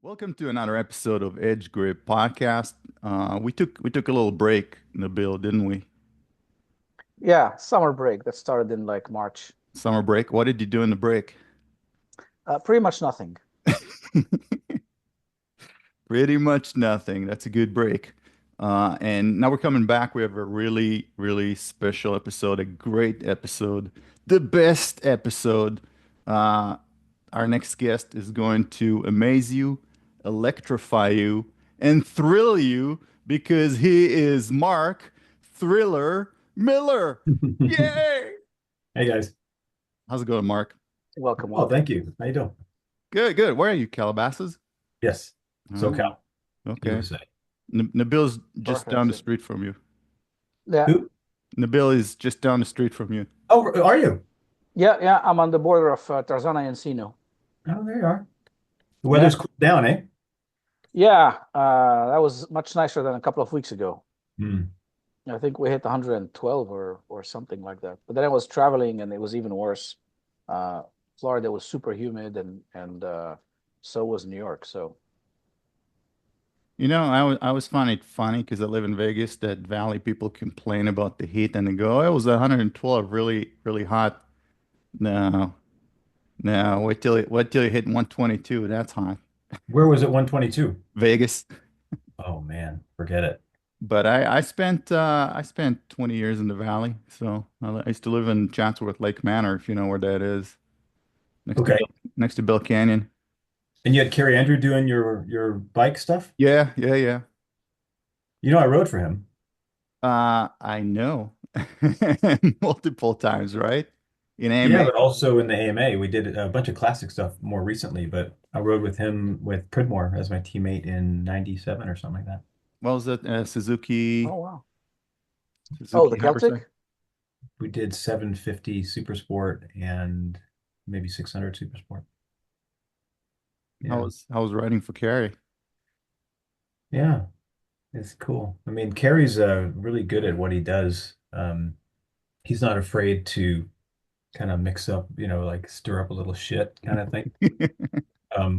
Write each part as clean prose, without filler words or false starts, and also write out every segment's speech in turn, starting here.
Welcome to another episode of Edge Grip Podcast. We took a little break in the bill, didn't we? Yeah, summer break that started in like March. Summer break. What did you do in the break? Pretty much nothing. Pretty much nothing. That's a good break. And now we're coming back. We have a really, really special episode, a great episode, the best episode. Uh, our next guest is going to amaze you, electrify you, and thrill you because he is Mark Thriller Miller. Yay! Hey guys. How's it going, Mark? Welcome, Oh, welcome. thank you. How you doing? Good, good. Where are you, Calabasas? Yes. Oh, SoCal, okay. USA. Nabil's just down Perfect. the street from you. Yeah, Who? Nabil is just down the street from you. Oh, are you? yeah. I'm on the border of Tarzana and Encino. Oh, there you are. The Yeah. weather's cooled down, eh? Yeah, that was much nicer than a couple of weeks ago. Hmm. I think we hit 112 or something like that. But then I was traveling and it was even worse. Uh, Florida was super humid and so was New York. So I was finding it funny because I live in Vegas that Valley people complain about the heat and they go, oh, it was 112, really, really hot. No, no, wait till you hit 122. That's hot. Where was it 122? Vegas. Oh man, forget it. But I spent 20 years in the Valley. So I used to live in Chatsworth Lake Manor, if you know where that is, next to Okay. Bill Canyon. And you had Carrie Andrew doing your bike stuff? Yeah, yeah, yeah. You know, I rode for him. I know. Multiple times, right? In Yeah, AMA. but also in the AMA, we did a bunch of classic stuff more recently, but I rode with him with Pridmore as my teammate in 97 or something like that. What was that? oh wow. Oh, Suzuki the Hypercycle. Celtic? We did 750 Super Sport and maybe 600 Super Sport. How Yeah. was how was riding for Carrie? Yeah. It's cool. I mean, Kerry's really good at what he does. He's not afraid to kind of mix up, like stir up a little shit kind of thing.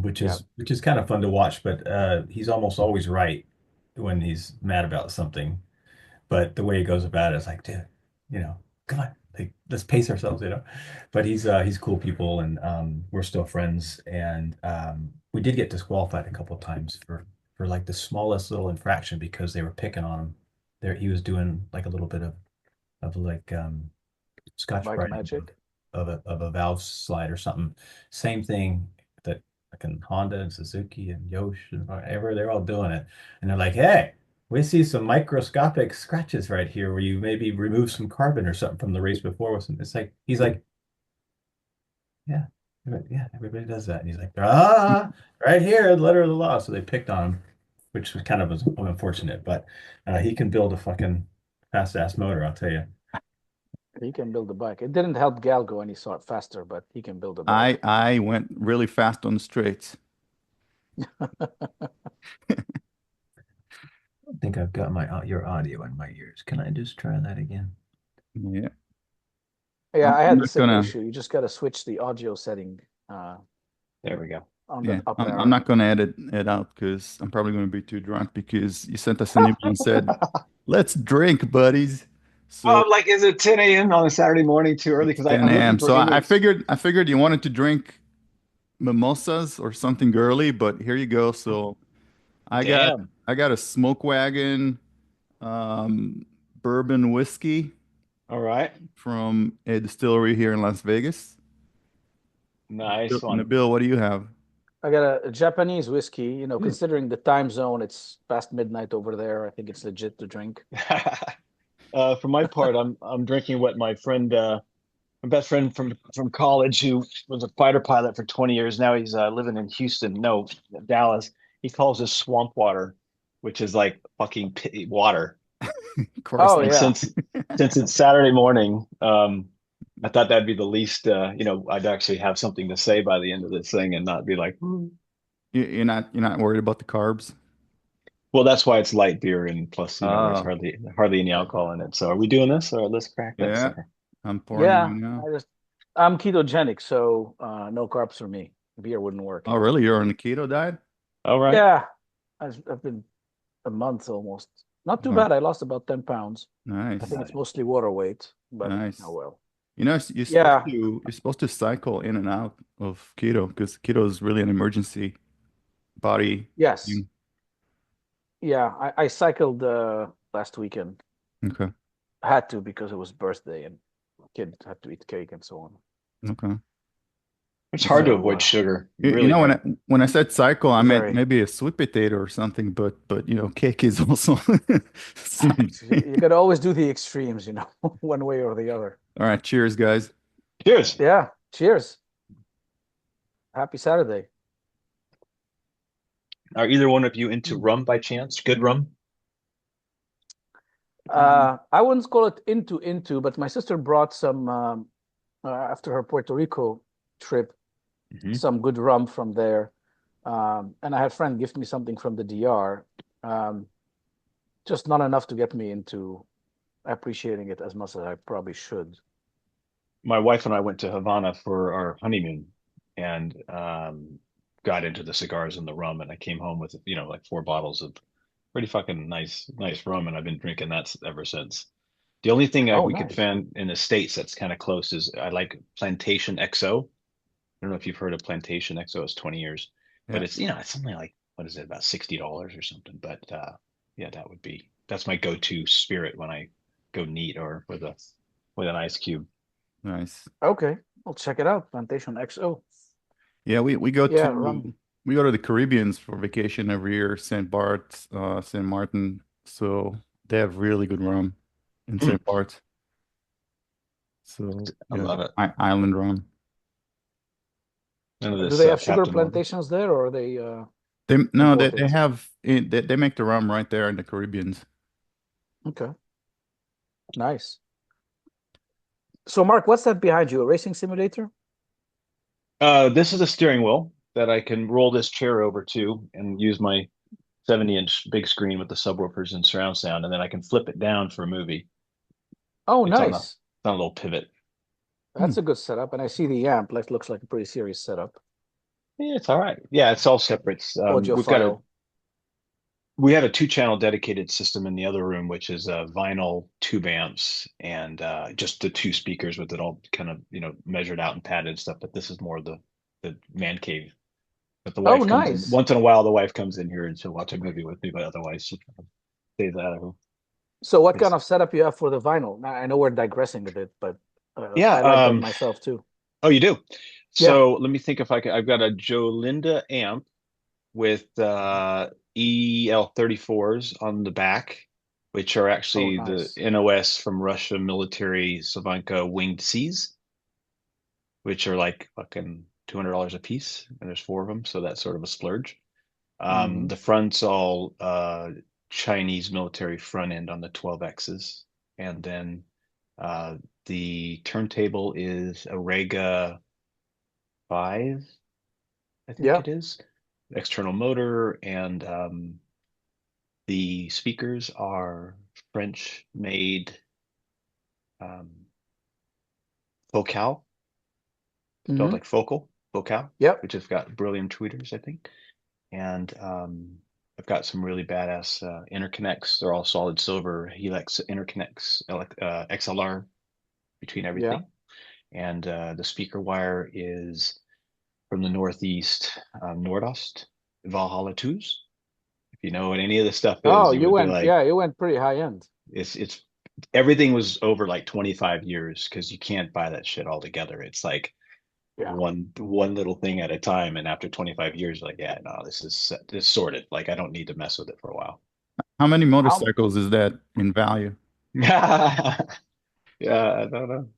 Which Yeah. is kind of fun to watch, but he's almost always right when he's mad about something. But the way he goes about it is like, dude, come on, like let's pace ourselves. But he's cool people and we're still friends. And we did get disqualified a couple of times for like the smallest little infraction because they were picking on him. There he was doing like a little bit of like Scotch Bike Brite Magic. of a valve slide or something. Same thing that like in Honda and Suzuki and Yosh and whatever, they're all doing it. And they're like, hey, we see some microscopic scratches right here where you maybe remove some carbon or something from the race before with some. It's like he's like, yeah, yeah, everybody does that. And he's like, right here, the letter of the law. So they picked on him, which was unfortunate, but he can build a fucking fast ass motor, I'll tell you. He can build a bike. It didn't help Gal go any sort faster, but he can build a bike. I went really fast on the straights. I think I've got my your audio in my ears. Can I just try that again? Yeah. Yeah, I'm I I'm had the not same gonna issue. You just got to switch the audio setting uh, There we go. on yeah, the up I'm arrow. not gonna edit it out because I'm probably gonna be too drunk because you sent us an email and said, let's drink, buddies. So Oh, like, is it 10 a.m. on a Saturday morning too early? it's Because 10 I'm looking a.m. for So I inmates. figured you wanted to drink mimosas or something girly, but here you go. So I got Damn. I got a smoke wagon um, bourbon whiskey All right. from a distillery here in Las Vegas. Nice one. Nabil, what do you have? I got a Japanese whiskey. Ooh. Considering the time zone, it's past midnight over there. I think it's legit to drink. For my part, I'm drinking what my best friend from college, who was a fighter pilot for 20 years. Now he's living in Houston, no, Dallas. He calls this swamp water, which is like fucking water. Of course. Oh And yeah, since it's Saturday morning, I thought that'd be the least, I'd actually have something to say by the end of this thing and not be like, "Hmm." You're not worried about the carbs? Well, that's why it's light beer, and plus, there's Oh, hardly any alcohol in it. So are we doing this, or let's crack this? yeah. I'm pouring yeah. one now. I'm ketogenic, so no carbs for me. Beer wouldn't work. Oh, really? You're on the keto diet? All right. Yeah, I've been a month almost. Not too Oh, bad. I lost about 10 pounds. I nice, think it's Nice. mostly water weight, but nice. oh well. You're Yeah, supposed to cycle in and out of keto because keto is really an emergency body yes. thing. Yeah, I cycled last weekend. Okay, I had to because it was birthday and kid had to eat cake and so on. okay. It's hard to So avoid sugar. You Really know, hard. when I said cycle, I meant very maybe a sweet potato or something, but cake is also something. you got to always do the extremes, one way or the other. All right, cheers, guys. Cheers. Yeah. Cheers. Happy Saturday. Are either one of you into rum by chance? Good rum? I wouldn't call it into, but my sister brought some after her Puerto Rico trip, Hmm. some good rum from there. And I had a friend gift me something from the DR. Um, just not enough to get me into appreciating it as much as I probably should. My wife and I went to Havana for our honeymoon and got into the cigars and the rum, and I came home with, like 4 bottles of pretty fucking nice rum, and I've been drinking that ever since. The only thing Oh, we could nice. find in the States that's kind of close is I like Plantation XO. I don't know if you've heard of Plantation XO. It's 20 years, but Yeah, it's only like, what is it, about $60 or something. But yeah, that's my go-to spirit when I go neat or with an ice cube. nice. Okay, I'll check it out. Plantation XO. Yeah, Yeah, rum. we go to the Caribbeans for vacation every year, St. Bart's, St. Martin. So they have really good rum in Mm, St. Bart's. So I yeah, love it. island rum. None of Do this they have sugar Captain Morgan. plantations there, or are they They no, they imported? have they make the rum right there in the Caribbeans. Okay, nice. So, Mark, what's that behind you? A racing simulator? This is a steering wheel that I can roll this chair over to and use my 70-inch big screen with the subwoofers and surround sound, and then I can flip it down for a movie. Oh, It's nice. on a little pivot. Hmm, That's a good setup. And I see the amp. Like, looks like a pretty serious setup. Yeah, it's all right. Yeah, it's all separate. Audiophile. We have a 2-channel dedicated system in the other room, which is vinyl tube amps and just the 2 speakers with it all kind of measured out and padded and stuff. But this is more the man cave. But the Oh, wife comes in nice. once in a while. The wife comes in here and she'll watch a movie with me, but otherwise she kind of stays out of her. So, what kind It's, of setup you have for the vinyl? Now, I know we're digressing a bit, but yeah. I like them myself too. Oh, you do. Yeah. So let me think if I can. I've got a Jolinda amp with EL34s on the back, which are Oh, actually the nice. NOS from Russia military Savanka winged Cs, which are like fucking $200 a piece, and there's 4 of them, so that's sort of a splurge. Hmm. The front's all Chinese military front end on the 12Xs, and then uh, the turntable is a Rega 5, I think Yeah. it is. External motor, and the speakers are French made um, Focal, spelled Hmm. like Focal, Yep. which has got brilliant tweeters, I think. And I've got some really badass interconnects. They're all solid silver Helix interconnects, XLR between Yeah. everything. And the speaker wire is from the Northeast, Nordost, Valhalla 2s. If you know what any of this stuff Oh, is, you would be like, you went pretty high end. it's everything was over like 25 years because you can't buy that shit all together. It's like Yeah. one little thing at a time, and after 25 years, like, yeah, no, this sorted. Like, I don't need to mess with it for a while. How many How? motorcycles is that in value? Yeah, I don't know.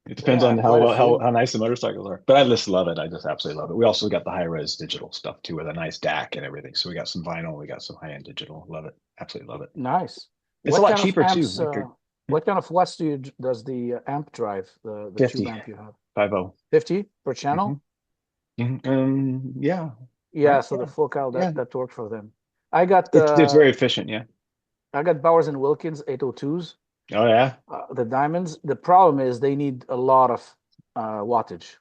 It depends Yeah, on quite a how few. nice the motorcycles are. But I just love it. I just absolutely love it. We also got the high res digital stuff too, with a nice DAC and everything. So we got some vinyl, we got some high end digital. Love it. Absolutely love it. Nice. It's a What lot kind of cheaper too. amps? Like What kind of watts does the amp drive? The tube 50, amp you have? 50. 50 per Mm-hmm. channel? Yeah, Yeah, right. so the Yeah, Focal yeah. that worked for them. I got It's very efficient. Yeah. Bowers and Wilkins 802s, Oh yeah. the diamonds. The problem is they need a lot of wattage.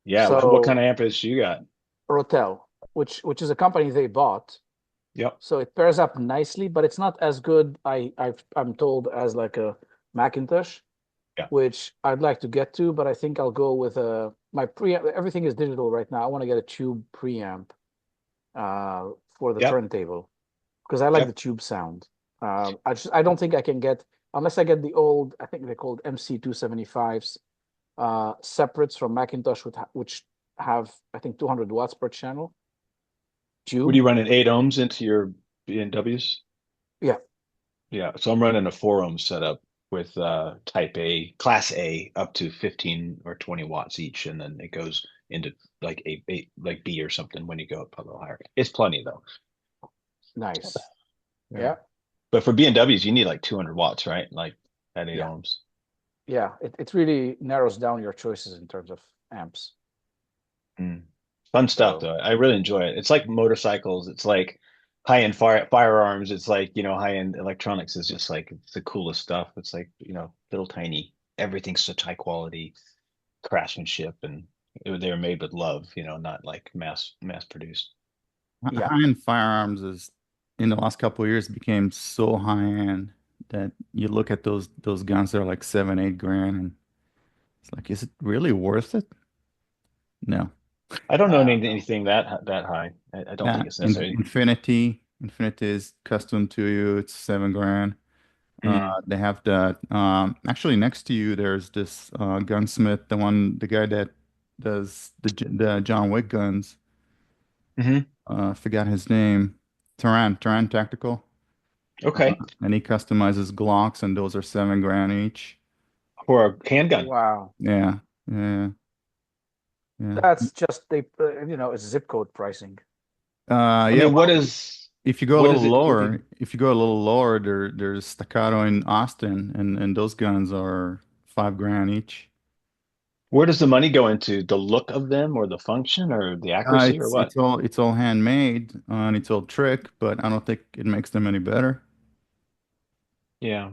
Yeah. What kind So of amp is you got? Rotel. which is a company they bought. Yep. So it pairs up nicely, but it's not as good, I'm told, as like a Macintosh, Yeah. which I'd like to get to, but I think I'll go with my preamp. Everything is digital right now. I want to get a tube preamp for the Yep. turntable because I like Yep. the tube sound. I don't think I can get, unless I get the old, I think they're called MC 275s, separates from Macintosh, which have, I think, 200 watts per channel. What are you running 8 ohms into your BMWs? Yeah. Yeah. So I'm running a 4 ohm setup with type A, class A, up to 15 or 20 watts each, and then it goes into like like B or something when you go up a little higher. It's plenty though. Nice. Yeah. Yeah. But for BMWs, you need like 200 watts, right? Like at 8 Yeah. ohms. Yeah. It really narrows down your choices in terms of amps. Fun stuff So though. I really enjoy it. It's like motorcycles. It's like high-end firearms. It's like, high-end electronics is just like it's the coolest stuff. It's like, little tiny, everything's such high quality craftsmanship, and they were made with love, not like mass produced. yeah. High-end firearms is in the last couple of years became so high-end that you look at those guns that are like 7, 8 grand, and it's like, is it really worth it? No. I don't know No. anything that high. I don't Yeah, think it's necessary. Infinity is custom to you. It's 7 grand. Mm. They have that. Actually, next to you, there's this gunsmith, the guy that does the John Wick guns. Hmm. I forgot his name. Turan Tactical. Okay. And he customizes Glocks, and those are 7 grand each. For a handgun. Wow. Yeah, yeah, yeah. That's just it's zip code pricing. I Yeah. mean, Well, if you go a what little is it? lower, there's Staccato in Austin, and those guns are 5 grand each. Where does the money go into? The look of them or the function or the accuracy or It's what? it's all handmade and it's all trick, but I don't think it makes them any better. Yeah.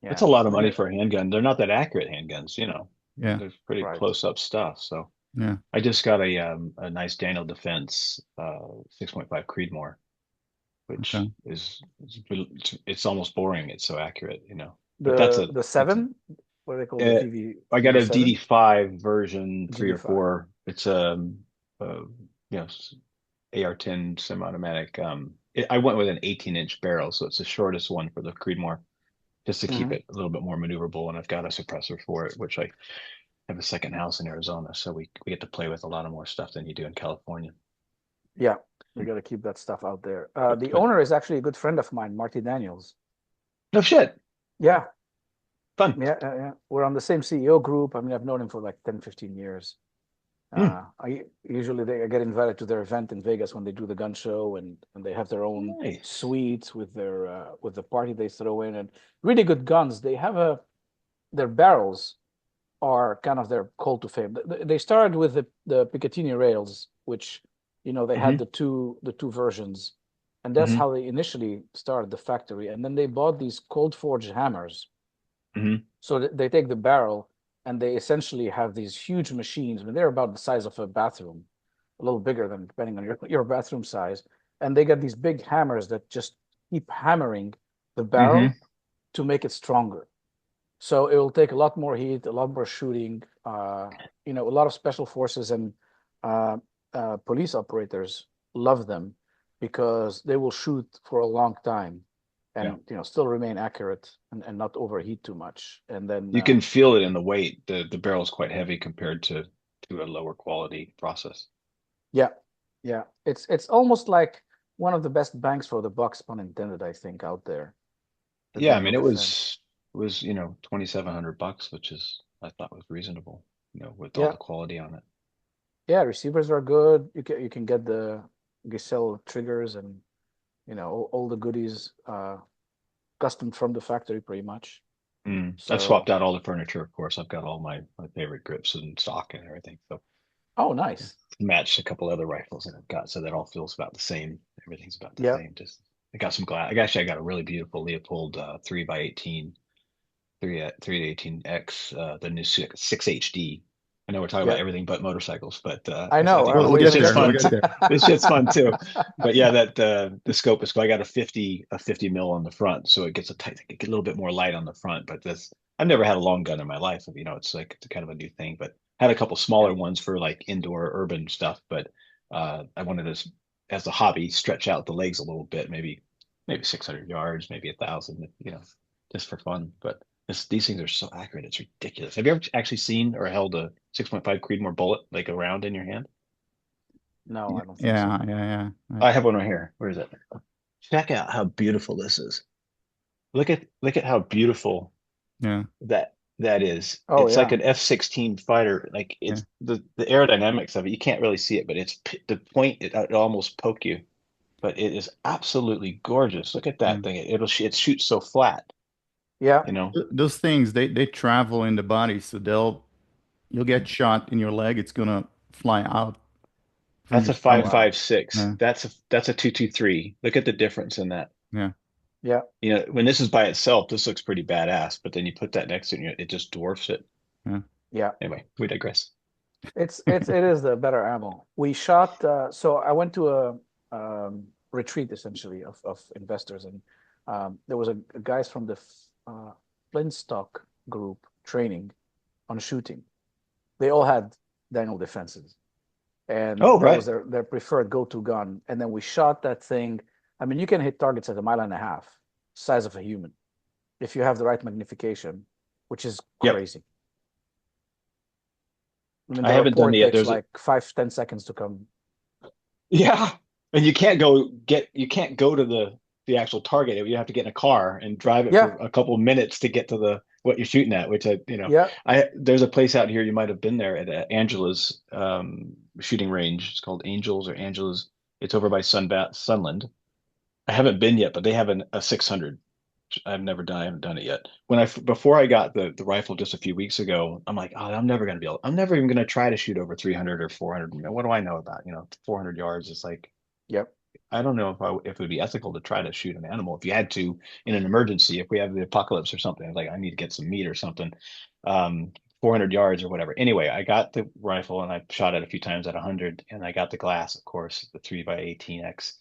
That's Yeah. a lot of We're money gonna, for a handgun. They're not that accurate handguns. Yeah, They're pretty right. close up stuff. So yeah. I just got a nice Daniel Defense 6.5 Creedmoor, which Okay. it's almost boring. It's so accurate. But The seven, what do they call the uh, I got a DD7? DD5 version 3 or DD5. 4. It's uh AR-10 semi-automatic. I went with an 18-inch barrel, so it's the shortest one for the Creedmoor, just to keep Hmm. it a little bit more maneuverable. And I've got a suppressor for it, which I have a second house in Arizona, so we get to play with a lot of more stuff than you do in California. Yeah. We got to keep that stuff out there. The But owner is actually a good friend of mine, Marty Daniels. no shit, Yeah. fun. Yeah. We're on the same CEO group. I mean, I've known him for like 10, 15 years. Hmm. I get invited to their event in Vegas when they do the gun show, and they have their own Nice. suites with with the party they throw in, and really good guns. They have their barrels are kind of their call to fame. They started with the Picatinny rails, which they had Hmm. the two versions, and that's Hmm. how they initially started the factory. And then they bought these cold forged hammers. Hmm. So they take the barrel and they essentially have these huge machines. I mean, they're about the size of a bathroom, a little bigger than depending on your bathroom size. And they get these big hammers that just keep hammering the Hmm. barrel to make it stronger. So it will take a lot more heat, a lot more shooting. A lot of special forces and uh, police operators love them because they will shoot for a long time Yeah. and still remain accurate and not overheat too much. And then You can feel it in the weight. The barrel is quite heavy compared to a lower quality process. yeah, yeah, it's almost like one of the best bangs for the bucks, pun intended, I think, out there. The Yeah, I Daniel mean Defense. it was 2,700 bucks, which is I thought was reasonable, with all Yeah, the quality on it. yeah, receivers are good. You can get the Giselle triggers and all the goodies custom from the factory pretty much. I've swapped So, out all the furniture, of course. I've got all my favorite grips and stock and everything. So oh, nice. matched a couple other rifles that I've got, so that all feels about the same. Everything's about the Yeah. same. Just I got some glass. Actually, I got a really beautiful Leopold 3x18, 3 to 18X, the new 6 HD. I know we're talking Yeah. about everything but motorcycles, but I know. think We'll this get shit's there. We'll fun. get there. This shit's fun too. But yeah, that the scope is cool. I got a 50 mil on the front, so it gets a little bit more light on the front. But this, I've never had a long gun in my life. You know, it's like it's kind of a new thing. But had a couple smaller ones for like indoor urban stuff. But I wanted to, as a hobby, stretch out the legs a little bit, maybe 600 yards, maybe 1,000. You know, just for fun. But these things are so accurate, it's ridiculous. Have you ever actually seen or held a 6.5 Creedmoor bullet like around in your hand? No, I don't think so. Yeah. I have one right here. Where is it? Check out how beautiful this is. Look at how beautiful Yeah. that is. Oh, It's like yeah. an F-16 fighter. Like it's the aerodynamics of it. You can't really see it, but it's the point. It almost poke you, but it is absolutely gorgeous. Look at that thing. It shoots so flat. Yeah. You know, Those things, they travel in the body, so you'll get shot in your leg. It's gonna fly out from that's your a stomach. 5.56. Yeah. That's a 223. Look at the difference in that. Yeah. Yeah. You know, when this is by itself, this looks pretty badass, but then you put that next to it, it just dwarfs it. Yeah. Yeah. Anyway, we digress. It is the better ammo. We shot. So I went to a retreat essentially of investors, and there was a guys from the Flintstock group training on shooting. They all had Daniel defenses, and Oh, that right. was their preferred go-to gun. And then we shot that thing. I mean, you can hit targets at 1.5 miles, size of a human, if you have the right magnification, which is Yep. crazy. I mean, I the haven't done report it yet. takes There's like 5-10 seconds to come. yeah, and you can't go to the actual target. You have to get in a car and drive it Yeah. for a couple of minutes to get to what you're shooting at, which Yeah. there's a place out here you might have been there at Angela's shooting range. It's called Angels or Angela's. It's over by Sunland. I haven't been yet, but they have a 600. I haven't done it yet. Before I got the rifle just a few weeks ago, I'm like, oh, I'm never even gonna try to shoot over 300 or 400. What do I know about, 400 yards? It's like, Yep. I don't know if it would be ethical to try to shoot an animal if you had to in an emergency, if we have the apocalypse or something. Like I need to get some meat or something. 400 yards or whatever. Anyway, I got the rifle and I shot it a few times at 100, and I got the glass, of course, the 3x18X,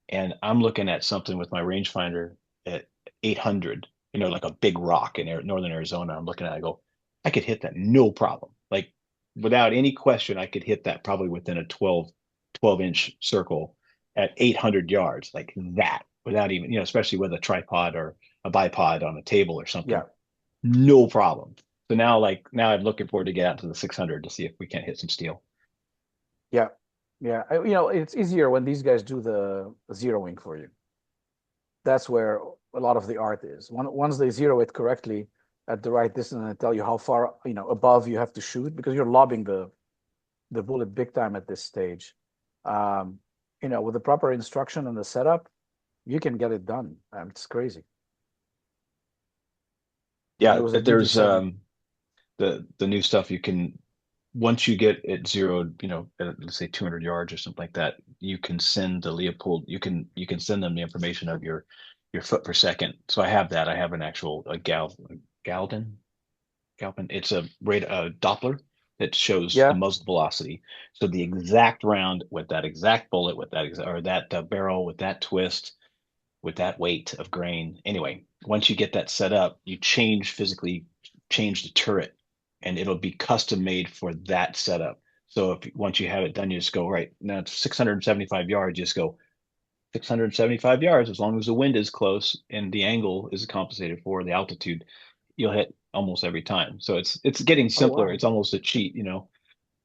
and I'm looking at something with my rangefinder at 800, like a big rock in northern Arizona. I'm looking at it, I go, I could hit that no problem. Like without any question, I could hit that probably within a 12-inch circle at 800 yards, like that, without even, especially with a tripod or a bipod on a table or something. Yeah. No problem. So now I'm looking forward to get out to the 600 to see if we can't hit some steel. Yeah. Yeah. It's easier when these guys do the zeroing for you. That's where a lot of the art is. Once they zero it correctly at the right distance and tell you how far, above you have to shoot, because you're lobbing the bullet big time at this stage. With the proper instruction and the setup, you can get it done. It's crazy. Yeah, It was a there's DD7. the new stuff you can, once you get it zeroed, at, let's say 200 yards or something like that, you can send the Leopold, you can send them the information of your foot per second. So I have that. I have an actual Galpin. It's a Doppler that shows the muzzle velocity. So the exact round with that exact bullet, with that barrel, with that twist, with that weight of grain. Anyway, once you get that set up, you physically change the turret, and it'll be custom made for that setup. So once you have it done, you just go, right, now it's 675 yards, you just go 675 yards, as long as the wind is close and the angle is compensated for, the altitude, you'll hit almost every time. So it's getting simpler. Oh, wow. It's almost a cheat,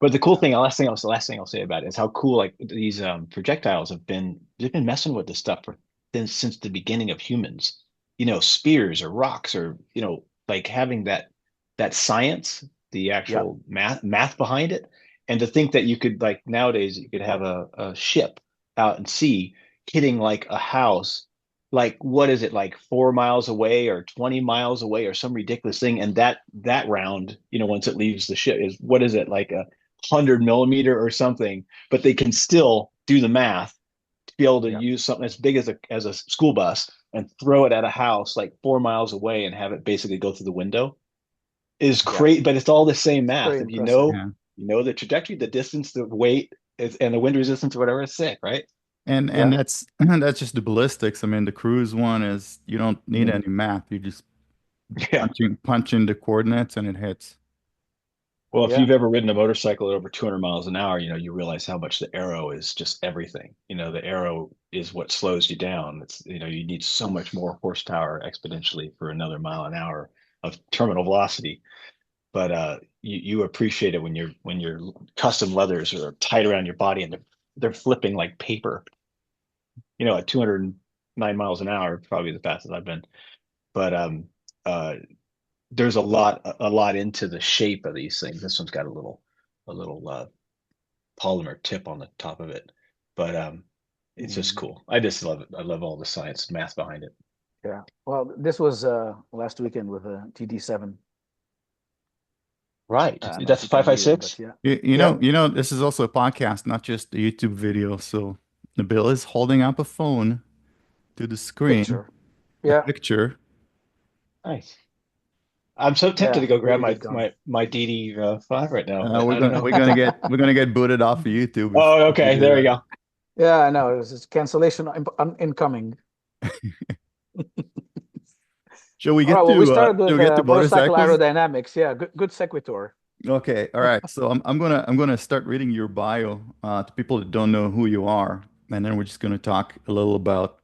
But the cool thing, the last thing I'll say about it is how cool, like, these projectiles they've been messing with this stuff since the beginning of humans. Spears or rocks, or like having that science, the actual math behind it, and to think that you could, like, nowadays you could have a ship out at sea hitting like a house, like, what is it, like 4 miles away or 20 miles away or some ridiculous thing, and that round, once it leaves the ship, is, what is it, like a 100 millimeter or something, but they can still do the math to be able to use something as big as a school bus and throw it at a house like 4 miles away and have it basically go through the window is great. But it's all the same math. If you know, You know the trajectory, the distance, the weight, and the wind resistance or whatever is sick, right? And that's just the ballistics. I mean, the cruise one is you don't need Mm. any math. You just Yeah. punch in the coordinates and it hits. Well, if Yeah. you've ever ridden a motorcycle at over 200 miles an hour, you realize how much the arrow is just everything. The arrow is what slows you down. You need so much more horsepower exponentially for another mile an hour of terminal velocity. But you appreciate it when your custom leathers are tight around your body and they're flipping like paper. At 209 miles an hour, probably the fastest I've been. But there's a lot into the shape of these things. This one's got a little polymer tip on the top of it, but it's just cool. I just love it. I love all the science and math behind it. Yeah. Well, this was last weekend with a TD7. Right. Not That's a TD, but 556. yeah. This is also a podcast, not just a YouTube video. So Nabil is holding up a phone to the screen, Picture. a Yeah. picture. Nice. I'm so tempted Yeah. to go grab Really good gun. my DD5 right now, but I We're don't gonna know. we're gonna get booted off of YouTube Oh, if we okay. do There you that. go. Yeah, I know. It's cancellation incoming. Shall we All right. get Well, we to started with motorcycle motorcycles? aerodynamics. Yeah. Good sequitur. Okay, all right. So I'm gonna start reading your bio to people that don't know who you are, and then we're just gonna talk a little about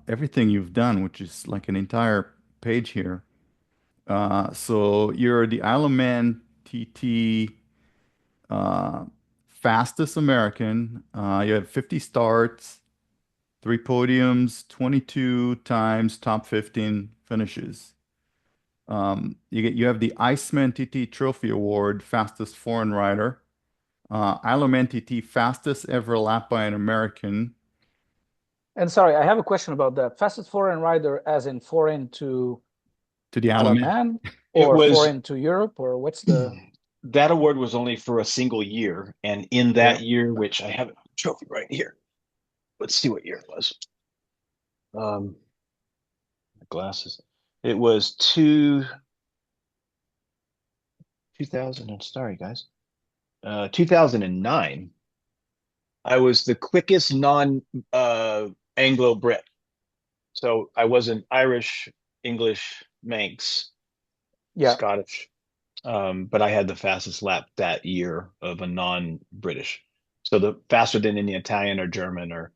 everything you've done, which is like an entire page here. So you're the Isle of Man TT uh, fastest American. You have 50 starts, 3 podiums, 22 times top 15 finishes. You have the Iceman TT Trophy Award, fastest foreign rider. Isle of Man TT, fastest ever lap by an American. And sorry, I have a question about that. Fastest foreign rider, as in foreign to To the Isle Isle of of Man. Man, It or was foreign to Europe, or what's the? that award was only for a single year, and in Yeah. that year, which I have a trophy right here. Let's see what year it was. Glasses. It was 2000 and sorry guys. 2009. I was the quickest non Anglo Brit. So I wasn't Irish, English, Manx, Yeah, Scottish. But I had the fastest lap that year of a non-British. So the faster than any Italian or German or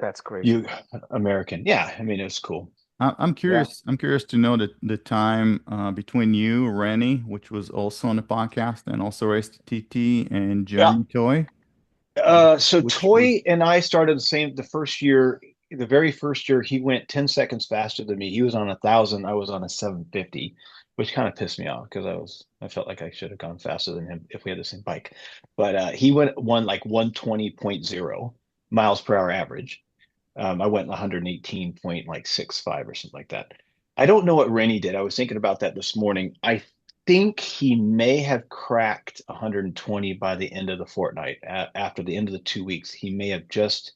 that's crazy. you American. Yeah, I mean it was cool. I'm Yeah. curious. I'm curious to know the time between you, Rennie, which was also on the podcast and also raced TT, and Yeah. Jeremy Toy. So Which was Toy and I started the first year, the very first year he went 10 seconds faster than me. He was on 1,000, I was on a 750, which kind of pissed me off because I felt like I should have gone faster than him if we had the same bike. But he won like 120.0 miles per hour average. I went 118.65 or something like that. I don't know what Rennie did. I was thinking about that this morning. I think he may have cracked 120 by the end of the fortnight. After the end of the 2 weeks, he may have just,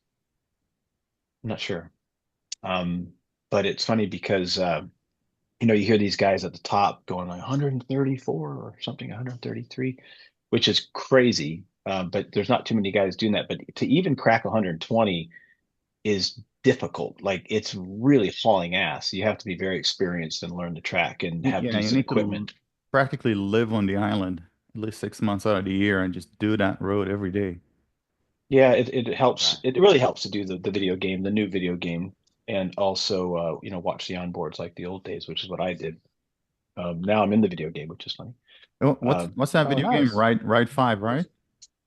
I'm not sure. But it's funny because, you hear these guys at the top going like 134 or something, 133, which is crazy. But there's not too many guys doing that. But to even crack 120 is difficult. Like it's really hauling ass. You have to be very experienced and learn the track and have yeah, you decent need to equipment. practically live on the island at least 6 months out of the year and just do that road every day. Yeah, it helps. It really helps to do the video game, the new video game, and also watch the onboards like the old days, which is what I did. Now I'm in the video game, which is funny. What's that Oh, video game? nice. Ride 5, right?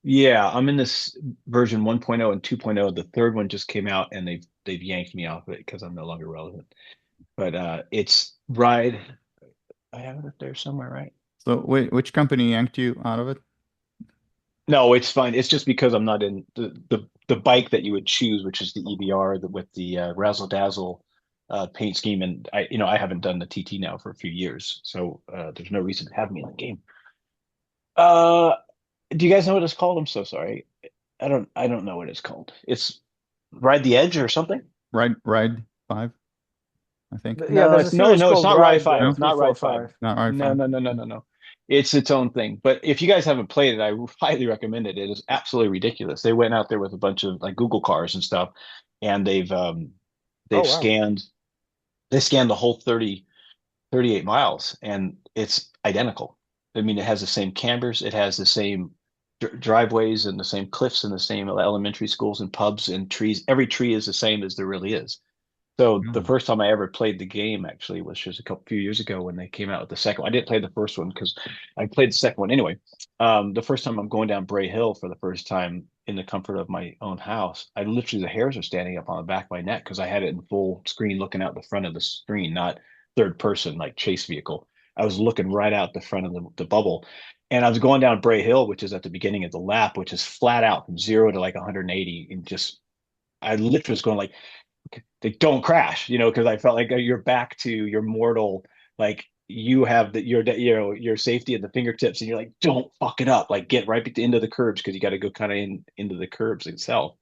Yeah, I'm in this version 1.0 and 2.0. The third one just came out, and they've yanked me off of it because I'm no longer relevant. But it's Ride. I have it up there somewhere, right? So wait, which company yanked you out of it? No, it's fine. It's just because I'm not in the bike that you would choose, which is the EBR with the razzle dazzle paint scheme, and I haven't done the TT now for a few years, so there's no reason to have me in the game. Do you guys know what it's called? I'm so sorry. I don't know what it's called. It's Ride the Edge or something. Ride 5, I think. Yeah, No, there's a it's series it's called not Ride 5. No? It's not Ride 5. 345. Not Ride No, 5. no, no, no, no, no. It's its own thing. But if you guys haven't played it, I highly recommend it. It is absolutely ridiculous. They went out there with a bunch of like Google cars and stuff, and Oh they've wow. scanned the whole 38 miles, and it's identical. I mean, it has the same cambers, it has the same driveways and the same cliffs and the same elementary schools and pubs and trees. Every tree is the same as there really is. So the Mm. first time I ever played the game actually was just a few years ago when they came out with the second one. I didn't play the first one because I played the second one anyway. The first time I'm going down Bray Hill for the first time in the comfort of my own house, I literally the hairs are standing up on the back of my neck because I had it in full screen looking out the front of the screen, not third person like chase vehicle. I was looking right out the front of the bubble. And I was going down Bray Hill, which is at the beginning of the lap, which is flat out from 0 to like 180. And just, I literally was going like, they don't crash, because I felt like you're back to your mortal, like you have your safety at the fingertips, and you're like, don't fuck it up, like get right into the curbs because you got to go kind of into the curbs itself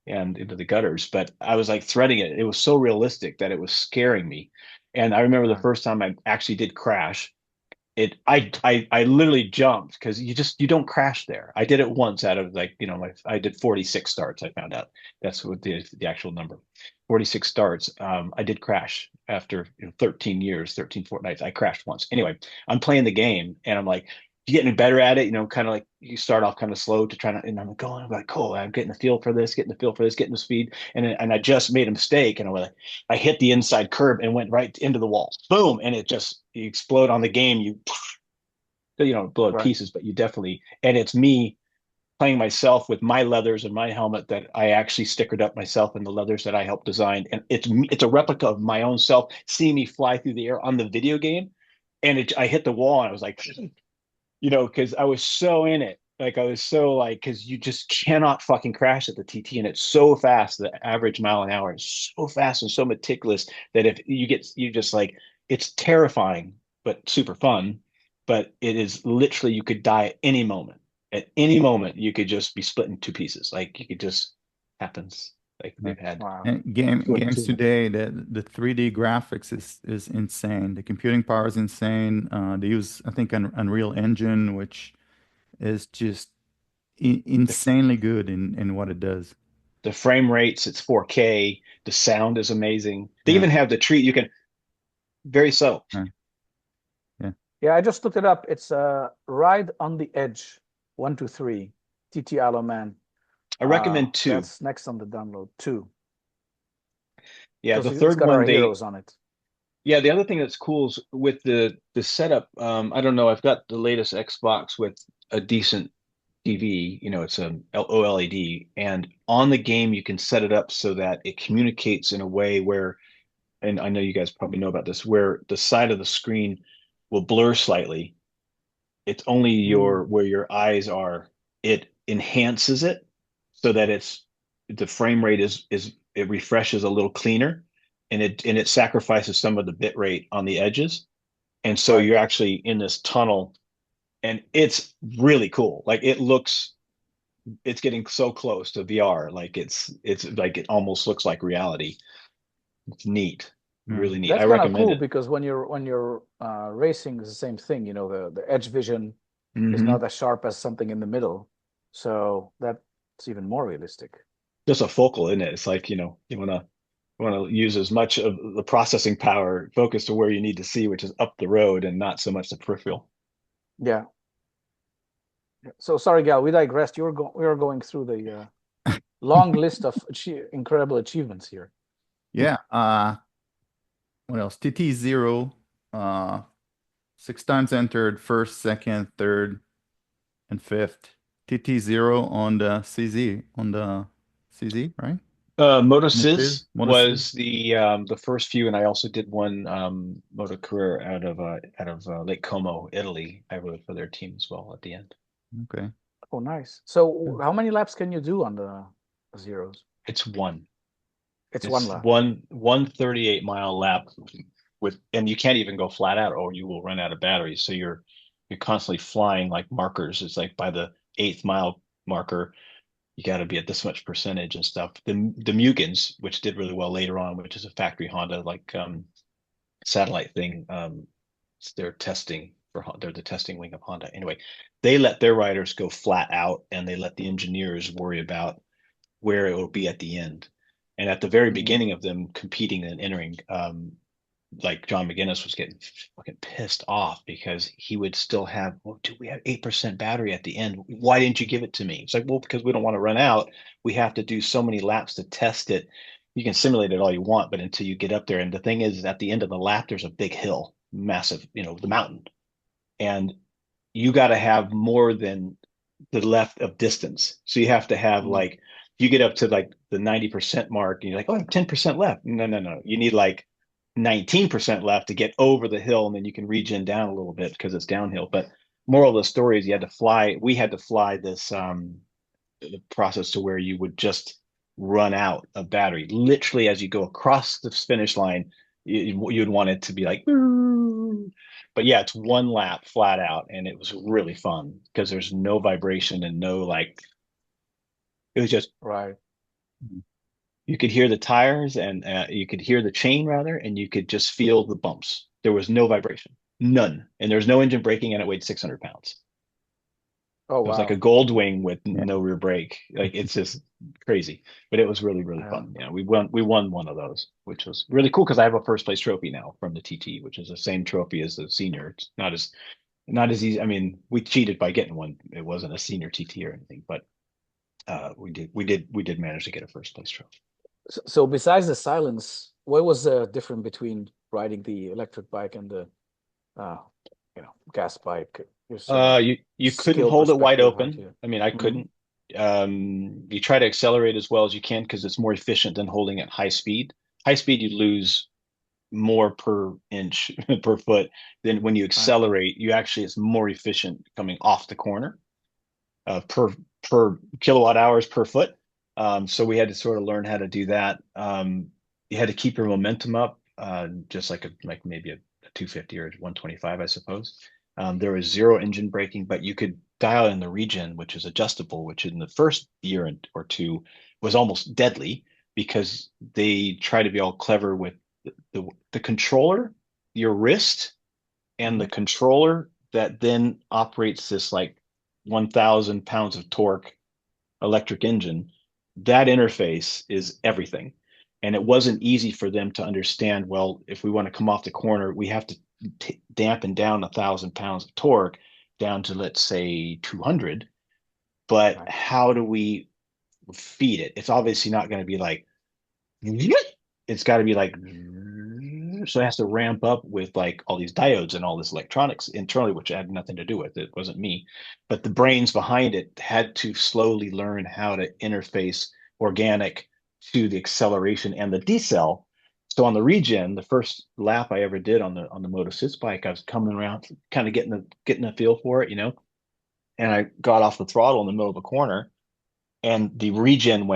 and into the gutters. But I was like threading it. It was so realistic that it was scaring me. And I remember the first time I actually did crash, I literally jumped because you don't crash there. I did it once out of like I did 46 starts. I found out that's what the actual number, 46 starts. I did crash after 13 years, 13 fortnights. I crashed once. Anyway, I'm playing the game and I'm like, you getting better at it, kind of like you start off kind of slow to try to, and I'm going, I'm like, cool, I'm getting the feel for this, getting the speed, and I just made a mistake, and I hit the inside curb and went right into the wall, boom, and you explode on the game, blow to Right. pieces, but you definitely, and it's me playing myself with my leathers and my helmet that I actually stickered up myself and the leathers that I helped design, and it's a replica of my own self, seeing me fly through the air on the video game, and I hit the wall and I was like, because I was so in it. Like I was so like, because you just cannot fucking crash at the TT, and it's so fast. The average mile an hour is so fast and so meticulous that if you just like, it's terrifying but super fun. But it is literally you could die at any moment. At any moment, you could just be split in two pieces. Like you could just happens. Like Yeah. they've had Wow. And two, games two. today, the 3D graphics is insane. The computing power is insane. They use, I think, Unreal Engine, which is just The, insanely good in what it does. the frame rates, it's 4K. The sound is amazing. They Yeah, even have the treat. You can very subtle. yeah, yeah. Yeah, I just looked it up. It's Ride on the Edge 123 TT Man. I recommend two. That's next on the download too, Yeah, because the it's third got one our they heroes on it. yeah, the other thing that's cool is with the setup, I don't know, I've got the latest Xbox with a decent TV, it's a OLED, and on the game you can set it up so that it communicates in a way where, and I know you guys probably know about this, where the side of the screen will blur slightly. It's only Mm. where your eyes are, it enhances it so that the frame rate is it refreshes a little cleaner, and it sacrifices some of the bit rate on the edges. And so Right. you're actually in this tunnel, and it's really cool. Like it's getting so close to VR. Like it's like it almost looks like reality. It's neat. Yeah. Really neat. I That's kind of recommend cool it. because when you're racing, is the same thing. The edge vision is Hmm. not as sharp as something in the middle, so that's even more realistic. Just a focal, isn't it? It's like, you want to use as much of the processing power focused to where you need to see, which is up the road and not so much the peripheral. Yeah. So sorry, Gal, we digressed. We were going through the long list of incredible achievements here. Yeah. What else? TT zero, uh, 6 times entered, first, second, third, and fifth. TT zero on the CZ, right? And it is MotoSys MotoGP. was the first few, and I also did one Moto career out of Lake Como, Italy. I rode for their team as well at the end. Okay. Oh, nice. So how many laps can you do on the zeros? It's one. It's one It's lap. one 38-mile lap and you can't even go flat out or you will run out of batteries. So you're constantly flying like markers. It's like by the 8th mile marker, you got to be at this much percentage and stuff. The Mugens, which did really well later on, which is a factory Honda like satellite thing, they're testing for they're the testing wing of Honda. Anyway, they let their riders go flat out, and they let the engineers worry about where it will be at the end. And at the very beginning of them competing and entering, like John McGuinness was getting fucking pissed off because he would still have, well, dude, we have 8% battery at the end. Why didn't you give it to me? It's like, well, because we don't want to run out. We have to do so many laps to test it. You can simulate it all you want, but until you get up there. And the thing is, at the end of the lap, there's a big hill, massive, the mountain. And you got to have more than the left of distance. So you have to have like, you get up to like the 90% mark and you're like, oh, I have 10% left. No. You need like 19% left to get over the hill, and then you can regen down a little bit because it's downhill. But moral of the story is we had to fly this process to where you would just run out of battery. Literally, as you go across the finish line, you'd want it to be like, but yeah, it's one lap flat out, and it was really fun because there's no vibration and no like, it was just Right. You could hear the tires and you could hear the chain rather, and you could just feel the bumps. There was no vibration, none. And there was no engine braking, and it weighed 600 pounds. Oh, It was wow. like a gold wing with no rear brake. Like, it's just crazy, but it was really, really Yeah. fun. Yeah, we won one of those, which was really cool because I have a first place trophy now from the TT, which is the same trophy as the senior. It's not as easy. I mean, we cheated by getting one. It wasn't a senior TT or anything, but we did manage to get a first place trophy. So besides the silence, what was the difference between riding the electric bike and the gas bike? You couldn't skill hold it wide perspective, how open. to- I mean, I couldn't. You try to accelerate as well as you can because it's more efficient than holding at high speed. High speed, you lose more per inch per foot than when you accelerate. You actually, it's more efficient coming off the corner per kilowatt hours per foot. So we had to sort of learn how to do that. You had to keep your momentum up, just like maybe a 250 or 125, I suppose. There was zero engine braking, but you could dial in the regen, which is adjustable, which in the first year or two was almost deadly because they try to be all clever with the controller, your wrist, and the controller that then operates this like 1,000 pounds of torque electric engine. That interface is everything. And it wasn't easy for them to understand, well, if we want to come off the corner, we have to dampen down 1,000 pounds of torque down to, let's say, 200. But how do we feed it? It's obviously not going to be like, it's got to be like, so it has to ramp up with like all these diodes and all this electronics internally, which had nothing to do with it. It wasn't me, but the brains behind it had to slowly learn how to interface organic to the acceleration and the decel. So on the regen, the first lap I ever did on the Moto Sys bike, I was coming around, kind of getting a feel for it, and I got off the throttle in the middle of the corner, and the regen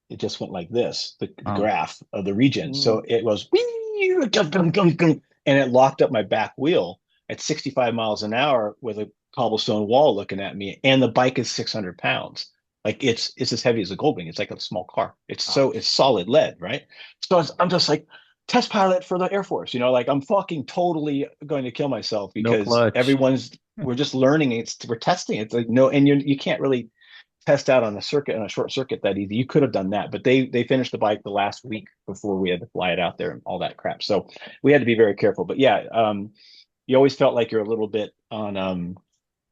it just went like this, the graph of the regen. So it was, and it locked up my back wheel at 65 miles an hour with a cobblestone wall looking at me. And the bike is 600 pounds. Like it's as heavy as a Goldwing. It's like a small car. It's solid lead, right? So I'm just like test pilot for the Air Force, like I'm fucking totally going to kill myself because we're just learning. We're testing. It's like, no, and you can't really test out on a short circuit that easy. You could have done that, but they finished the bike the last week before we had to fly it out there and all that crap. So we had to be very careful. But yeah, you always felt like you're a little bit on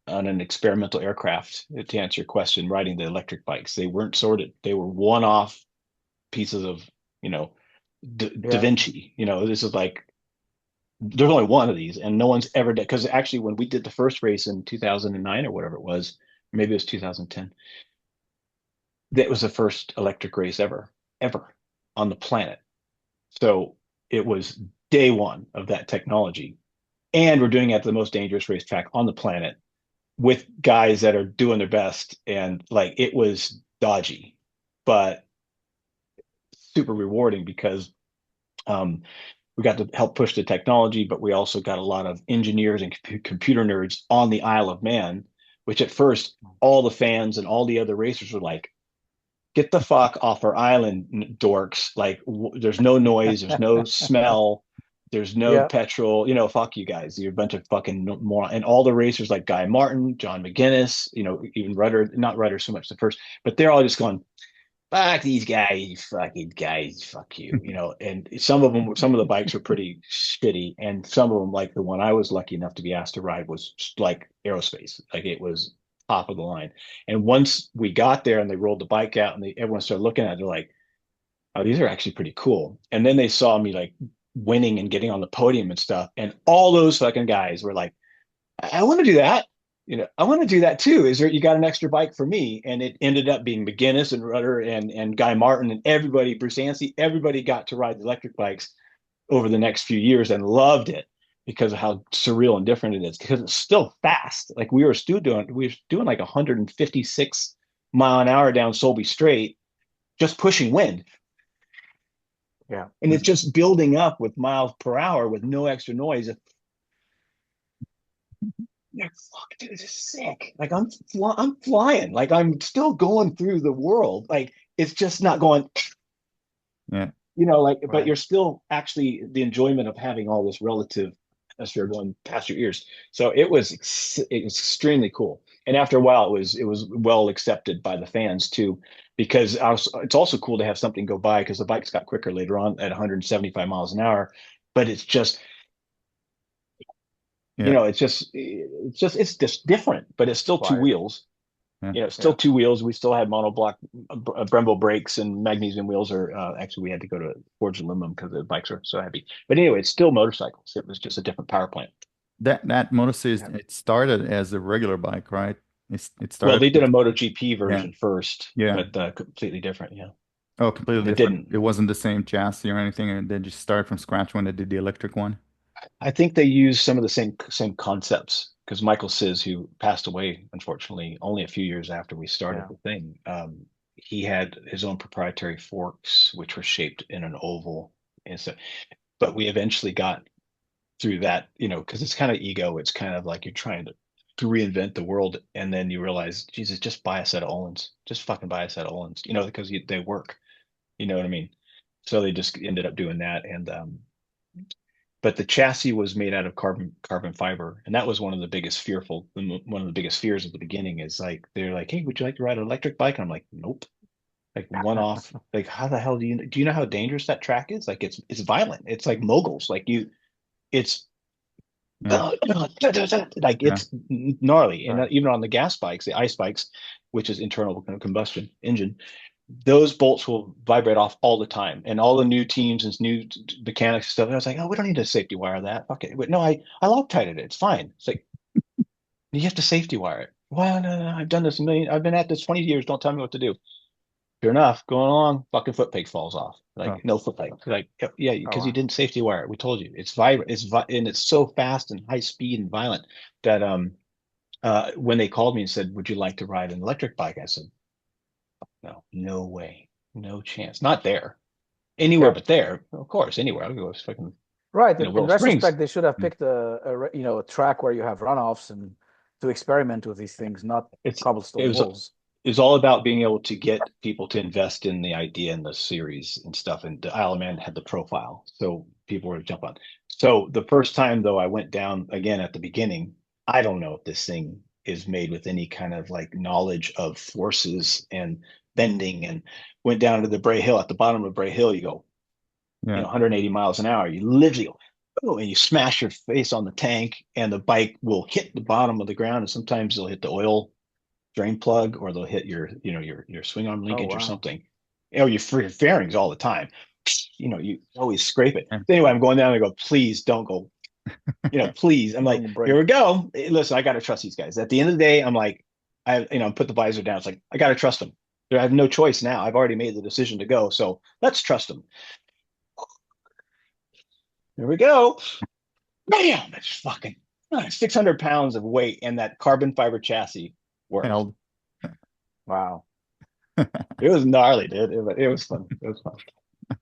an experimental aircraft. To answer your question, riding the electric bikes, they weren't sorted. They were one-off pieces of Da Vinci. This is like there's only one of these, and no one's ever done. Because actually, when we did the first race in 2009 or whatever it was, maybe it was 2010. That was the first electric race ever on the planet. So it was day one of that technology. And we're doing it at the most dangerous racetrack on the planet with guys that are doing their best. And like, it was dodgy, but super rewarding because we got to help push the technology, but we also got a lot of engineers and computer nerds on the Isle of Man, which at first all the fans and all the other racers were like, get the fuck off our island, dorks. Like, there's no noise, there's no smell. There's no Yeah. petrol, fuck you guys. You're a bunch of fucking moron. And all the racers like Guy Martin, John McGuinness, even Rudder, not Rudder so much the first, but they're all just going, fuck these guys, fucking guys, fuck you, and some of the bikes were pretty shitty. And some of them, like the one I was lucky enough to be asked to ride, was like aerospace. Like it was top of the line. And once we got there and they rolled the bike out and everyone started looking at it, they're like, oh, these are actually pretty cool. And then they saw me like winning and getting on the podium and stuff. And all those fucking guys were like, I want to do that. I want to do that too. Is there, you got an extra bike for me? And it ended up being McGuinness and Rudder and Guy Martin and everybody, Bruce Anstey, everybody got to ride the electric bikes over the next few years and loved it because of how surreal and different it is. Because it's still fast. Like we were doing like 156 mile an hour down Solby Straight, just pushing wind. Yeah. And it's just building up with miles per hour with no extra noise. Fuck, dude, this is sick. Like I'm flying. Like I'm still going through the world. Like it's just not going. Yeah. But Right. you're still actually the enjoyment of having all this relative atmosphere going past your ears. So it was extremely cool. And after a while, it was well accepted by the fans too, because it's also cool to have something go by because the bikes got quicker later on at 175 miles an hour. But it's just Yeah. it's just different, but it's still two Fire. wheels. Yeah. Still two wheels. We still had monoblock Brembo brakes and magnesium wheels, or actually we had to go to forged aluminum because the bikes are so heavy. But anyway, it's still motorcycles. It was just a different power plant. That motorcycle, Yeah. it started as a regular bike, right? It Well, started they did a with, MotoGP yeah, version first, yeah. but completely different. Yeah, Oh, completely it different. didn't. It wasn't the same chassis or anything, and they just started from scratch when they did the electric one. I think they used some of the same concepts because Michael Czysz, who passed away unfortunately only a few years after we started Yeah. the thing, he had his own proprietary forks, which were shaped in an oval. And so, but we eventually got through that, because it's kind of ego. It's kind of like you're trying to reinvent the world, and then you realize, Jesus, just buy a set of Ohlins. Just fucking buy a set of Ohlins, because they work. You know what I mean? So they just ended up doing that, and but the chassis was made out of carbon fiber, and that was one of the biggest one of the biggest fears at the beginning. Is like they're like, hey, would you like to ride an electric bike? And I'm like, nope. Like one off. Like how the hell do you know how dangerous that track is? Like it's violent. It's like moguls. Like it's Yeah. like Yeah. it's gnarly. And Right. even on the gas bikes, the ice bikes, which is internal combustion engine, those bolts will vibrate off all the time. And all the new teams and new mechanics and stuff, I was like, oh, we don't need to safety wire that. Fuck it. But no, I Loctited it. It's fine. It's like you have to safety wire it. Well, no, I've done this a million. I've been at this 20 years. Don't tell me what to do. Sure enough, going along, fucking foot peg falls off. Oh, Like no foot peg. Like yeah, Oh because you wow. didn't safety wire it. We told you it's vibrant. And it's so fast and high speed and violent that when they called me and said, "Would you like to ride an electric bike?" I said, "No, no way, no chance. Not there. Anywhere Yeah. but there. Of course, anywhere. I'll go fucking Right. In Willow Springs." retrospect, they should have mm, picked a track where you have runoffs and to experiment with these things, not It cobblestone was walls. is all about being able to get people to invest in the idea and the series and stuff. And the Isle of Man had the profile, so people were to jump on. So the first time though, I went down again at the beginning. I don't know if this thing is made with any kind of like knowledge of forces and bending, and went down to the Bray Hill. At the bottom of Bray Hill, you go, yeah. 180 miles an hour. You literally go, oh, and you smash your face on the tank, and the bike will hit the bottom of the ground, and sometimes they'll hit the oil drain plug, or they'll hit your swing arm Oh linkage or wow. something. Your fairings all the time. You always scrape it. Yeah. So anyway, I'm going down and I go, please don't go. Please. I'm like, Don't here we break. go. Listen, I got to trust these guys. At the end of the day, I'm like, put the visor down. It's like, I got to trust them. I have no choice now. I've already made the decision to go. So let's trust them. Here we go. Bam! It's fucking 600 pounds of weight, and that carbon fiber chassis worked. Held. Wow. It was gnarly, dude. It was fun. It was fun.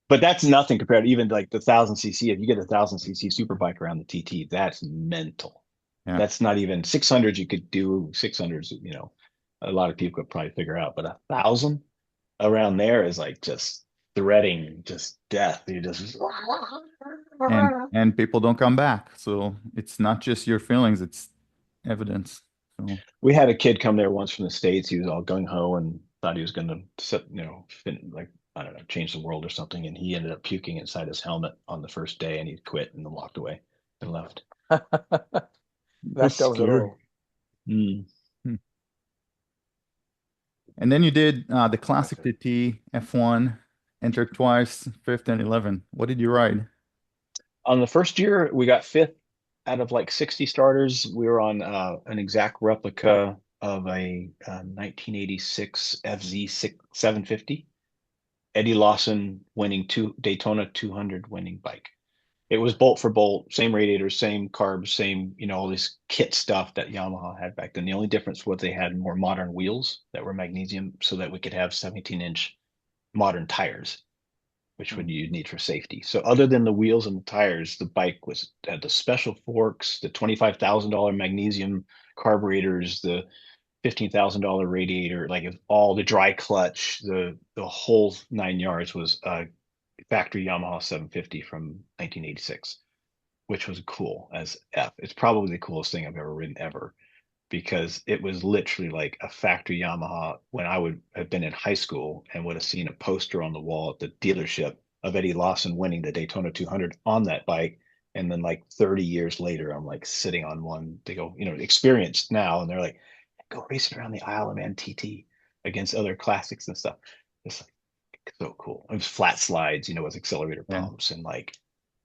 But that's nothing compared to even like the 1,000 cc. If you get a 1,000 cc super bike around the TT, that's mental. Yeah. That's not even 600s. You could do 600s, a lot of people could probably figure out, but 1,000 around there is like just threading, just death. You just And people don't come back. So it's not just your feelings, it's evidence. So we had a kid come there once from the States. He was all gung ho and thought he was going to set, like, I don't know, change the world or something. And he ended up puking inside his helmet on the first day, and he quit and then walked away and left. That tells it all. Mm. and then you did the classic TT F1, entered twice, fifth and 11. What did you ride? On the first year, we got fifth out of like 60 starters. We were on an exact replica of a 1986 FZ 750. Eddie Lawson winning Daytona 200 winning bike. It was bolt for bolt, same radiators, same carbs, same, all this kit stuff that Yamaha had back then. The only difference was they had more modern wheels that were magnesium so that we could have 17-inch modern tires, which would you need for safety. So other than the wheels and the tires, the bike had the special forks, the $25,000 magnesium carburetors, the $15,000 radiator, like all the dry clutch, the whole 9 yards was factory Yamaha 750 from 1986, which was cool as F. It's probably the coolest thing I've ever ridden ever because it was literally like a factory Yamaha when I would have been in high school and would have seen a poster on the wall at the dealership of Eddie Lawson winning the Daytona 200 on that bike. And then like 30 years later, I'm like sitting on one. They go, experienced now. And they're like, go racing around the Isle of Man TT against other classics and stuff. It's like, so cool. It was flat slides, with accelerator pumps and like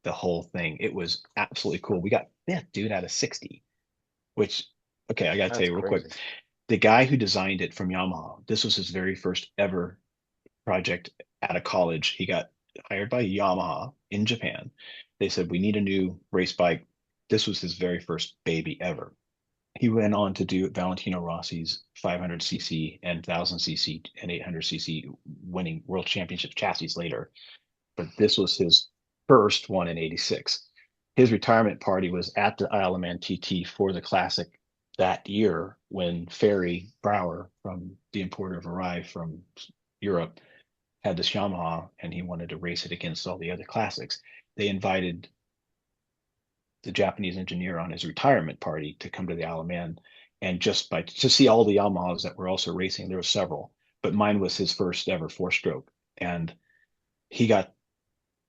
the whole thing. It was absolutely cool. We got fifth, dude, out of 60, which, okay, I got to tell you real quick. The guy who designed it from Yamaha, this was his very first ever project out of college. He got hired by Yamaha in Japan. They said, we need a new race bike. This was his very first baby ever. He went on to do Valentino Rossi's 500cc and 1000cc and 800cc winning world championship chassis later. But this was his first one in 86. His retirement party was at the Isle of Man TT for the classic that year when Ferry Brower from the importer of Arrive from Europe had this Yamaha and he wanted to race it against all the other classics. They invited the Japanese engineer on his retirement party to come to the Isle of Man and to see all the Yamahas that were also racing. There were several, but mine was his first ever 4-stroke. And he got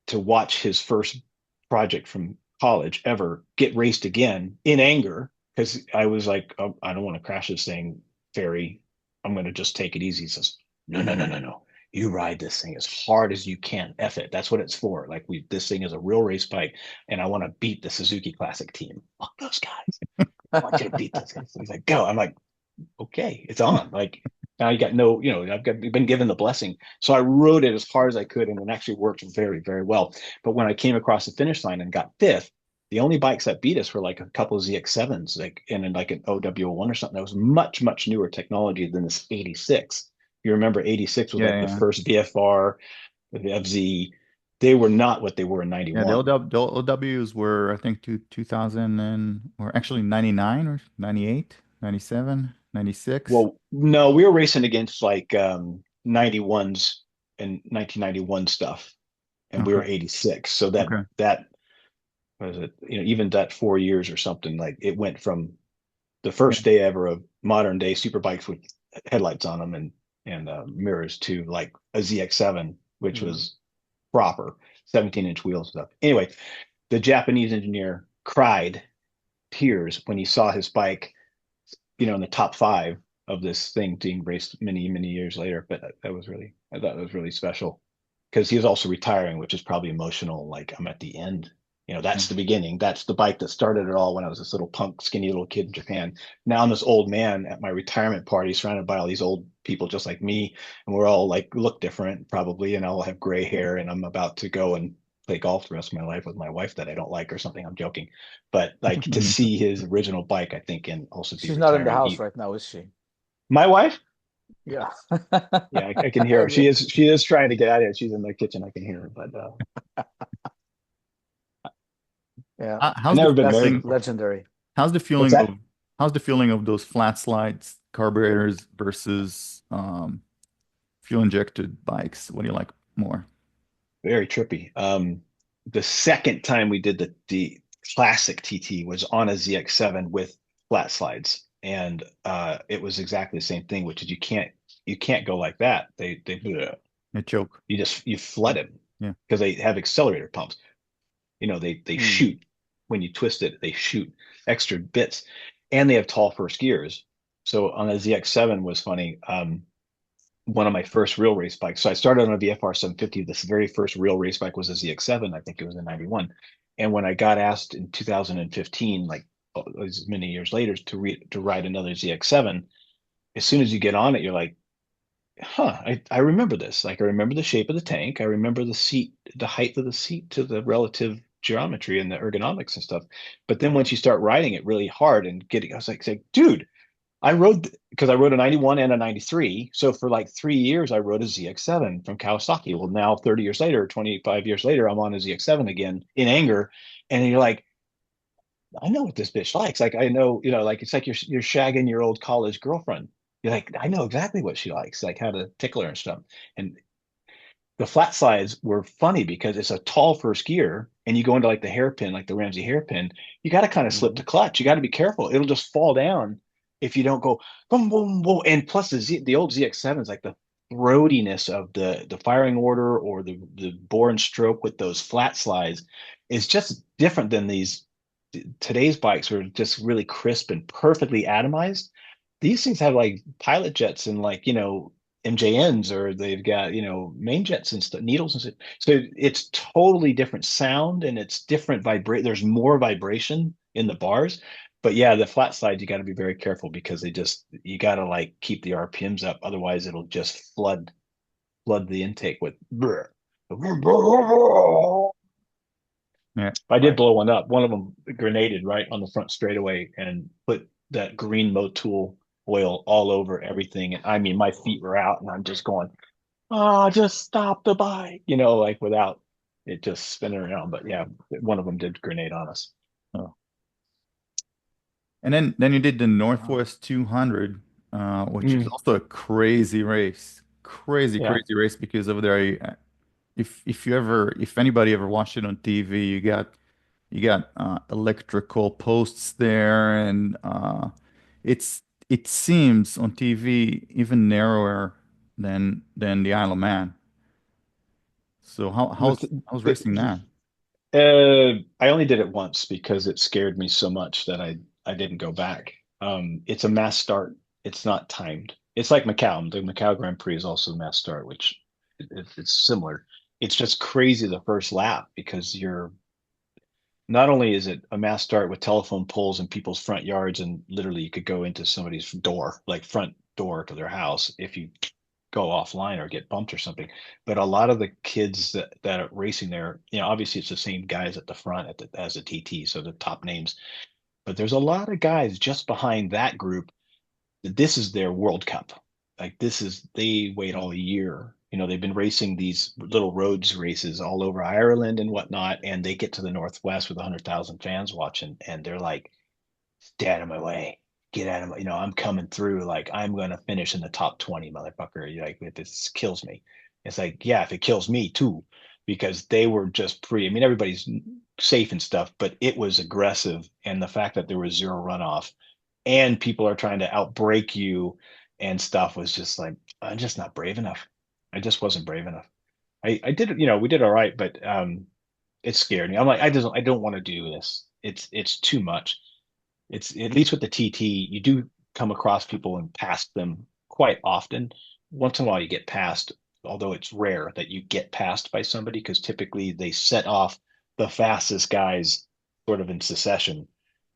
to watch his first project from college ever get raced again in anger because I was like, oh, I don't want to crash this thing, Ferry. I'm going to just take it easy. He says, no. You ride this thing as hard as you can. F it. That's what it's for. Like this thing is a real race bike, and I want to beat the Suzuki Classic team. Fuck those guys. I want you to beat those guys. So he's like, go. I'm like, okay, it's on. Like now you got no, been given the blessing. So I rode it as hard as I could, and it actually worked very, very well. But when I came across the finish line and got fifth, the only bikes that beat us were like a couple of ZX7s, like in like an OW1 or something. That was much, much newer technology than this 86. You remember 86 was the first VFR, the FZ. They were not what they were in 91. Yeah, the OWs were, I think, 2000 or actually 99 or 98, 97, 96. Well, no, we were racing against like 91s and 1991 stuff, and we were 86. So that was it, even that 4 years or something, like it went from the first day ever of modern day super bikes with headlights on them and mirrors to like a ZX7, which was proper 17-inch wheels stuff. Anyway, the Japanese engineer cried tears when he saw his bike, in the top 5 of this thing being raced many, many years later. But I thought it was really special because he was also retiring, which is probably emotional. Like I'm at the end. That's the beginning. That's the bike that started it all when I was this little punk, skinny little kid in Japan. Now I'm this old man at my retirement party surrounded by all these old people just like me. And we're all like, look different probably. And I'll have gray hair and I'm about to go and play golf the rest of my life with my wife that I don't like or something. I'm joking. But like to see his original bike, I think, and also be She's not in the house right now, is she? My wife? Yeah. Yeah, I can hear her. She is trying to get out of here. She's in the kitchen. I can hear her, but yeah. How's never the been feeling, married. Legendary. how's the feeling of those flat slides carburetors versus fuel injected bikes? What do you like more? Very trippy. The second time we did the classic TT was on a ZX7 with flat slides, and it was exactly the same thing, which is you can't go like that. They A joke. you flood them Yeah. because they have accelerator pumps. They Hmm. shoot when you twist it. They shoot extra bits, and they have tall first gears. So on a ZX7 was funny. One of my first real race bikes. So I started on a VFR 750. This very first real race bike was a ZX7. I think it was in 91. And when I got asked in 2015, like as many years later, to ride another ZX7, as soon as you get on it, you're like, huh, I remember this. Like I remember the shape of the tank. I remember the seat, the height of the seat to the relative geometry and the ergonomics and stuff. But then once you start riding it really hard and getting, I was like, dude, because I rode a 91 and a 93. So for like 3 years, I rode a ZX7 from Kawasaki. Well, now 30 years later, 25 years later, I'm on a ZX7 again in anger. And you're like, I know what this bitch likes. Like, I know, like it's like you're shagging your old college girlfriend. You're like, I know exactly what she likes, like how to tickle her and stuff. And the flat slides were funny because it's a tall first gear and you go into like the hairpin, like the Ramsey hairpin, you got to kind of slip Mhm. the clutch. You got to be careful. It'll just fall down if you don't go boom, boom, boom. And plus the old ZX7 is like the throatiness of the firing order or the bore and stroke with those flat slides is just different than today's bikes are just really crisp and perfectly atomized. These things have like pilot jets and like, MJNs, or they've got, main jets and stuff, needles and stuff. So it's totally different sound and it's different vibrate. There's more vibration in the bars. But yeah, the flat side, you got to be very careful because you got to like keep the RPMs up. Otherwise it'll just flood the intake with brr. Yeah. I did Right. blow one up. One of them grenaded right on the front straightaway and put that green Motul oil all over everything. And I mean, my feet were out, and I'm just going, "Oh, just stop the bike," like without it just spinning around. But yeah, one of them did grenade on us. Oh. And then you did the Wow. Northwest 200, which is Mm, also a crazy race. Crazy, yeah. crazy race because over there, if anybody ever watched it on TV, you got electrical posts there, and it seems on TV even narrower than the Isle of Man. So The, how's racing the, that? I only did it once because it scared me so much that I didn't go back. It's a mass start. It's not timed. It's like Macau. The Macau Grand Prix is also a mass start, which it's similar. It's just crazy the first lap because you're not only is it a mass start with telephone poles in people's front yards, and literally you could go into somebody's door, like front door to their house, if you go offline or get bumped or something. But a lot of the kids that are racing there, obviously it's the same guys at the front as the TT, so the top names. But there's a lot of guys just behind that group. This is their World Cup. Like they wait all year. They've been racing these little roads races all over Ireland and whatnot, and they get to the Northwest with 100,000 fans watching, and they're like, "Stay out of my way. Get out of my, I'm coming through. Like, I'm going to finish in the top 20, motherfucker. You're like, if this kills me." It's like, yeah, if it kills me too, because they were just I mean, everybody's safe and stuff, but it was aggressive. And the fact that there was zero runoff and people are trying to outbreak you and stuff was just like, I'm just not brave enough. I just wasn't brave enough. I did, we did all right, but it scared me. I'm like, I don't want to do this. It's too much. It's at least with the TT, you do come across people and pass them quite often. Once in a while, you get passed, although it's rare that you get passed by somebody because typically they set off the fastest guys sort of in succession,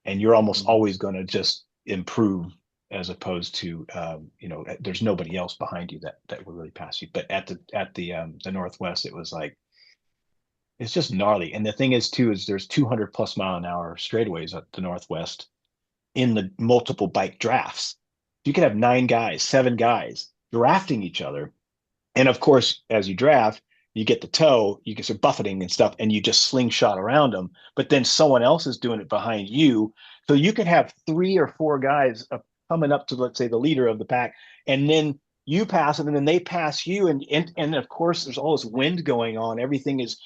and you're almost Mhm. always going to just improve as opposed to there's nobody else behind you that will really pass you. But at the Northwest, it was like it's just gnarly. And the thing is too is there's 200 plus mile an hour straightaways at the Northwest in the multiple bike drafts. You could have 9 guys, 7 guys drafting each other. And of course, as you draft, you get the toe, you get some buffeting and stuff, and you just slingshot around them. But then someone else is doing it behind you. So you could have 3 or 4 guys coming up to, let's say, the leader of the pack, and then you pass them, and then they pass you, and of course there's all this wind going on. Everything is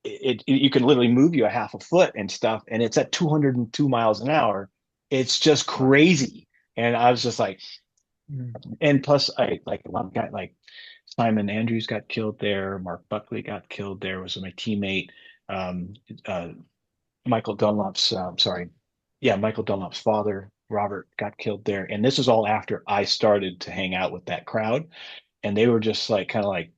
you can literally move you a half a foot and stuff, and it's at 202 miles an hour. It's just crazy. And I was just like, and plus I like a lot of guys like Simon Andrews got killed there, Mark Buckley got killed there, was my teammate. Um, uh, Michael Dunlop's sorry, yeah, Michael Dunlop's father, Robert, got killed there. And this is all after I started to hang out with that crowd. And they were just like kind of like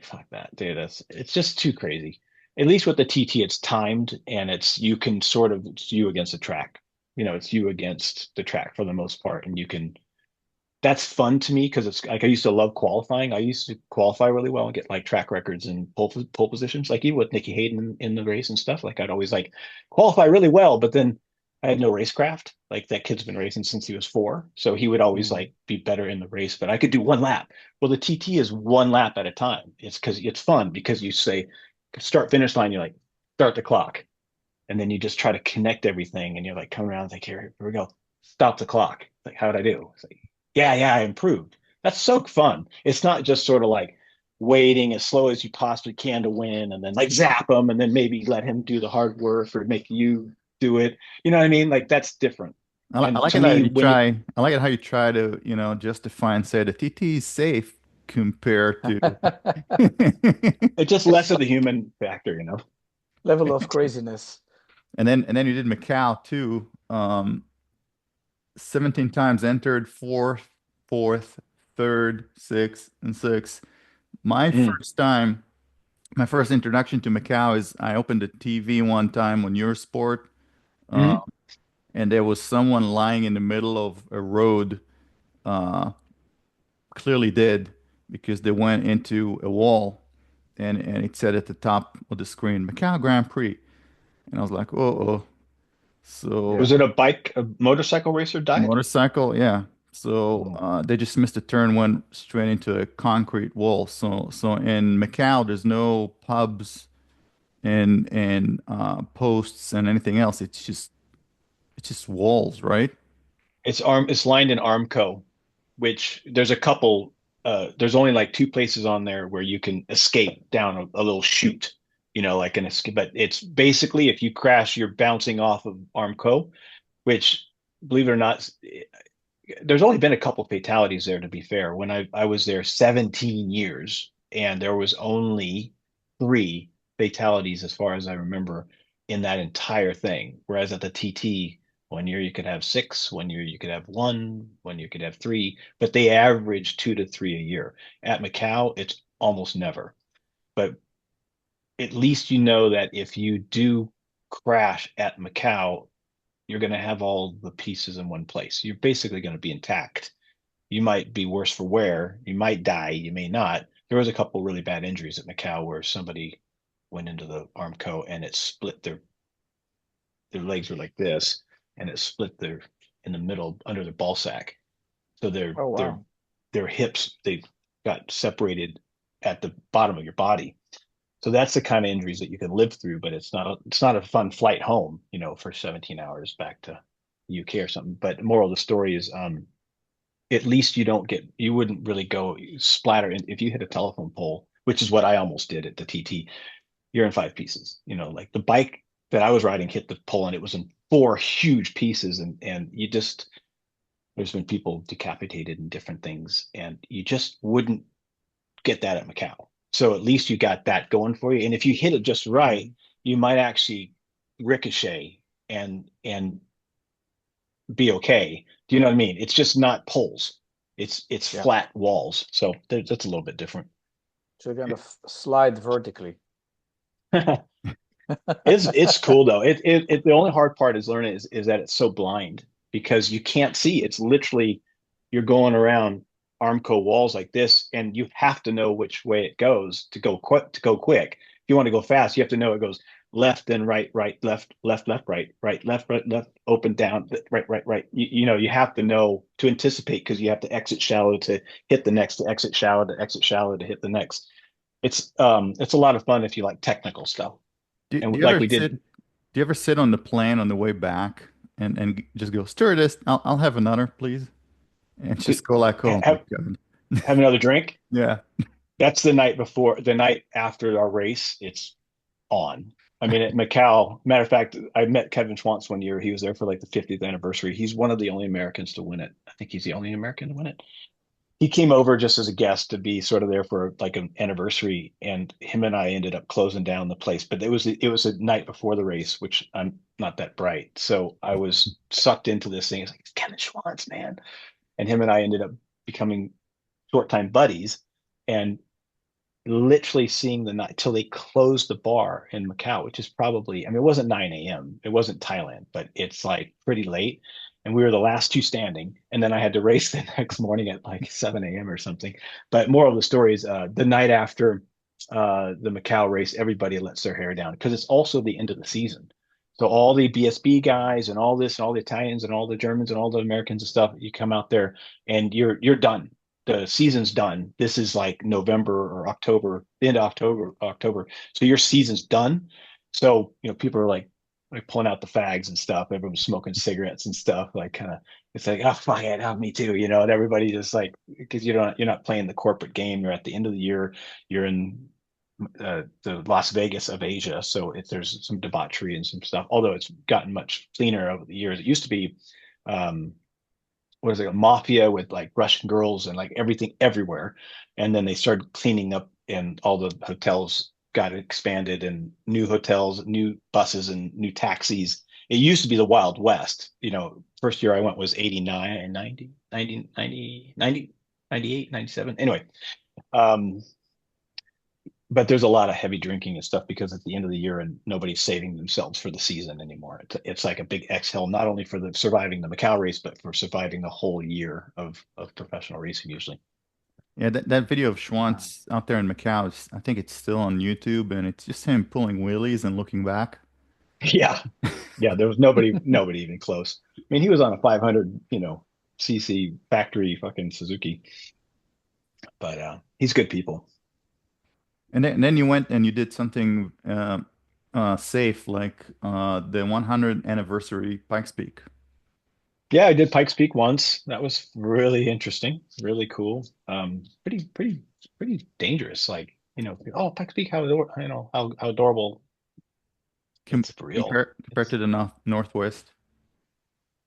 fuck that, dude. It's just too crazy. At least with the TT, it's timed and you can sort of it's you against the track. It's you against the track for the most part. And you can that's fun to me because it's like I used to love qualifying. I used to qualify really well and get like track records and pole positions, like even with Nicky Hayden in the race and stuff. Like I'd always like qualify really well, but then I had no racecraft. Like that kid's been racing since he was 4, so he would always like be better in the race. But I could do one lap. Well, the TT is one lap at a time. It's because it's fun because you say start finish line, you're like start the clock, and then you just try to connect everything, and you're like come around like here we go, stop the clock. Like how did I do? It's like, yeah, I improved. That's so fun. It's not just sort of like waiting as slow as you possibly can to win and then like zap him and then maybe let him do the hard work or make you do it. You know what I mean? Like that's different. I And like to it how me, you try. I like it how you try to, justify and say the TT is safe compared to. it's just less of the human factor. Level of craziness. And then you did Macau too. 17 times entered, fourth, fourth, third, sixth, and sixth. My Mm. first time, my first introduction to Macau is I opened the TV one time on Eurosport, uh, Mhm. and there was someone lying in the middle of a road, uh, clearly dead because they went into a wall, and it said at the top of the screen, Macau Grand Prix. And I was like, oh. Yeah. So Was it a motorcycle racer died? motorcycle, yeah. So Mm. they just missed a turn, went straight into a concrete wall. So in Macau, there's no pubs and posts and anything else. It's just walls, right? It's lined in Armco, which there's a couple there's only like 2 places on there where you can escape down a little chute, like an escape. But it's basically if you crash, you're bouncing off of Armco, which believe it or not, there's only been a couple fatalities there, to be fair. When I was there 17 years, and there was only 3 fatalities, as far as I remember, in that entire thing. Whereas at the TT, 1 year you could have 6, 1 year you could have 1 year you could have 3, but they average 2 to 3 a year. At Macau, it's almost never. But at least you know that if you do crash at Macau, you're going to have all the pieces in one place. You're basically going to be intact. You might be worse for wear. You might die. You may not. There was a couple really bad injuries at Macau where somebody went into the Armco and it split their legs were like this, and it split their in the middle under their ball sack. So their Oh, their wow. their hips they got separated at the bottom of your body. So that's the kind of injuries that you can live through, but it's not a fun flight home, for 17 hours back to the UK or something. But the moral of the story is at least you wouldn't really go splatter if you hit a telephone pole, which is what I almost did at the TT, you're in 5 pieces. Like the bike that I was riding hit the pole and it was in 4 huge pieces, and there's been people decapitated and different things, and you just wouldn't get that at Macau. So at least you got that going for you. And if you hit it just right, you might actually ricochet and be okay. Do you know what I mean? It's just not poles. It's Yeah. flat walls. So that's a little bit different. So you're gonna slide vertically. It's cool though. The only hard part is learning is that it's so blind because you can't see. It's literally you're going around Armco walls like this, and you have to know which way it goes to go quick. If you want to go fast, you have to know it goes left, then right, right, left, left, left, right, right, left, right, left, open, down, right, right, right. You have to know to anticipate because you have to exit shallow to hit the next, to exit shallow to exit shallow to hit the next. It's a lot of fun if you like technical stuff. Do, And do you like ever we sit? did, Do you ever sit on the plane on the way back and just go, stewardess, I'll have another, please, and just go like, oh my have, God. have another drink. Yeah. That's the night after our race. It's on. I mean, at Macau, matter of fact, I met Kevin Schwantz one year. He was there for like the 50th anniversary. He's one of the only Americans to win it. I think he's the only American to win it. He came over just as a guest to be sort of there for like an anniversary, and him and I ended up closing down the place. But it was a night before the race, which I'm not that bright, so I was sucked into this thing. It's like Kevin Schwantz, man, and him and I ended up becoming short time buddies, and literally seeing the night till they closed the bar in Macau, which is probably, I mean, it wasn't 9 a.m. It wasn't Thailand, but it's like pretty late. And we were the last two standing. And then I had to race the next morning at like 7 a.m. or something. But moral of the story is the night after the Macau race, everybody lets their hair down because it's also the end of the season. So all the BSB guys and all this, and all the Italians and all the Germans and all the Americans and stuff, you come out there and you're done. The season's done. This is like November or October, the end of October. So your season's done. So, people are like pulling out the fags and stuff. Everyone's smoking cigarettes and stuff. Like kind of, it's like, oh, fuck it, me too. And everybody just like, because you're not playing the corporate game. You're at the end of the year. You're in the Las Vegas of Asia. So there's some debauchery and some stuff, although it's gotten much cleaner over the years. It used to be, what is it, a mafia with like Russian girls and like everything everywhere. And then they started cleaning up and all the hotels got expanded and new hotels, new buses and new taxis. It used to be the Wild West. First year I went was 89 and 90, 90, 90, 90, 98, 97. Anyway, but there's a lot of heavy drinking and stuff because at the end of the year and nobody's saving themselves for the season anymore. It's like a big exhale, not only for the surviving the Macau race, but for surviving the whole year of professional racing usually. Yeah, that video of Schwantz out there in Macau I think it's still on YouTube, and it's just him pulling wheelies and looking back. Yeah. Yeah. There was nobody even close. I mean, he was on a 500, CC factory fucking Suzuki, but he's good people. And then you went and you did something safe, like the 100th anniversary Pikes Peak. Yeah, I did Pikes Peak once. That was really interesting, really cool. Pretty dangerous. Like, oh, Pikes Peak, how adorable. Com It's real. Compared to the Northwest.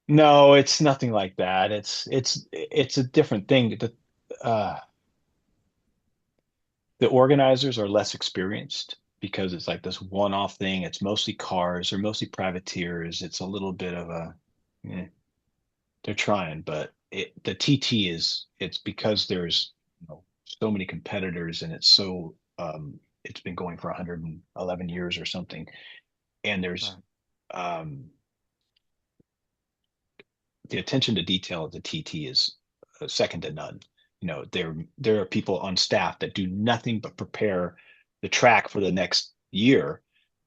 No, it's nothing like that. It's a different thing. The organizers are less experienced because it's like this one-off thing. It's mostly cars or mostly privateers. It's a little bit of eh, they're trying, but the TT it's because there's so many competitors and it's been going for 111 years or something, and there's the attention to detail of the TT is second to none. There are people on staff that do nothing but prepare the track for the next year,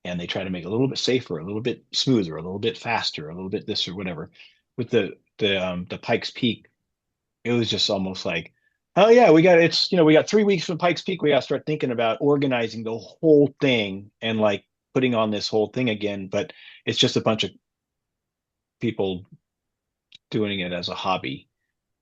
and they try to make it a little bit safer, a little bit smoother, a little bit faster, a little bit this or whatever. With the Pikes Peak, it was just almost like, oh yeah, we got 3 weeks from Pikes Peak. We got to start thinking about organizing the whole thing and like putting on this whole thing again. But it's just a bunch of people doing it as a hobby.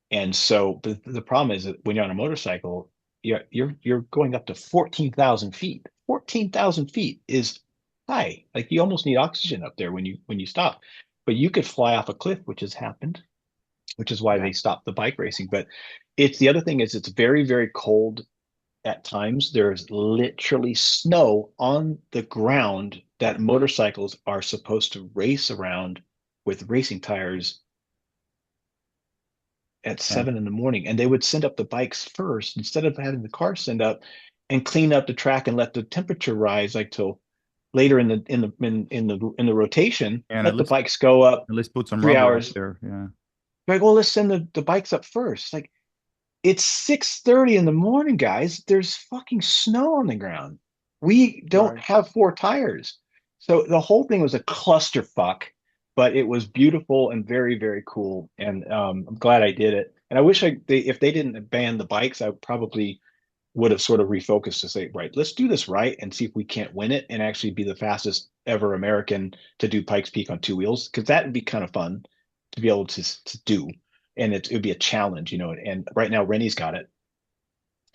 And so the problem is that when you're on a motorcycle, you're going up to 14,000 feet. 14,000 feet is high. Like you almost need oxygen up there when you stop. But you could fly off a cliff, which has happened, which is why they stopped the bike racing. But the other thing is it's very, very cold at times. There's literally snow on the ground that motorcycles are supposed to race around with racing tires at 7 in the morning, and they would send up the bikes first instead of having the car send up and clean up the track and let the temperature rise like till later in the rotation. And let the bikes go up at least put some 3 hours there. Yeah. Like, well, let's send the bikes up first. Like, it's 6:30 in the morning, guys. There's fucking snow on the ground. We don't have four tires. So the whole thing was a clusterfuck, but it was beautiful and very, very cool. And I'm glad I did it. And I wish if they didn't ban the bikes, I probably would have sort of refocused to say, right, let's do this right and see if we can't win it and actually be the fastest ever American to do Pikes Peak on two wheels, because that would be kind of fun to be able to do. And it would be a challenge, And right now Rennie's got it.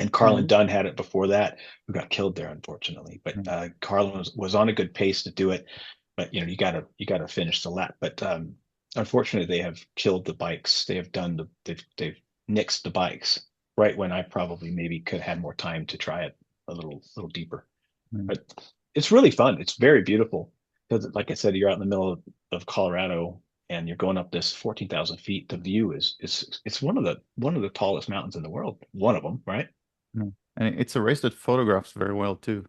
And Carlin Dunn had it before that, who got killed there, unfortunately. But Carlin was on a good pace to do it. But you gotta finish the lap. But unfortunately, they have killed the bikes. They have they've nixed the bikes right when I probably maybe could have had more time to try it a little deeper. But it's really fun. It's very beautiful because, like I said, you're out in the middle of Colorado and you're going up this 14,000 feet. The view is it's one of the tallest mountains in the world. One of them, right? And it's a race that photographs very well too.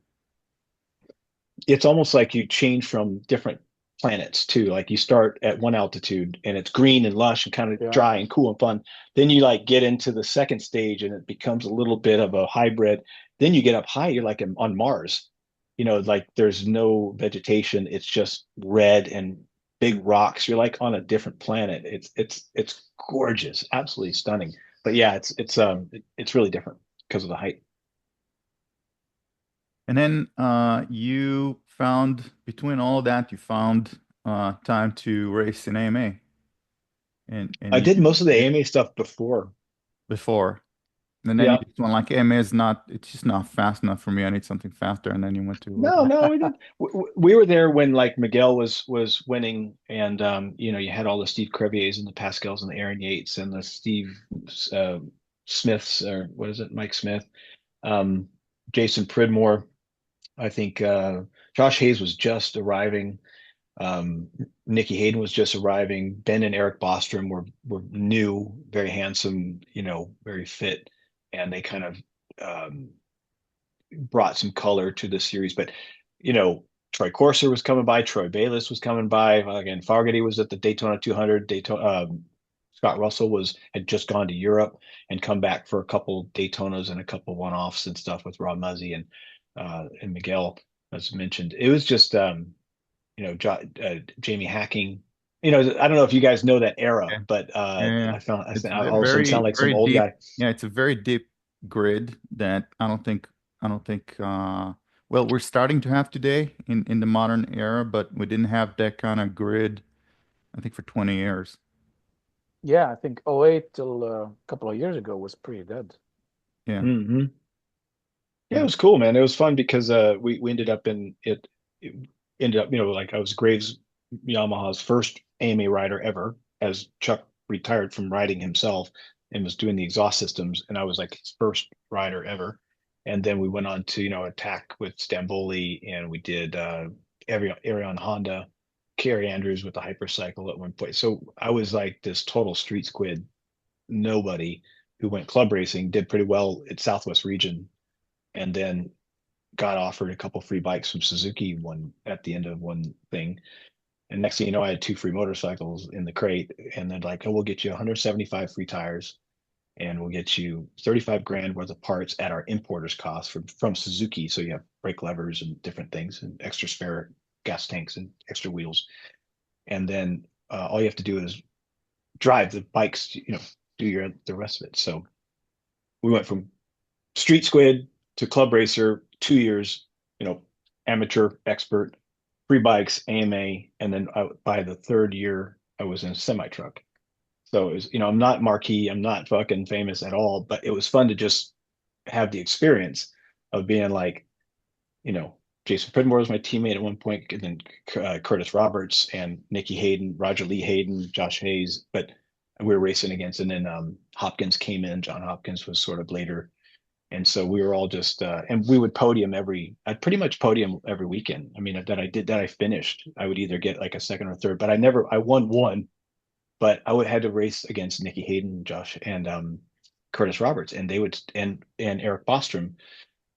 It's almost like you change from different planets too. Like you start at one altitude and it's green and lush and kind of dry and cool and fun. Then you like get into the second stage and it becomes a little bit of a hybrid. Then you get up high, you're like on Mars. Like there's no vegetation. It's just red and big rocks. You're like on a different planet. It's gorgeous, absolutely stunning. But yeah, it's really different because of the height. And then you found, between all of that, you found time to race in AMA. And I did most of the AMA stuff before. And then you just went like, AMA is not, it's just not fast enough for me. I need something faster. And then you went to No, we did. We were there when like Miguel was winning, and you had all the Steve Creviers and the Pascals and the Aaron Yates and the Steve Smiths, or what is it, Mike Smith, Jason Pridmore. I think Josh Hayes was just arriving. Nicky Hayden was just arriving. Ben and Eric Bostrom were new, very handsome, very fit, and they kind of brought some color to the series. But Troy Corser was coming by, Troy Bayliss was coming by. Again, Fogarty was at the Daytona 200. Scott Russell had just gone to Europe and come back for a couple Daytonas and a couple one-offs and stuff with Rob Muzzy and Miguel, as mentioned. It was just Jamie Hacking. I don't know if you guys know that era, but I all of a sudden sound like some old guy. Yeah, it's a very deep grid that I don't think well, we're starting to have today in the modern era, but we didn't have that kind of grid, I think, for 20 years. Yeah, I think 08 till a couple of years ago was pretty dead. Yeah. Mm-hmm. Yeah, it was cool, man. It was fun because we ended up it ended up, like I was Graves Yamaha's first AMA rider ever, as Chuck retired from riding himself and was doing the exhaust systems, and I was like his first rider ever. And then we went on to attack with Stamboli, and we did Arion Honda, Kerry Andrews with the Hypercycle at one point. So I was like this total street squid nobody who went club racing, did pretty well at Southwest region, and then got offered a couple free bikes from Suzuki at the end of one thing. And next thing you know, I had 2 free motorcycles in the crate, and they're like, "Oh, we'll get you 175 free tires, and we'll get you 35 grand worth of parts at our importer's cost from Suzuki. So you have brake levers and different things, and extra spare gas tanks and extra wheels. And then all you have to do is drive the bikes, do the rest of it." So we went from street squid to club racer, 2 years, amateur, expert, free bikes, AMA, and then by the 3rd year, I was in a semi truck. So it was, I'm not marquee, I'm not fucking famous at all, but it was fun to just have the experience of being like, Jason Pridmore was my teammate at one point, and then Curtis Roberts and Nicky Hayden, Roger Lee Hayden, Josh Hayes, but we were racing against, and then Hopkins came in. John Hopkins was sort of later. And so we were all just, and we would I'd pretty much podium every weekend. I mean, I finished. I would either get like a second or third, but I won one, but I had to race against Nicky Hayden, Josh, and Curtis Roberts, and and Eric Bostrom.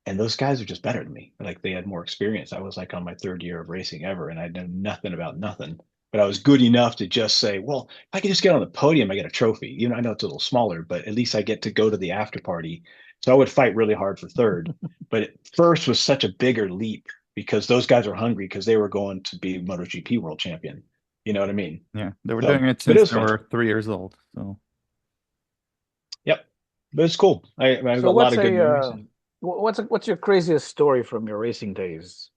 And those guys are just better than me. Like they had more experience. I was like on my 3rd year of racing ever, and I knew nothing about nothing. But I was good enough to just say, well, if I could just get on the podium, I get a trophy. I know it's a little smaller, but at least I get to go to the after party. So I would fight really hard for 3rd. But first was such a bigger leap because those guys are hungry because they were going to be MotoGP world champion. You know what I mean? Yeah, they were doing it since they were 3 years old. So, yep, but it's cool. I have a lot of good memories. What's your craziest story from your racing days?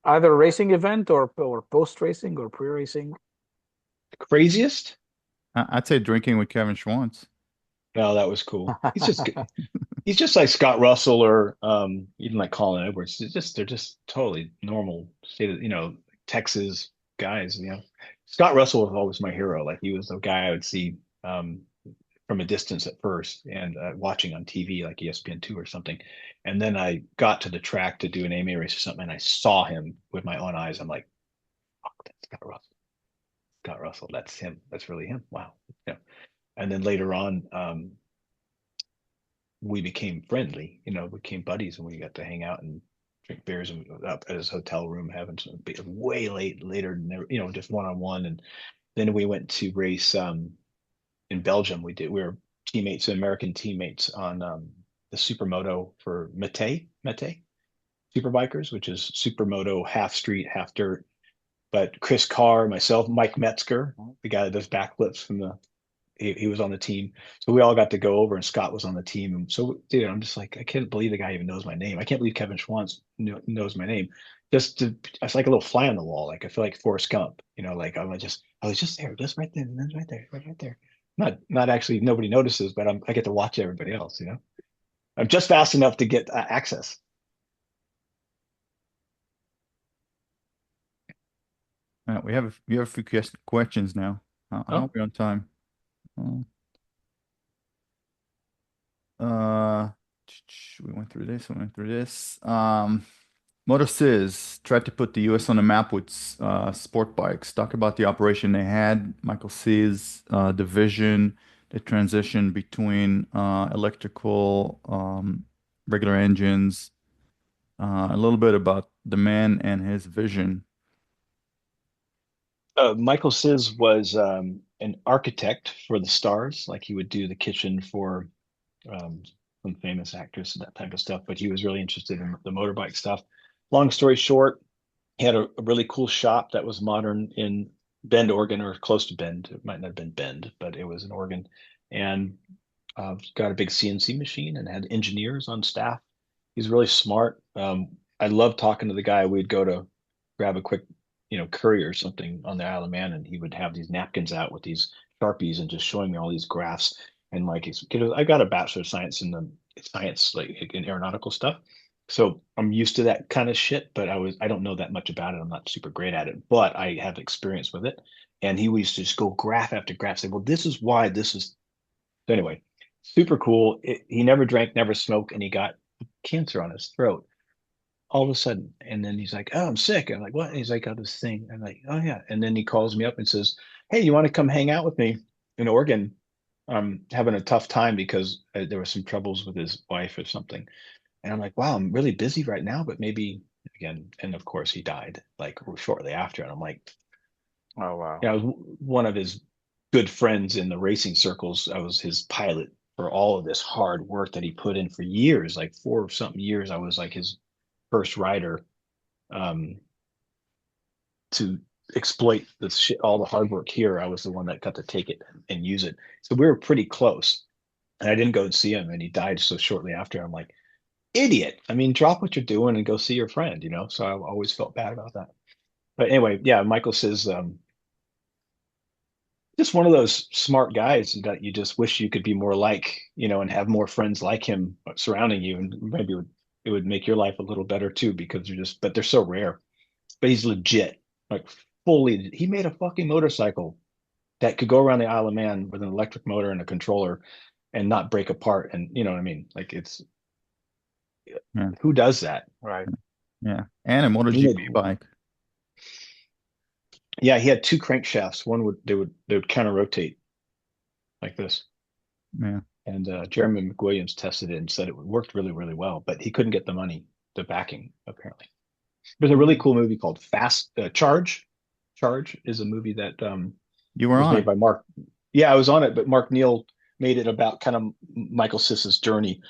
Either a racing event or post racing or pre racing. Craziest? I'd say drinking with Kevin Schwantz. No, that was cool. He's just like Scott Russell or even like Colin Edwards. They're just totally normal state of, Texas guys, Scott Russell was always my hero. Like he was the guy I would see from a distance at first and watching on TV like ESPN2 or something. And then I got to the track to do an AMA race or something and I saw him with my own eyes. I'm like, oh, that's Scott Russell. Scott Russell, that's him. That's really him. Wow. Yeah. And then later on, we became friendly, became buddies, and we got to hang out and drink beers and up at his hotel room having some way later, just one-on-one. And then we went to race in Belgium. We were teammates, American teammates on the supermoto for Mete Superbikers, which is supermoto, half street, half dirt. But Chris Carr, myself, Mike Metzger, the guy that does backflips he was on the team. So we all got to go over and Scott was on the team. And so, dude, I'm just like, I can't believe the guy even knows my name. I can't believe Kevin Schwantz knows my name. It's like a little fly on the wall. Like I feel like Forrest Gump, like I was just there, just right there, and then right there. Not actually, nobody notices, but I get to watch everybody else, I'm just fast enough to get access. We have a few questions now. How are we on time? We went through this. MotoSiz tried to put the US on the map with sport bikes. Talk about the operation they had. Michael Czysz, the vision, the transition between electrical, regular engines. A little bit about the man and his vision. Michael Czysz was an architect for the stars. Like he would do the kitchen for some famous actress and that type of stuff. But he was really interested in the motorbike stuff. Long story short, he had a really cool shop that was modern in Bend, Oregon, or close to Bend. It might not have been Bend, but it was in Oregon. And got a big CNC machine and had engineers on staff. He's really smart. I love talking to the guy. We'd go to grab a quick curry or something on the Isle of Man, and he would have these napkins out with these Sharpies and just showing me all these graphs. And like, I got a Bachelor of Science in the science, like in aeronautical stuff. So I'm used to that kind of shit, but I don't know that much about it. I'm not super great at it, but I have experience with it. And he used to just go graph after graph, say, well, this is why this is. So anyway, super cool. He never drank, never smoked, and he got cancer on his throat all of a sudden. And then he's like, oh, I'm sick. I'm like, what? And he's like, got this thing. I'm like, oh yeah. And then he calls me up and says, hey, you want to come hang out with me in Oregon? I'm having a tough time because there were some troubles with his wife or something. And I'm like, wow, I'm really busy right now, but maybe again. And of course he died like shortly after. And I'm like, Oh, wow. I was one of his good friends in the racing circles. I was his pilot for all of this hard work that he put in for years, like 4 something years. I was like his first rider to exploit this shit, all the hard work here. I was the one that got to take it and use it. So we were pretty close. And I didn't go and see him, and he died so shortly after. I'm like, idiot. I mean, drop what you're doing and go see your friend, So I always felt bad about that. But anyway, yeah, Michael says just one of those smart guys that you just wish you could be more like, and have more friends like him surrounding you, and maybe it would make your life a little better too, because but they're so rare. But he's legit, like fully. He made a fucking motorcycle that could go around the Isle of Man with an electric motor and a controller and not break apart. And you know what I mean? Like Yeah. who does that? Right. Yeah. And a MotoGP bike. Yeah, he had 2 crankshafts. They would counter rotate like this. Yeah. And Jeremy McWilliams tested it and said it worked really, really well, but he couldn't get the money, the backing, apparently. There's a really cool movie called Charge. Charge is a movie that You were was on made it. by Mark. Yeah, I was on it, but Mark Neal made it about kind of Michael Czysz's journey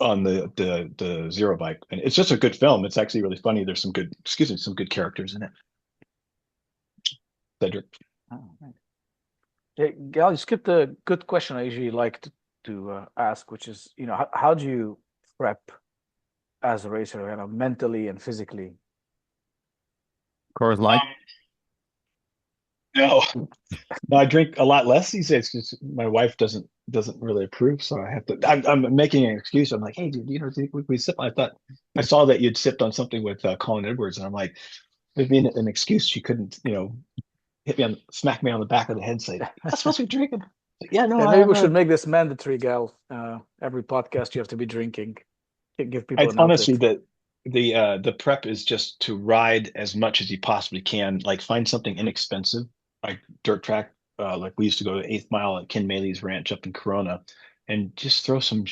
on the Zero bike, and it's just a good film. It's actually really funny. There's some good characters in it. Cedric. Oh, right. Hey, Gal, you skipped a good question I usually like to ask, which is, how do you prep as a racer, mentally and physically? Coors Light. No, I drink a lot less these days because my wife doesn't doesn't really approve, so I have to. I'm making an excuse. I'm like, hey, dude, we sip. I thought I saw that you'd sipped on something with Colin Edwards, and I'm like, it'd be an excuse. She couldn't, smack me on the back of the head, say, "That's supposed to be drinking." Like, yeah, no, Yeah, I maybe am. we should make this mandatory, Gal. Every podcast you have to be drinking. Give people I an honestly outlet. the prep is just to ride as much as you possibly can. Like find something inexpensive, like dirt track. Like we used to go to 8th Mile at Ken Maley's ranch up in Corona, and just throw some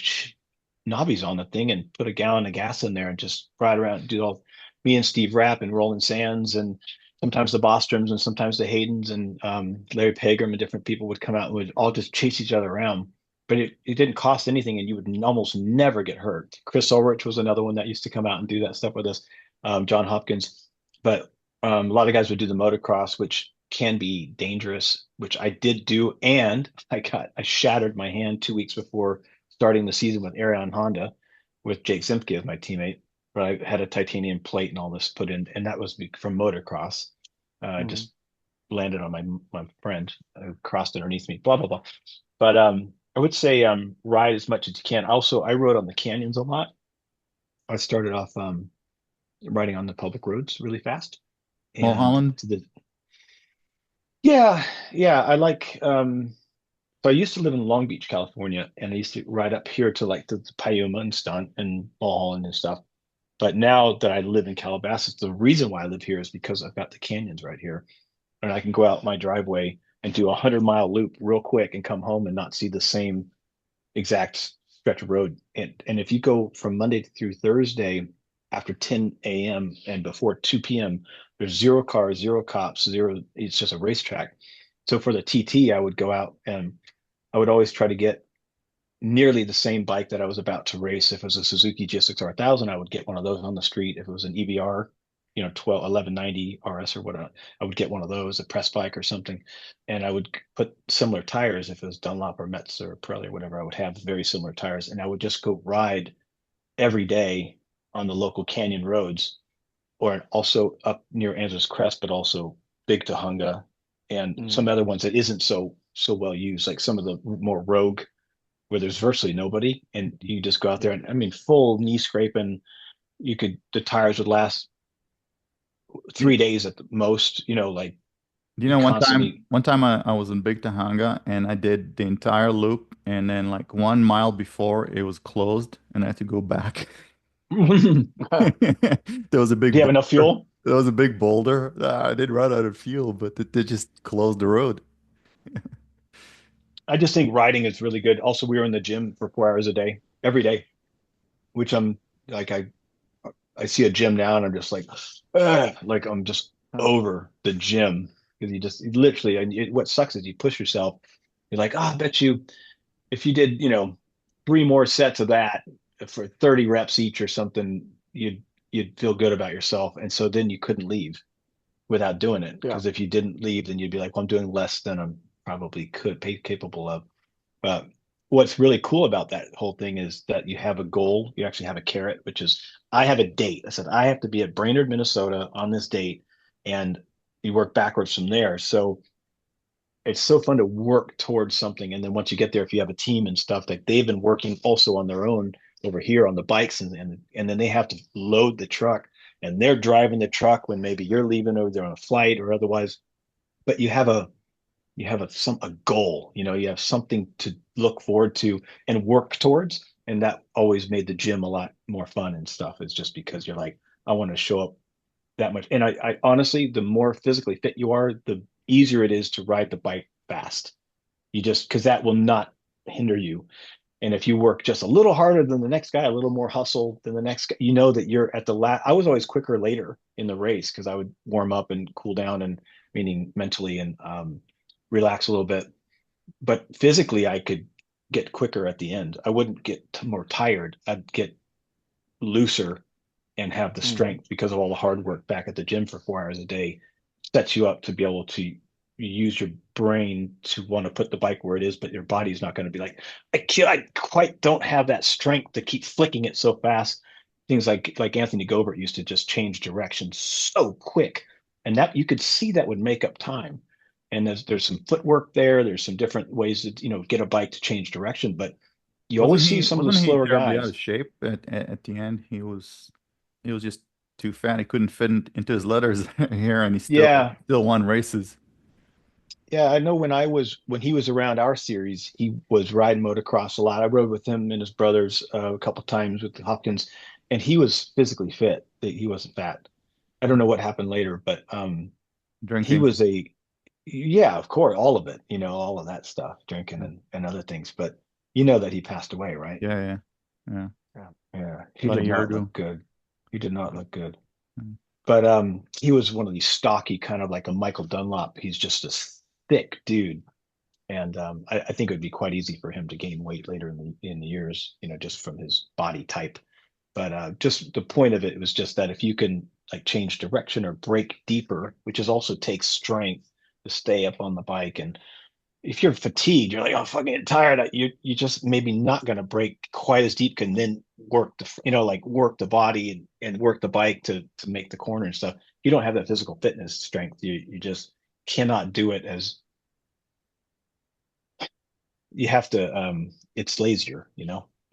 knobbies on the thing and put a gallon of gas in there and just ride around and do all. Me and Steve Rapp and Roland Sands and sometimes the Bostroms and sometimes the Haydens and Larry Pegram and different people would come out and would all just chase each other around. But it didn't cost anything and you would almost never get hurt. Chris Ulrich was another one that used to come out and do that stuff with us. John Hopkins. But a lot of guys would do the motocross, which can be dangerous, which I did do. And I shattered my hand 2 weeks before starting the season with Arion Honda with Jake Zimke as my teammate. But I had a titanium plate and all this put in, and that was from motocross. Just landed on my friend who crossed underneath me, blah blah blah. But I would say ride as much as you can. Also, I rode on the canyons a lot. I started off riding on the public roads really fast. And Mulholland. yeah, I like so I used to live in Long Beach, California, and I used to ride up here to like the Piuma and Stunt and Mulholland and stuff. But now that I live in Calabasas, the reason why I live here is because I've got the canyons right here. And I can go out my driveway and do 100-mile loop real quick and come home and not see the same exact stretch of road. And if you go from Monday through Thursday after 10 a.m. and before 2 p.m., there's zero cars, zero cops, zero. It's just a racetrack. So for the TT, I would go out and I would always try to get nearly the same bike that I was about to race. If it was a Suzuki GSX-R 1000, I would get one of those on the street. If it was an EBR, 1190 RS or whatever, I would get one of those, a press bike or something. And I would put similar tires. If it was Dunlop or Metz or Pirelli or whatever, I would have very similar tires. And I would just go ride every day on the local canyon roads or also up near Angeles Crest, but also Big Tahunga and some other ones that isn't so well used, like some of the more rogue where there's virtually nobody and you just go out there and I mean full knee scraping. The tires would last 3 days at the most, like You know, one time, constantly. one time I was in Big Tahanga and I did the entire loop, and then like 1 mile before it was closed, and I had to go back. Do There was a big you have enough boulder. fuel? There was a big boulder. I did run out of fuel, but they just closed the road. I just think riding is really good. Also, we were in the gym for 4 hours a day, every day, which I'm like, I see a gym now and I'm just like, ugh, like I'm just over the gym because you literally, and what sucks is you push yourself. You're like, oh, I bet you if you did, 3 more sets of that for 30 reps each or something, you'd feel good about yourself. And so then you couldn't leave without doing it. Yeah. Because if you didn't leave, then you'd be like, well, I'm doing less than I'm probably capable of. But what's really cool about that whole thing is that you have a goal. You actually have a carrot, which is I have a date. I said I have to be at Brainerd, Minnesota on this date, and you work backwards from there. So it's so fun to work towards something. And then once you get there, if you have a team and stuff, like they've been working also on their own over here on the bikes, and then they have to load the truck, and they're driving the truck when maybe you're leaving or they're on a flight or otherwise. But you have a goal, you have something to look forward to and work towards. And that always made the gym a lot more fun and stuff. It's just because you're like, I want to show up that much. And I honestly, the more physically fit you are, the easier it is to ride the bike fast. Because that will not hinder you. And if you work just a little harder than the next guy, a little more hustle than the next guy, you know that you're at the last. I was always quicker later in the race because I would warm up and cool down, and meaning mentally and relax a little bit. But physically, I could get quicker at the end. I wouldn't get more tired. I'd get looser and have the strength because of all the hard work back at the gym for 4 hours a day. Sets you up to be able to use your brain to want to put the bike where it is, but your body's not going to be like, I quite don't have that strength to keep flicking it so fast. Things like Anthony Gobert used to just change direction so quick, and that you could see that would make up time. and there's some footwork there. There's some different ways to, get a bike to change direction, but you always see some of the Wasn't he slower terribly out of guys. shape at the end? He was just too fat. He couldn't fit into his letters here, and he Yeah, still won races. yeah, I know when he was around our series, he was riding motocross a lot. I rode with him and his brothers a couple times with the Hopkins, and he was physically fit. He wasn't fat. I don't know what happened later, but he Drinking. was yeah, of course, all of it, all of that stuff, drinking and other things. But you know that he passed away, right? Yeah, yeah, yeah. Yeah, yeah. He About a did year not ago. look good. He did not look good. Mm. But he was one of these stocky, kind of like a Michael Dunlop. He's just a thick dude. And I think it would be quite easy for him to gain weight later in the years, just from his body type. But just the point of it was just that if you can like change direction or brake deeper, which is also takes strength to stay up on the bike. And if you're fatigued, you're like, oh, fucking tired. You just maybe not going to brake quite as deep, can then work like work the body and work the bike to make the corner and stuff. You don't have that physical fitness strength. You just cannot do it as you have to. It's lazier, you're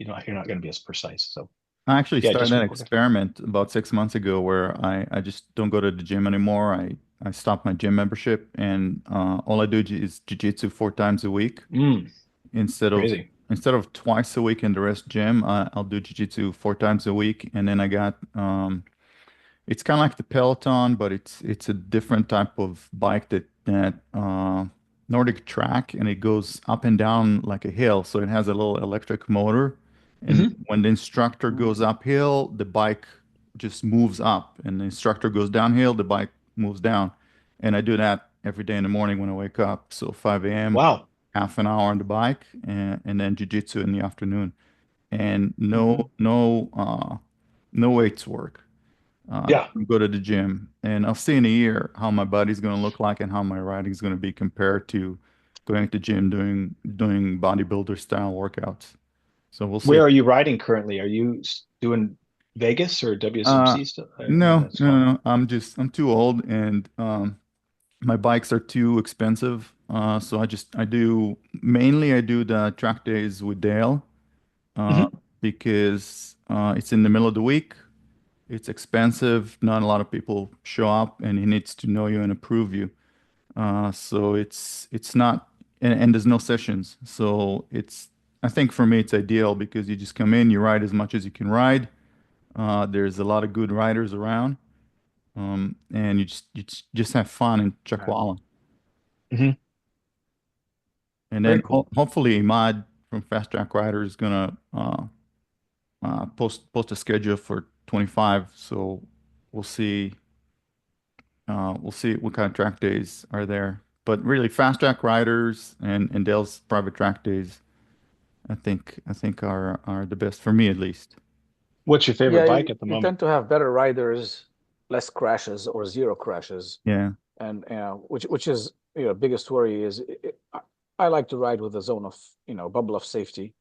not going to be as precise. So I actually yeah, started just an work with it. experiment about 6 months ago where I just don't go to the gym anymore. I stopped my gym membership and all I do is jiu-jitsu 4 times a week Mm, instead of crazy. twice a week in the rest gym. I'll do jiu-jitsu 4 times a week, and then I got it's kind of like the Peloton, but it's a different type of bike that Nordic track, and it goes up and down like a hill. So it has a little electric motor, and Hmm. when the instructor goes uphill, the bike just moves up, and the instructor goes downhill, the bike moves down. And I do that every day in the morning when I wake up. So 5 a.m., Wow. half an hour on the bike, and then jiu-jitsu in the afternoon. And Mhm. no weights work. Yeah. Go to the gym, and I'll see in a year how my body's going to look like and how my riding's going to be compared to going to the gym doing bodybuilder style workouts. So we'll see. Where are you riding currently? Are you doing Vegas or Uh, WSMC stuff? no, That's no, fine. no, no. I'm too old, and my bikes are too expensive. So I do the track days with Dale, uh, Hmm. because it's in the middle of the week. It's expensive. Not a lot of people show up, and he needs to know you and approve you. So it's not, and there's no sessions. So I think for me it's ideal because you just come in, you ride as much as you can ride. There's a lot of good riders around, and you just have fun in Right. Chakwala. Hmm. And Very then cool. hopefully Imad from Fast Track Rider is gonna post a schedule for 25. So we'll see. We'll see what kind of track days are there. But really, fast track riders and Dale's private track days, I think are the best for me at least. What's your favorite Yeah, bike at the you moment? tend to have better riders, less crashes or zero crashes, Yeah. and which is biggest worry is I like to ride with a zone of bubble of safety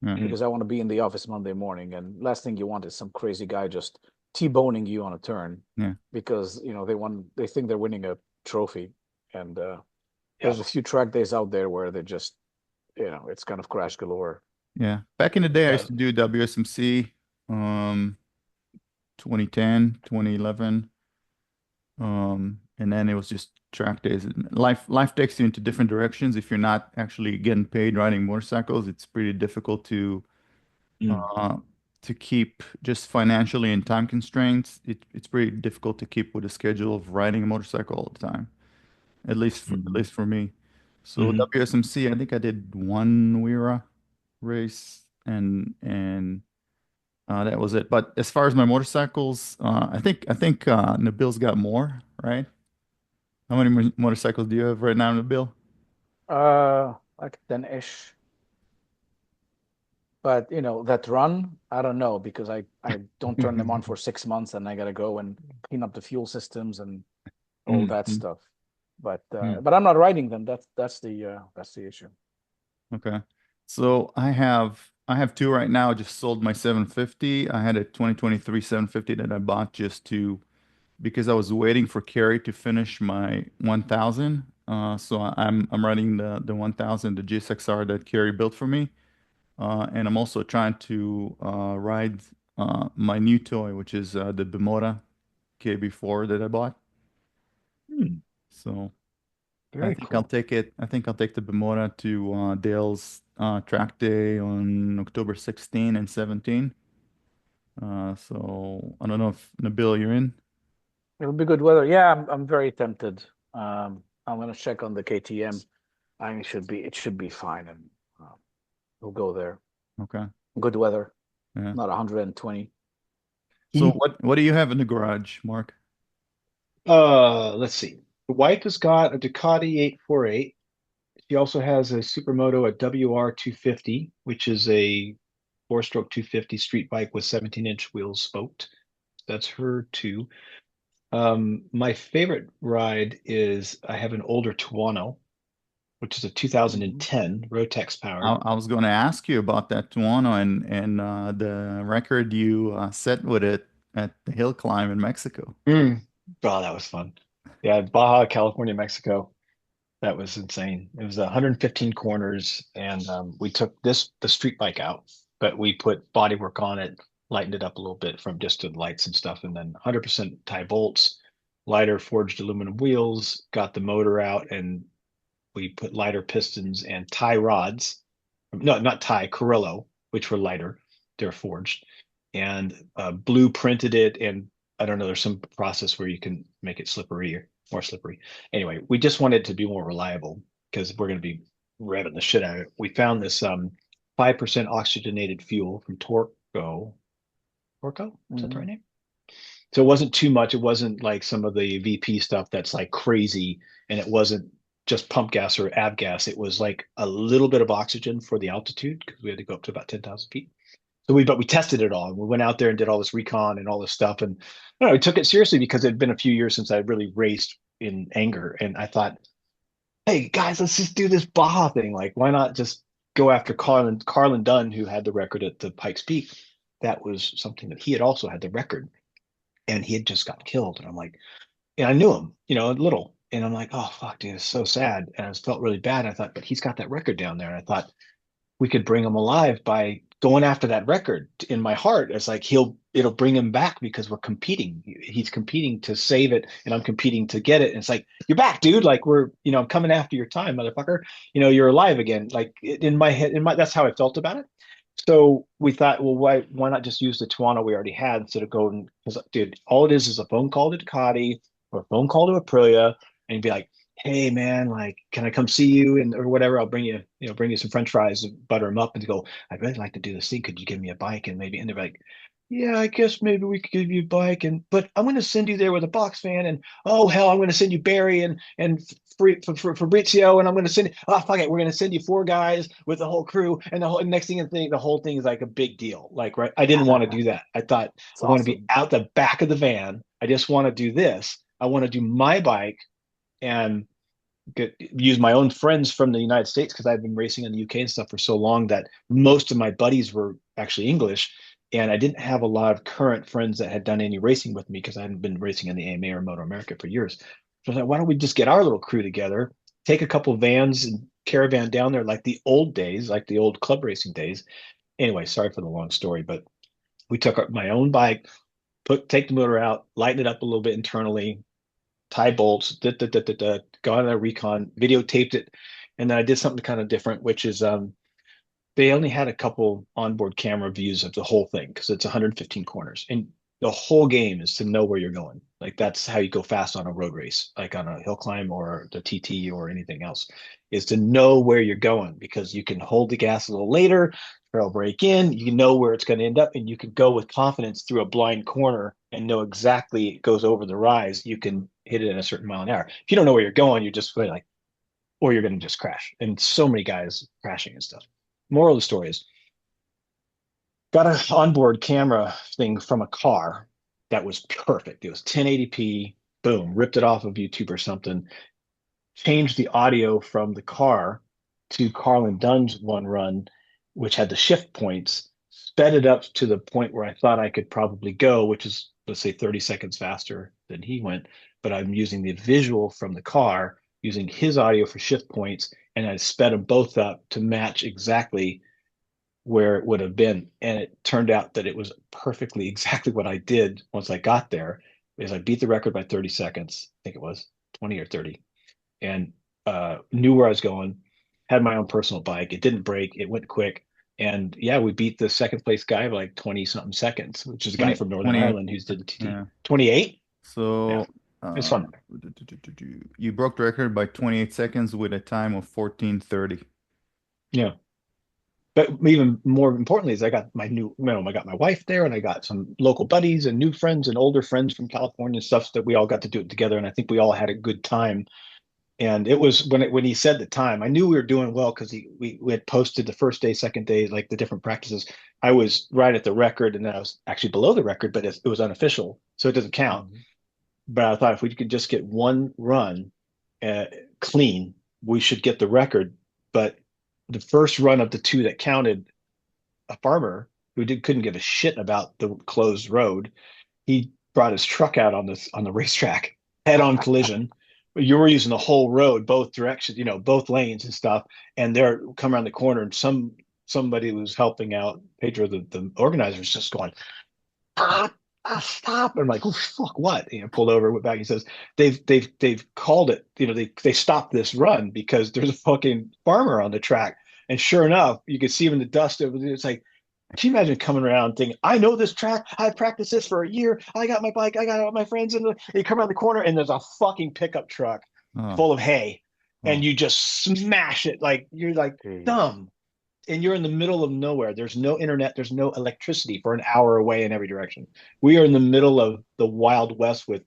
Yeah. Mm. because I want to be in the office Monday morning, and last thing you want is some crazy guy just T-boning you on a turn Yeah. because they think they're winning a trophy, and Yeah. there's a few track days out there where they just it's kind of crash galore. Yeah. Back in the day, I Yeah. used to do WSMC, um, 2010, 2011. And then it was just track days. Life takes you into different directions. If you're not actually getting paid riding motorcycles, it's pretty difficult Mm. uh, to keep just financially and time constraints. It's pretty difficult to keep with a schedule of riding a motorcycle all the time. At Hmm. least for me. So Hmm. WSMC, I think I did one Wira race, and that was it. But as far as my motorcycles, I think Nabil's got more, right? How many motorcycles do you have right now, Nabil? Like 10-ish. But that run, I don't know because I don't turn them on for 6 months and I gotta go and clean up the fuel systems and all Mm. that stuff. But Mm. but I'm not riding them. That's the issue. Okay. So I have two right now. I just sold my 750. I had a 2023 750 that I bought just to because I was waiting for Carrie to finish my 1000, So I'm riding the 1000, the GSXR that Kerry built for me. And I'm also trying to ride my new toy, which is the Bimota KB4 that I bought. Hmm, So I very think I'll cool. take it. I think I'll take the Bimota to Dale's track day on October 16 and 17. So I don't know if Nabil, you're in. It'll be good weather. Yeah, I'm very tempted. I'm gonna check on the KTM. I think it should be fine, and we'll go there. Okay. Good weather, Yeah. not 120. So He, what do you have in the garage, Mark? let's see. The wife has got a Ducati 848. She also has a Supermoto, a WR 250, which is a four-stroke 250 street bike with 17-inch wheels spoked. That's her too. My favorite ride is I have an older Tuono, which is a Mhm. 2010 Rotex powered. I was going to ask you about that Tuono and the record you set with it at the hill climb in Mexico. Mm. Oh, that was fun. Yeah, Baja, California, Mexico. That was insane. It was 115 corners, and we took the street bike out, but we put bodywork on it, lightened it up a little bit from distant lights and stuff, and then 100% tie bolts, lighter forged aluminum wheels, got the motor out, and we put lighter pistons and tie rods. No, not tie, Carrillo, which were lighter. They're forged, and blueprinted it. And I don't know, there's some process where you can make it slippery or more slippery. Anyway, we just wanted to be more reliable because we're going to be revving the shit out of it. We found this 5% oxygenated fuel from Torco. Torco? Is that the right Mhm. name? So it wasn't too much. It wasn't like some of the VP stuff that's like crazy, and it wasn't just pump gas or avgas. It was like a little bit of oxygen for the altitude because we had to go up to about 10,000 feet. But we tested it all. And we went out there and did all this recon and all this stuff. And you know, we took it seriously because it had been a few years since I really raced in anger. And I thought, hey guys, let's just do this Baja thing. Like, why not just go after Carlin Dunn, who had the record at the Pikes Peak? That was something that he had also had the record, and he had just got killed. And I'm like, and I knew him, you know, a little. And I'm like, oh fuck, dude, it's so sad. And I felt really bad. I thought, but he's got that record down there. And I thought we could bring him alive by going after that record. In my heart, it's like it'll bring him back because we're competing. He's competing to save it, and I'm competing to get it. And it's like, you're back, dude. Like I'm coming after your time, motherfucker. You're alive again. Like in my head, that's how I felt about it. So we thought, well, why not just use the Tuono we already had instead of going? Because, dude, all it is a phone call to Ducati or a phone call to Aprilia, and be like, "Hey, man, like, can I come see you?" And or whatever. I'll bring you some French fries, and butter them up, and go. I'd really like to do this thing. Could you give me a bike? And maybe, and they're like, "Yeah, I guess maybe we could give you a bike, but I'm going to send you there with a box fan, and oh hell, I'm going to send you Barry and Fabrizio, and I'm going to send. Oh fuck it, we're going to send you four guys with the whole crew, and next thing, the whole thing is like a big deal. Like, right? I didn't want to do that. I thought It's I want to be awesome. out the back of the van. I just want to do this. I want to do my bike and use my own friends from the United States because I've been racing in the UK and stuff for so long that most of my buddies were actually English. And I didn't have a lot of current friends that had done any racing with me because I hadn't been racing in the AMA or Moto America for years. So I was like, why don't we just get our little crew together, take a couple vans and caravan down there like the old days, like the old club racing days. Anyway, sorry for the long story, but we took my own bike, take the motor out, lighten it up a little bit internally, tie bolts, got on a recon, videotaped it, and then I did something kind of different, which is they only had a couple onboard camera views of the whole thing because it's 115 corners, and the whole game is to know where you're going. Like that's how you go fast on a road race, like on a hill climb or the TT or anything else, is to know where you're going because you can hold the gas a little later, trail brake in, you know where it's going to end up, and you can go with confidence through a blind corner and know exactly it goes over the rise. You can hit it at a certain mile an hour. If you don't know where you're going, you're just like, or you're going to just crash. And so many guys crashing and stuff. Moral of the story is got an onboard camera thing from a car that was perfect. It was 1080p, boom, ripped it off of YouTube or something, changed the audio from the car to Carlin Dunn's one run, which had the shift points, sped it up to the point where I thought I could probably go, which is, let's say, 30 seconds faster than he went. But I'm using the visual from the car using his audio for shift points, and I sped them both up to match exactly where it would have been. And it turned out that it was perfectly exactly what I did once I got there, is I beat the record by 30 seconds. I think it was 20 or 30, and knew where I was going, had my own personal bike. It didn't break. It went quick. And yeah, we beat the second place guy by like 20 something seconds, which is a guy from Northern 28. Ireland who's did the TT. Yeah. 28? So Yeah. It's fun. You broke the record by 28 seconds with a time of 14:30. Yeah. But even more importantly is I got my I got my wife there, and I got some local buddies and new friends and older friends from California and stuff, that we all got to do it together. And I think we all had a good time. And it was when he said the time, I knew we were doing well, because we had posted the first day, second day, like the different practices. I was right at the record, and then I was actually below the record, but it was unofficial, so it doesn't count. Mm-hmm. But I thought if we could just get one run clean, we should get the record. But the first run of the two that counted, a farmer who couldn't give a shit about the closed road, he brought his truck out on the racetrack, head-on collision. You were using the whole road, both directions, both lanes and stuff. And they're come around the corner, and somebody was helping out Pedro, the organizer, was just going, stop. I'm like, oh fuck, what? Pulled over, went back. He says, they've called it, they stopped this run because there's a fucking farmer on the track. And sure enough, you could see him in the dust. It's like, can you imagine coming around thinking, I know this track, I've practiced this for a year, I got my bike, I got all my friends, and you come around the corner and there's a fucking pickup truck full of hay, and you just smash it. Like, you're like, dumb. And you're in the middle of nowhere. There's no internet, there's no electricity for an hour away in every direction. We are in the middle of the Wild West with,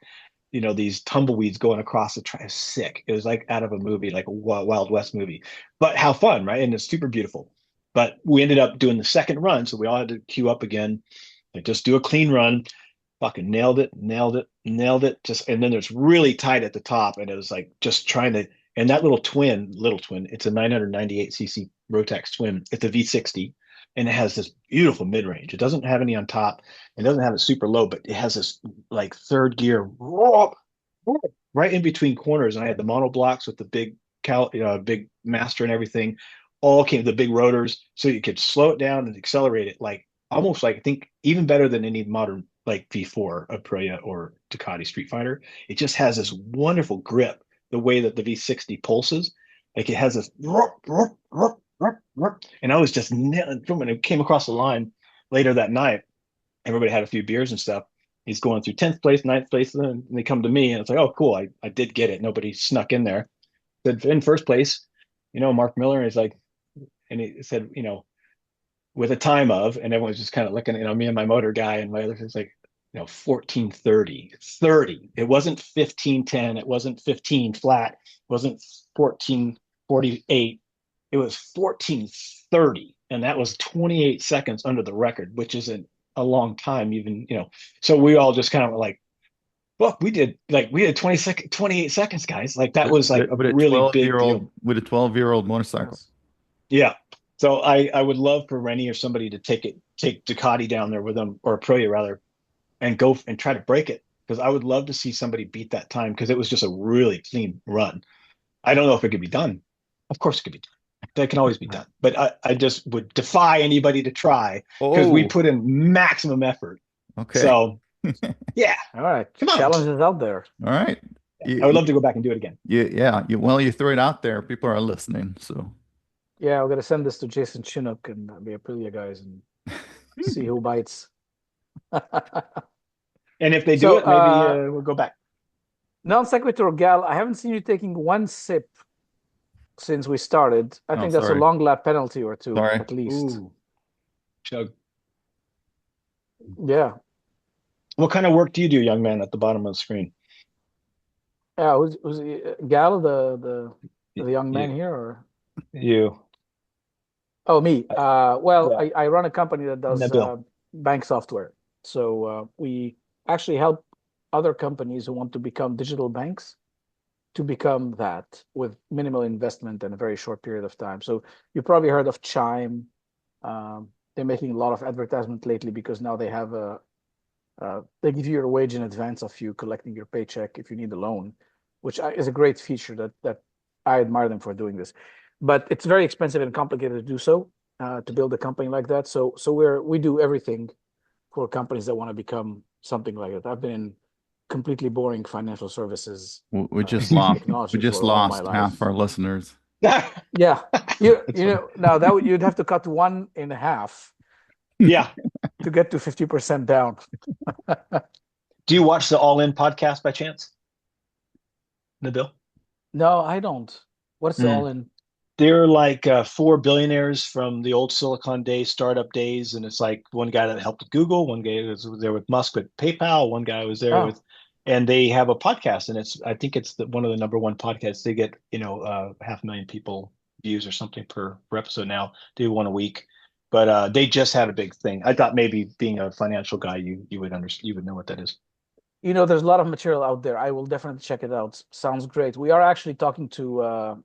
these tumbleweeds going across the track. Sick. It was like out of a movie, like a Wild West movie. But how fun, right? And it's super beautiful. But we ended up doing the second run, so we all had to queue up again and just do a clean run. Fucking nailed it. Just, and then there's really tight at the top, and it was like just trying to. And that little twin, it's a 998cc Rotax twin. It's a V60, and it has this beautiful mid range. It doesn't have any on top, it doesn't have it super low, but it has this like third gear right in between corners. And I had the monoblocks with the big big master and everything. All came the big rotors, so you could slow it down and accelerate it, like almost like, I think even better than any modern like V4 Aprilia or Ducati Street Fighter. It just has this wonderful grip, the way that the V60 pulses. Like, it has this, and I was just nailing from it. It came across the line later that night. Everybody had a few beers and stuff. He's going through 10th place, 9th place, and they come to me, and it's like, oh, cool, I did get it. Nobody snuck in there. Said in first place, Mark Miller, and he's like, and he said, with a time of, and everyone's just kind of looking, me and my motor guy and my other, it's like, 14:30. 30. It wasn't 15:10. It wasn't 15 flat. It wasn't 14:48. It was 14:30. And that was 28 seconds under the record, which isn't a long time, even, So we all just kind of like, look, we had 28 seconds, guys. Like, that was like a really big deal. With a 12-year-old motorcycle. Yeah. So I would love for Rennie or somebody to take Ducati down there with them, or Aprilia rather, and go and try to break it, because I would love to see somebody beat that time, because it was just a really clean run. I don't know if it could be done. Of course it could be done. That can always be done. But I just would defy anybody to try, because we put in maximum effort. Okay. So, yeah. All right. Challenge is out there. All right. I would love to go back and do it again. You throw it out there. People are listening. So. Yeah, we're going to send this to Jason Chinook and the Aprilia guys and see who bites. And if they do it, maybe we'll go back. Non sequitur, Gal, I haven't seen you taking one sip since we started. I think that's a long lap penalty or two, at least. Ooh. Chug. Yeah. What kind of work do you do, young man, at the bottom of the screen? Yeah, who's Gal, the young man here, or you? Oh, me. I run a company that does bank software. So we actually help other companies who want to become digital banks to become that with minimal investment and a very short period of time. So you probably heard of Chime. They're making a lot of advertisement lately because now they have they give you your wage in advance of you collecting your paycheck if you need a loan, which is a great feature that I admire them for doing this. But it's very expensive and complicated to do so, to build a company like that. So we do everything for companies that want to become something like that. I've been in completely boring financial services, We just lost. We technology just for all my lost life. half our listeners. Yeah, you know, now that you'd have to cut one in half Yeah. to get to 50% down. Do you watch the All In podcast by chance, Nabil? No, I don't. What's the all in? They're like four billionaires from the old Silicon days, startup days, and it's like one guy that helped with Google, one guy was there with Musk with PayPal, one guy was there with, and they have a podcast, and I think it's one of the number one podcasts. They get 500,000 people views or something per episode now. They do one a week, but they just had a big thing. I thought maybe being a financial guy, you would understand, you would know what that is. You know, there's a lot of material out there. I will definitely check it out. Sounds great. We are actually talking to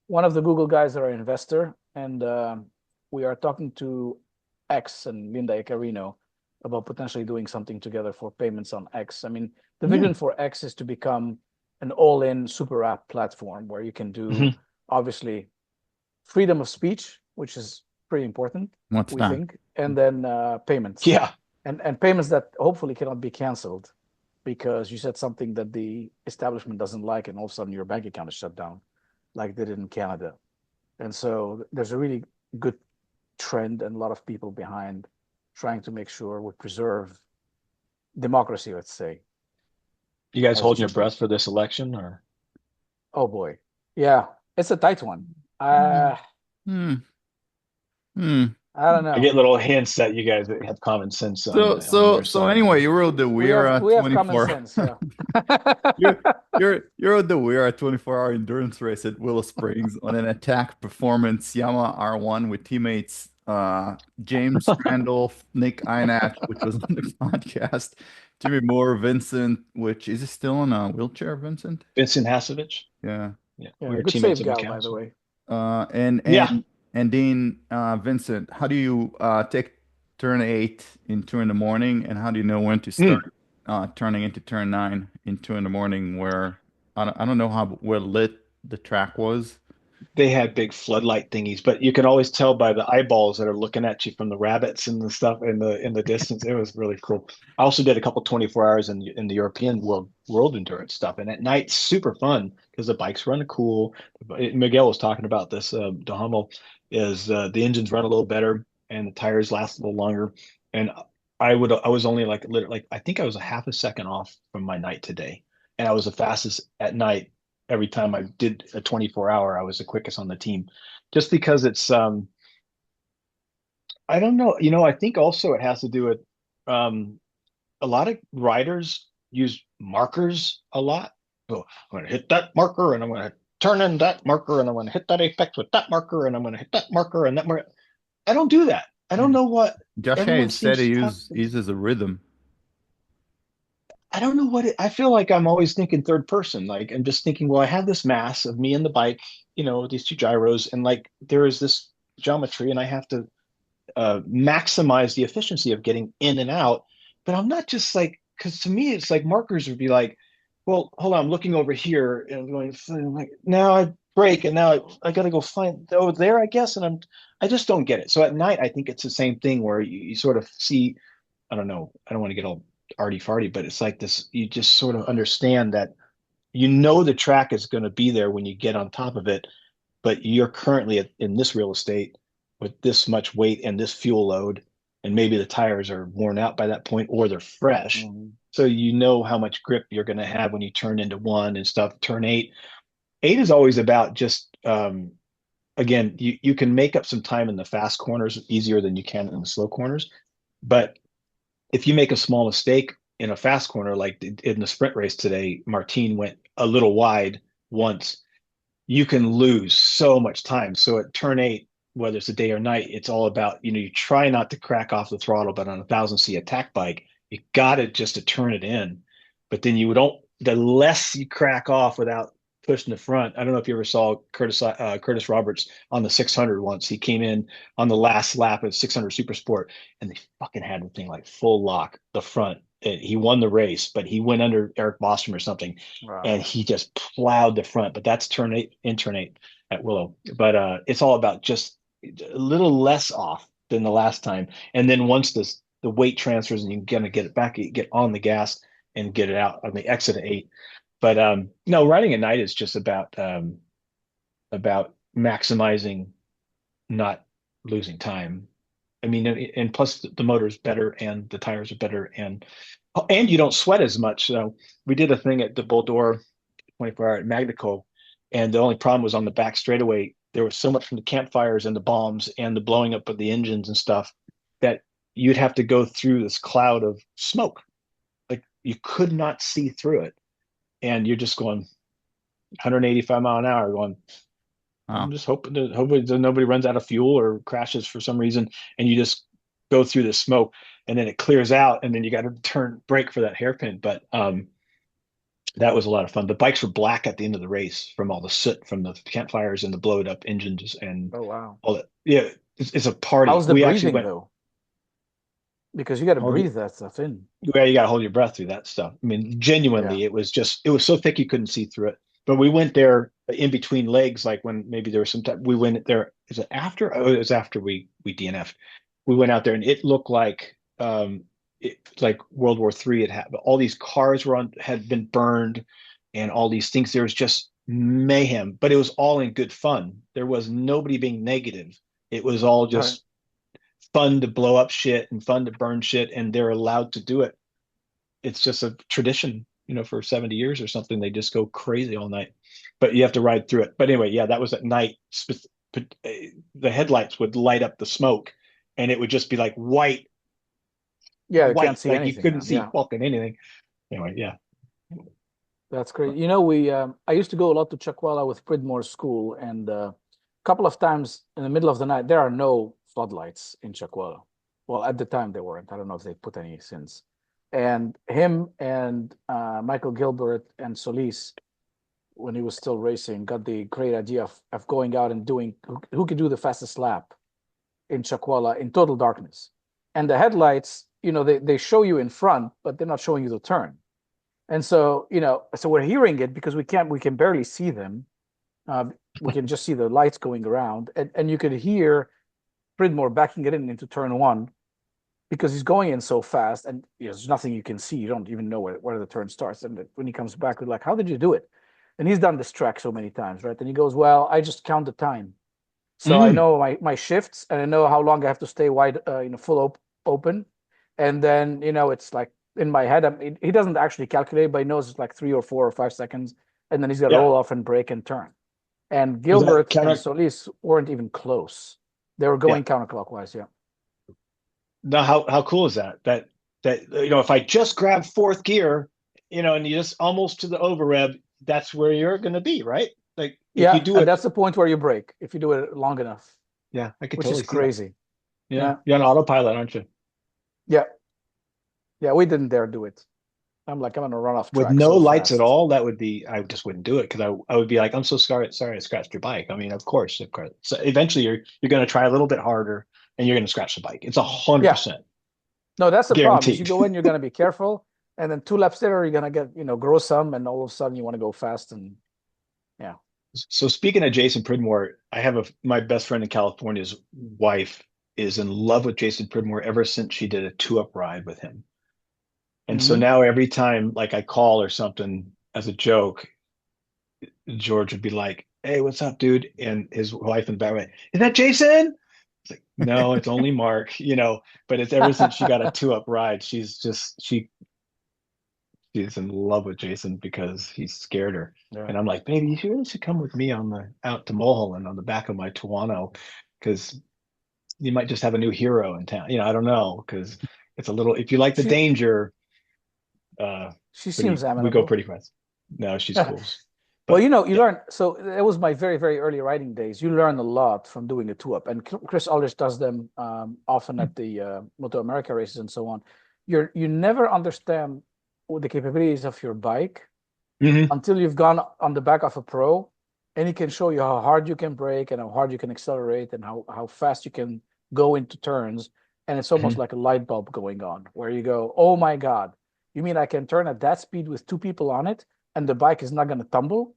one of the Google guys that are an investor, and we are talking to X and Linda Icarino about potentially doing something together for payments on X. I mean, the vision for X is to become an all-in super app platform where you can do obviously freedom of speech, which is pretty important, we think, and then payments. Yeah. And payments that hopefully cannot be canceled because you said something that the establishment doesn't like, and all of a sudden your bank account is shut down, like they did in Canada. And so there's a really good trend and a lot of people behind trying to make sure we preserve democracy, let's say. You guys holding your breath for this election, or? Oh boy. Yeah, it's a tight one. I don't know. I get little hints that you guys have common sense. So anyway, you rode the Weir we have common sense. Yeah. you rode the Weir 24-hour endurance race at Willow Springs on an attack performance Yamaha R1 with teammates James Randolph, Nick Einach, which was on the podcast, Jimmy Moore, Vincent, which is he still in a wheelchair, Vincent? Vincent Hasovich. Yeah. We were good teammates save, in the Gal, by the way. And Dean, Vincent, how do you take turn 8 in 2 in the morning, and how do you know when to start turning into turn 9 in 2 in the morning, where I don't know how well lit the track was? They had big floodlight thingies, but you can always tell by the eyeballs that are looking at you from the rabbits and the stuff in the distance. It was really cool. I also did a couple 24 hours in the European world endurance stuff, and at night super fun because the bikes run cool. Miguel was talking about this. De Hummel is the engines run a little better and the tires last a little longer. And I was only like I think I was a half a second off from my night today, and I was the fastest at night. Every time I did a 24-hour, I was the quickest on the team, just because it's I don't know. I think also it has to do with a lot of riders use markers a lot. So I'm going to hit that marker, and I'm going to turn in that marker, and I'm going to hit that apex with that marker, and I'm going to hit that marker and that marker. I don't do that. I don't know what. Josh Hayes said he uses a rhythm. I don't know I feel like I'm always thinking third person. Like I'm just thinking, well, I have this mass of me and the bike, these two gyros, and like there is this geometry, and I have to maximize the efficiency of getting in and out. But I'm not just like, because to me, it's like markers would be like, well, hold on, I'm looking over here and I'm going, like, now I break, and now I got to go find over there, I guess. And I just don't get it. So at night, I think it's the same thing where you sort of see, I don't know, I don't want to get all arty farty, but it's like this, you just sort of understand that the track is going to be there when you get on top of it, but you're currently in this real estate with this much weight and this fuel load, and maybe the tires are worn out by that point or they're fresh. So you know how much grip you're going to have when you turn into 1 and stuff. Turn 8 is always about just again, you can make up some time in the fast corners easier than you can in the slow corners, but if you make a small mistake in a fast corner, like in the sprint race today, Martin went a little wide once, you can lose so much time. So at turn 8, whether it's a day or night, it's all about, you try not to crack off the throttle, but on a 1,000C attack bike, you got it just to turn it in. But then the less you crack off without pushing the front. I don't know if you ever saw Curtis Roberts on the 600 once. He came in on the last lap of 600 Super Sport, and they fucking had the thing like full lock the front, he won the race, but he went under Eric Bostrom or something, Wow. and he just plowed the front. But that's turn 8 in turn 8 at Willow. But it's all about just a little less off than the last time. And then once the weight transfers and you're gonna get it back, you get on the gas and get it out on the exit of 8. But no, riding at night is just about maximizing, not losing time. I mean, and plus the motor's better and the tires are better, and you don't sweat as much. So we did a thing at the Bull d'Or 24 hour at Magnico, and the only problem was on the back straightaway. There was so much from the campfires and the bombs and the blowing up of the engines and stuff that you'd have to go through this cloud of smoke. Like you could not see through it. And you're just going 185 mile an hour going, Wow. I'm just hoping that hopefully nobody runs out of fuel or crashes for some reason, and you just go through the smoke, and then it clears out, and then you got to turn brake for that hairpin. But that was a lot of fun. The bikes were black at the end of the race from all the soot from the campfires and the blowed up engines and Oh wow. all that. Yeah, it's a party. How's the We actually breathing went. though? Because you got to Hold your, breathe that stuff in. yeah, you got to hold your breath through that stuff. I mean, genuinely, Yeah. it was so thick you couldn't see through it. But we went there in between legs, like when maybe there was some time. We went there. Is it after? Oh, it was after we DNF'd. We went out there, and it looked like like World War III. It had all these cars had been burned, and all these things. There was just mayhem, but it was all in good fun. There was nobody being negative. It was all All right. just fun to blow up shit and fun to burn shit, and they're allowed to do it. It's just a tradition, for 70 years or something. They just go crazy all night, but you have to ride through it. But anyway, yeah, that was at night. The headlights would light up the smoke, and it would just be like white, Yeah, you can't see like you anything couldn't then. see Yeah. fucking anything. Anyway, yeah. That's great. I used to go a lot to Chuckwalla with Pridmore School, and a couple of times in the middle of the night, there are no floodlights in Chuckwalla. Well, at the time they weren't. I don't know if they put any since. And him and Michael Gilbert and Solis, when he was still racing, got the great idea of going out and doing who could do the fastest lap in Chuckwalla in total darkness. And the headlights, they show you in front, but they're not showing you the turn. And so, so we're hearing it because we can barely see them. We can just see the lights going around, and you could hear Pridmore backing it into turn 1 because he's going in so fast, and there's nothing you can see. You don't even know where the turn starts. And when he comes back, we're like, how did you do it? And he's done this track so many times, right? And he goes, well, I just count the time. So I know my shifts, and I know how long I have to stay wide, full open. And then, it's like in my head, he doesn't actually calculate, but he knows it's like 3 or 4 or 5 seconds. And then he's got to roll off and brake and turn. And Gilbert and Solis weren't even close. They were going counterclockwise. Yeah. Now, how cool is that? That if I just grab 4th gear, and you just almost to the over rev, that's where you're going to be, right? Like if you do it, that's the point where you brake if you do it long enough. Yeah, I could which totally is crazy. See that. Yeah, you're on autopilot, aren't you? Yeah, we didn't dare do it. I'm gonna run off track with no so lights fast. at all. That would be, I just wouldn't do it because I would be like, I'm so sorry, I scratched your bike. I mean, of course. So eventually, you're going to try a little bit harder, and you're going to scratch the bike. It's 100%. No, that's the guaranteed. problem. Is you go in, you're going to be careful, and then 2 laps later, you're going to get grow some, and all of a sudden you want to go fast, and yeah. So speaking of Jason Pridmore, I have my best friend in California's wife is in love with Jason Pridmore ever since she did a 2-up ride with him. And so now every time like I call or something as a joke, George would be like, hey, what's up, dude? And his wife in the back, is that Jason? It's like, no, it's only Mark, but it's ever since she got a 2-up ride, she's in love with Jason because he's scared her. Yeah. And I'm like, baby, you really should come with me out to Mulholland on the back of my Tuono, because you might just have a new hero in town. I don't know, because it's a little, if you like the danger, she seems amenable. We go pretty fast. No, she's cool. But, well, you learn. So it was my very, very early riding days. You learn a lot from doing a 2-up, and Chris Aldrich does them often at the Moto America races and so on. You never understand the capabilities of your bike until you've gone on the back of a pro, and he can show you how hard you can brake and how hard you can accelerate and how fast you can go into turns. And it's almost like a light bulb going on where you go, oh my God. You mean I can turn at that speed with 2 people on it and the bike is not going to tumble?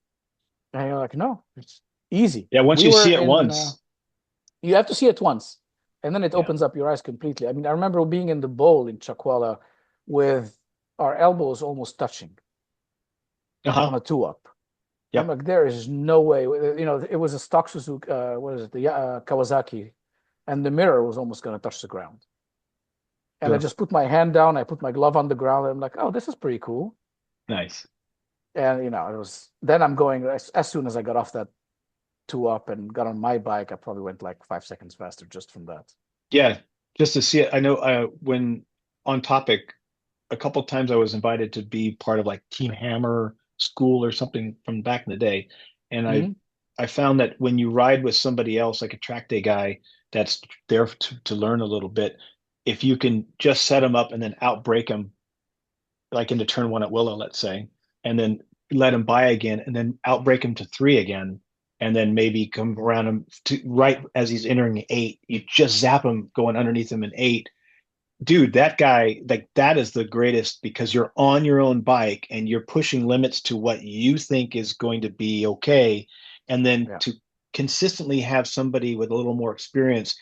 And you're like, no, it's easy. Yeah, once We you were see it in, once. you have to see it once, and then it Yeah. opens up your eyes completely. I mean, I remember being in the bowl in Chakwala with our elbows almost touching on a 2-up. Yep. I'm like, there is no way. You know, it was a stock Suzuki, what is it, the Kawasaki, and the mirror was almost going to touch the ground. And I Sure. just put my hand down, I put my glove on the ground, and I'm like, oh, this is pretty cool. Nice. And, you know, it was, then I'm going, as soon as I got off that 2-up and got on my bike, I probably went like 5 seconds faster just from that. Yeah, just to see it. I know when on topic, a couple of times I was invited to be part of like Team Hammer school or something from back in the day. And I found that when you ride with somebody else, like a track day guy that's there to learn a little bit, if you can just set them up and then outbrake them, like into turn 1 at Willow, let's say, and then let him by again, and then outbrake him to 3 again, and then maybe come around him to right as he's entering 8, you just zap him going underneath him in 8. Dude, that guy, like that is the greatest because you're on your own bike and you're pushing limits to what you think is going to be okay. And then to consistently have somebody with a little more experience,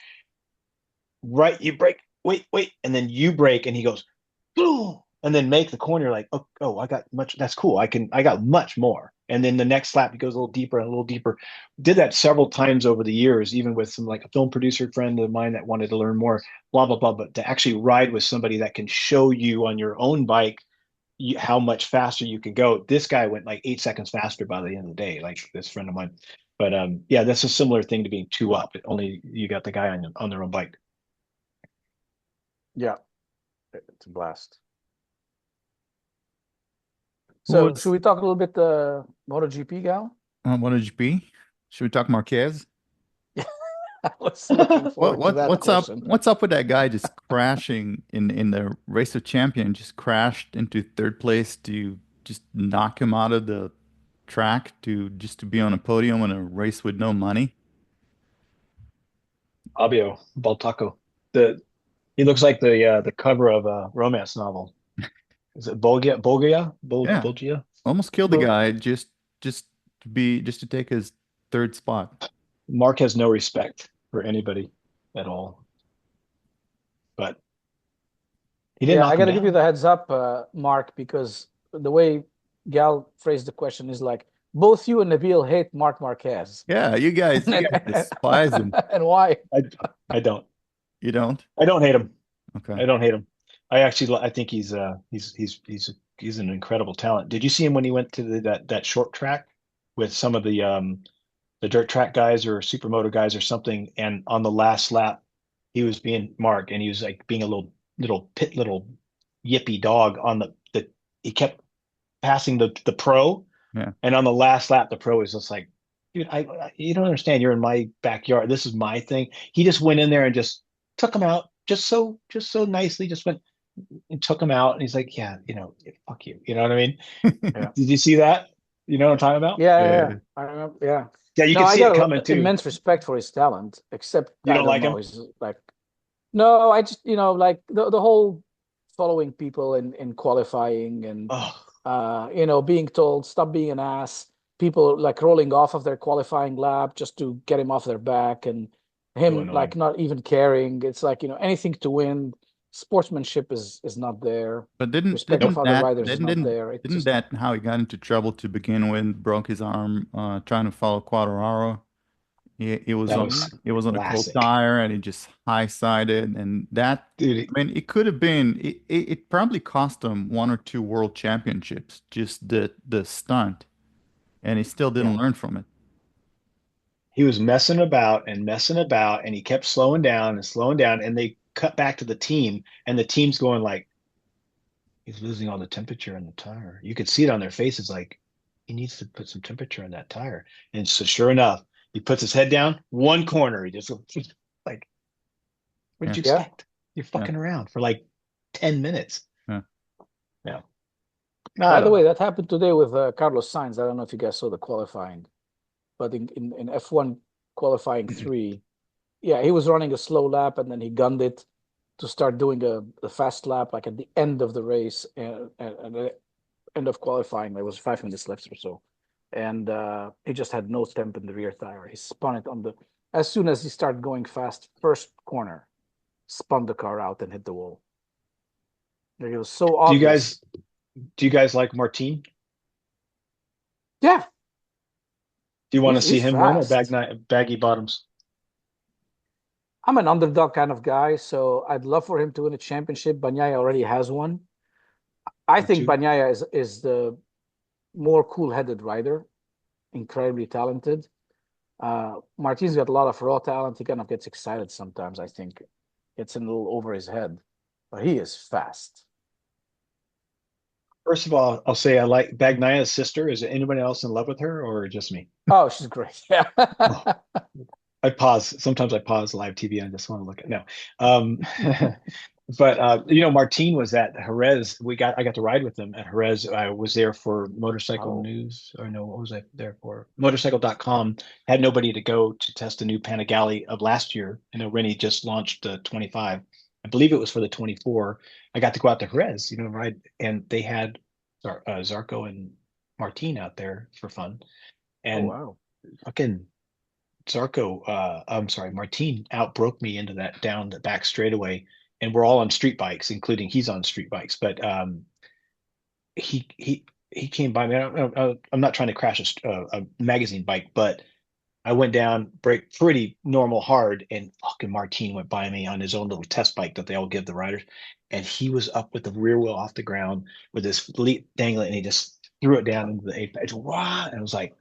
right? You break, wait, and then you break, and he goes, boom, and then make the corner like, oh, I got much. That's cool. I got much more. And then the next lap, he goes a little deeper and a little deeper. Did that several times over the years, even with some like a film producer friend of mine that wanted to learn more, blah, blah, blah. But to actually ride with somebody that can show you on your own bike how much faster you can go. This guy went like 8 seconds faster by the end of the day, like this friend of mine. But yeah, that's a similar thing to being 2-up. Only you got the guy on their own bike. Yeah, it's a blast. So should we talk a little bit MotoGP, Gal? MotoGP? Should we talk Marquez? I was looking forward to that what's question. What's up with that guy just crashing in the race of champion? Just crashed into 3rd place to just knock him out of the track to be on a podium in a race with no money. Fabio Baltaco. He looks like the cover of a romance novel. Is it Bolgia? Yeah. Almost killed the guy just to take his 3rd spot. Mark has no respect for anybody at all. But he didn't. Yeah, I got to give you the heads up, Mark, because the way Gal phrased the question is like, both you and Nabil hate Marc Marquez. Yeah, you guys despise him. And why? I don't. You don't? I don't hate him. Okay. I don't hate him. I think he's an incredible talent. Did you see him when he went to that short track with some of the dirt track guys or supermoto guys or something? And on the last lap, he was being Mark, and he was like being a little yippy dog on the he kept passing the pro. Yeah. And on the last lap, the pro was just like, dude, you don't understand. You're in my backyard. This is my thing. He just went in there and just took him out, just so nicely, just went and took him out. And he's like, yeah, fuck you. You know what I mean? Yeah. Did you see that? You know what I'm talking about? Yeah. I remember. Yeah. Yeah, you can see it coming too. Immense respect for his talent, except you don't like him. He's like, no, I just like the whole following people in qualifying and being told stop being an ass. People like rolling off of their qualifying lap just to get him off their back, and him like not even caring. It's like anything to win. Sportsmanship is not there. But didn't that how he got into trouble to begin with? Broke his arm trying to follow Quartararo. It was on a cold tire, and he just high-sided, and that, dude, I mean, it could have been it probably cost him 1 or 2 world championships, just the stunt, and he still didn't learn from it. He was messing about, and he kept slowing down, and they cut back to the team, and the team's going like, he's losing all the temperature in the tire. You could see it on their faces, like, he needs to put some temperature in that tire. And so sure enough, he puts his head down, one corner, he just like, what did you expect? You're fucking around for like 10 minutes. Yeah. By the way, that happened today with Carlos Sainz. I don't know if you guys saw the qualifying, but in F1 qualifying 3, he was running a slow lap, and then he gunned it, to start doing a fast lap like at the end of the race and the end of qualifying. There was 5 minutes left or so, and he just had no temp in the rear tire. He spun it on the as soon as he started going fast, first corner, spun the car out and hit the wall. Like, it was so obvious. Do you guys like Martin? Yeah, Do you want to see he's him run or fast. baggy bottoms? I'm an underdog kind of guy, so I'd love for him to win a championship. Bagnaia already has one. I Me think too. Bagnaia is the more cool-headed rider, incredibly talented. Martin's got a lot of raw talent. He kind of gets excited sometimes, I think. Gets a little over his head. But he is fast. First of all, I'll say I like Bagnaia's sister. Is there anybody else in love with her or just me? Oh, she's great. Yeah. Oh, I pause. Sometimes I pause live TV and I just want to look at no. But Martin was at Jerez. I got to ride with him at Jerez. I was there for Motorcycle Oh, News, or no, what was I there for? Motorcycle.com. Had nobody to go to test the new Panigale of last year. Rennie just launched the 25. I believe it was for the 24. I got to go out to Jerez, ride, and they had Zarco and Martin out there for fun. oh And wow. fucking I'm sorry, Martin outbroke me into that down the back straightaway, and we're all on street bikes, including he's on street bikes. But he came by me. I'm not trying to crash a magazine bike, but I went down, brake pretty normal hard, and fucking Martin went by me on his own little test bike that they all give the riders, and he was up with the rear wheel off the ground with his feet dangling, and he just threw it down into the apex. Wow! And I was like,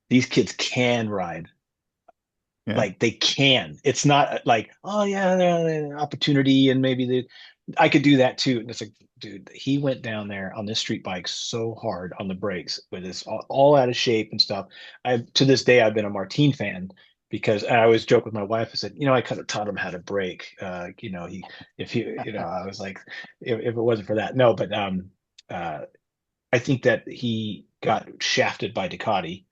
these kids can ride. Yeah. Like they can. It's not like, oh yeah, there's an opportunity and maybe I could do that too. And it's like, dude, he went down there on this street bike so hard on the brakes with his all out of shape and stuff. To this day I've been a Martin fan because I always joke with my wife. I said, I could have taught him how to brake. I was like, if it wasn't for that, no. But I think that he got shafted by Ducati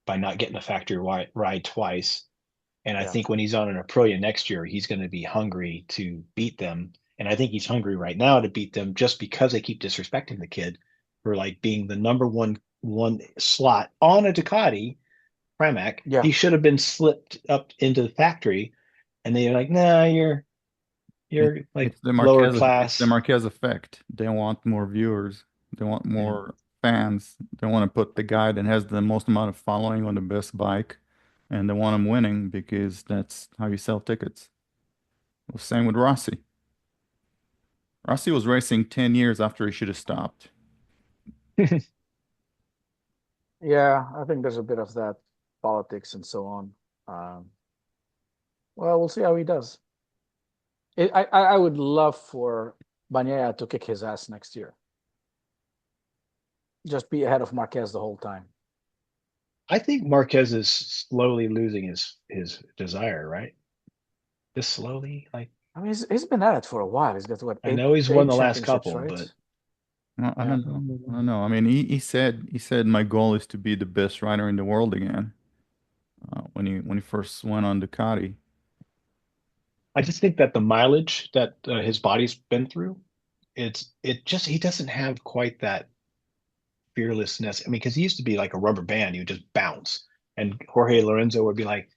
by not getting the factory ride twice. And I Yeah. think when he's on an Aprilia next year, he's going to be hungry to beat them. And I think he's hungry right now to beat them just because they keep disrespecting the kid for like being the number one slot on a Ducati Pramac. Yeah. He should have been slipped up into the factory, and they're like, "Nah, you're like It's the lower It's the class." Marquez effect. They want more viewers. They want Yeah. more fans. They want to put the guy that has the most amount of following on the best bike, and they want him winning because that's how you sell tickets. Well, same with Rossi. Rossi was racing 10 years after he should have stopped. Yeah, I think there's a bit of that politics and so on. Well, we'll see how he does. I would love for Bagnaia to kick his ass next year. Just be ahead of Marquez the whole time. I think Marquez is slowly losing his desire, right? Just slowly, like I mean, he's been at it for a while. He's got what, I eight know he's won eight the last championships, couple, right? but Well, I yeah. don't know. I don't know. I mean, he said my goal is to be the best rider in the world again. When he first went on Ducati. I just think that the mileage that his body's been through, he doesn't have quite that fearlessness. I mean, because he used to be like a rubber band, he would just bounce. And Jorge Lorenzo would be like,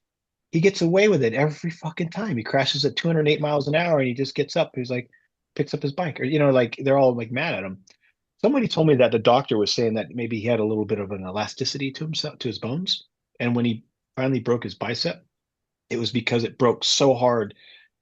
he gets away with it every fucking time. He crashes at 208 miles an hour and he just gets up. He's like, picks up his bike, or like they're all like mad at him. Somebody told me that the doctor was saying that maybe he had a little bit of an elasticity to himself, to his bones. And when he finally broke his bicep, it was because it broke so hard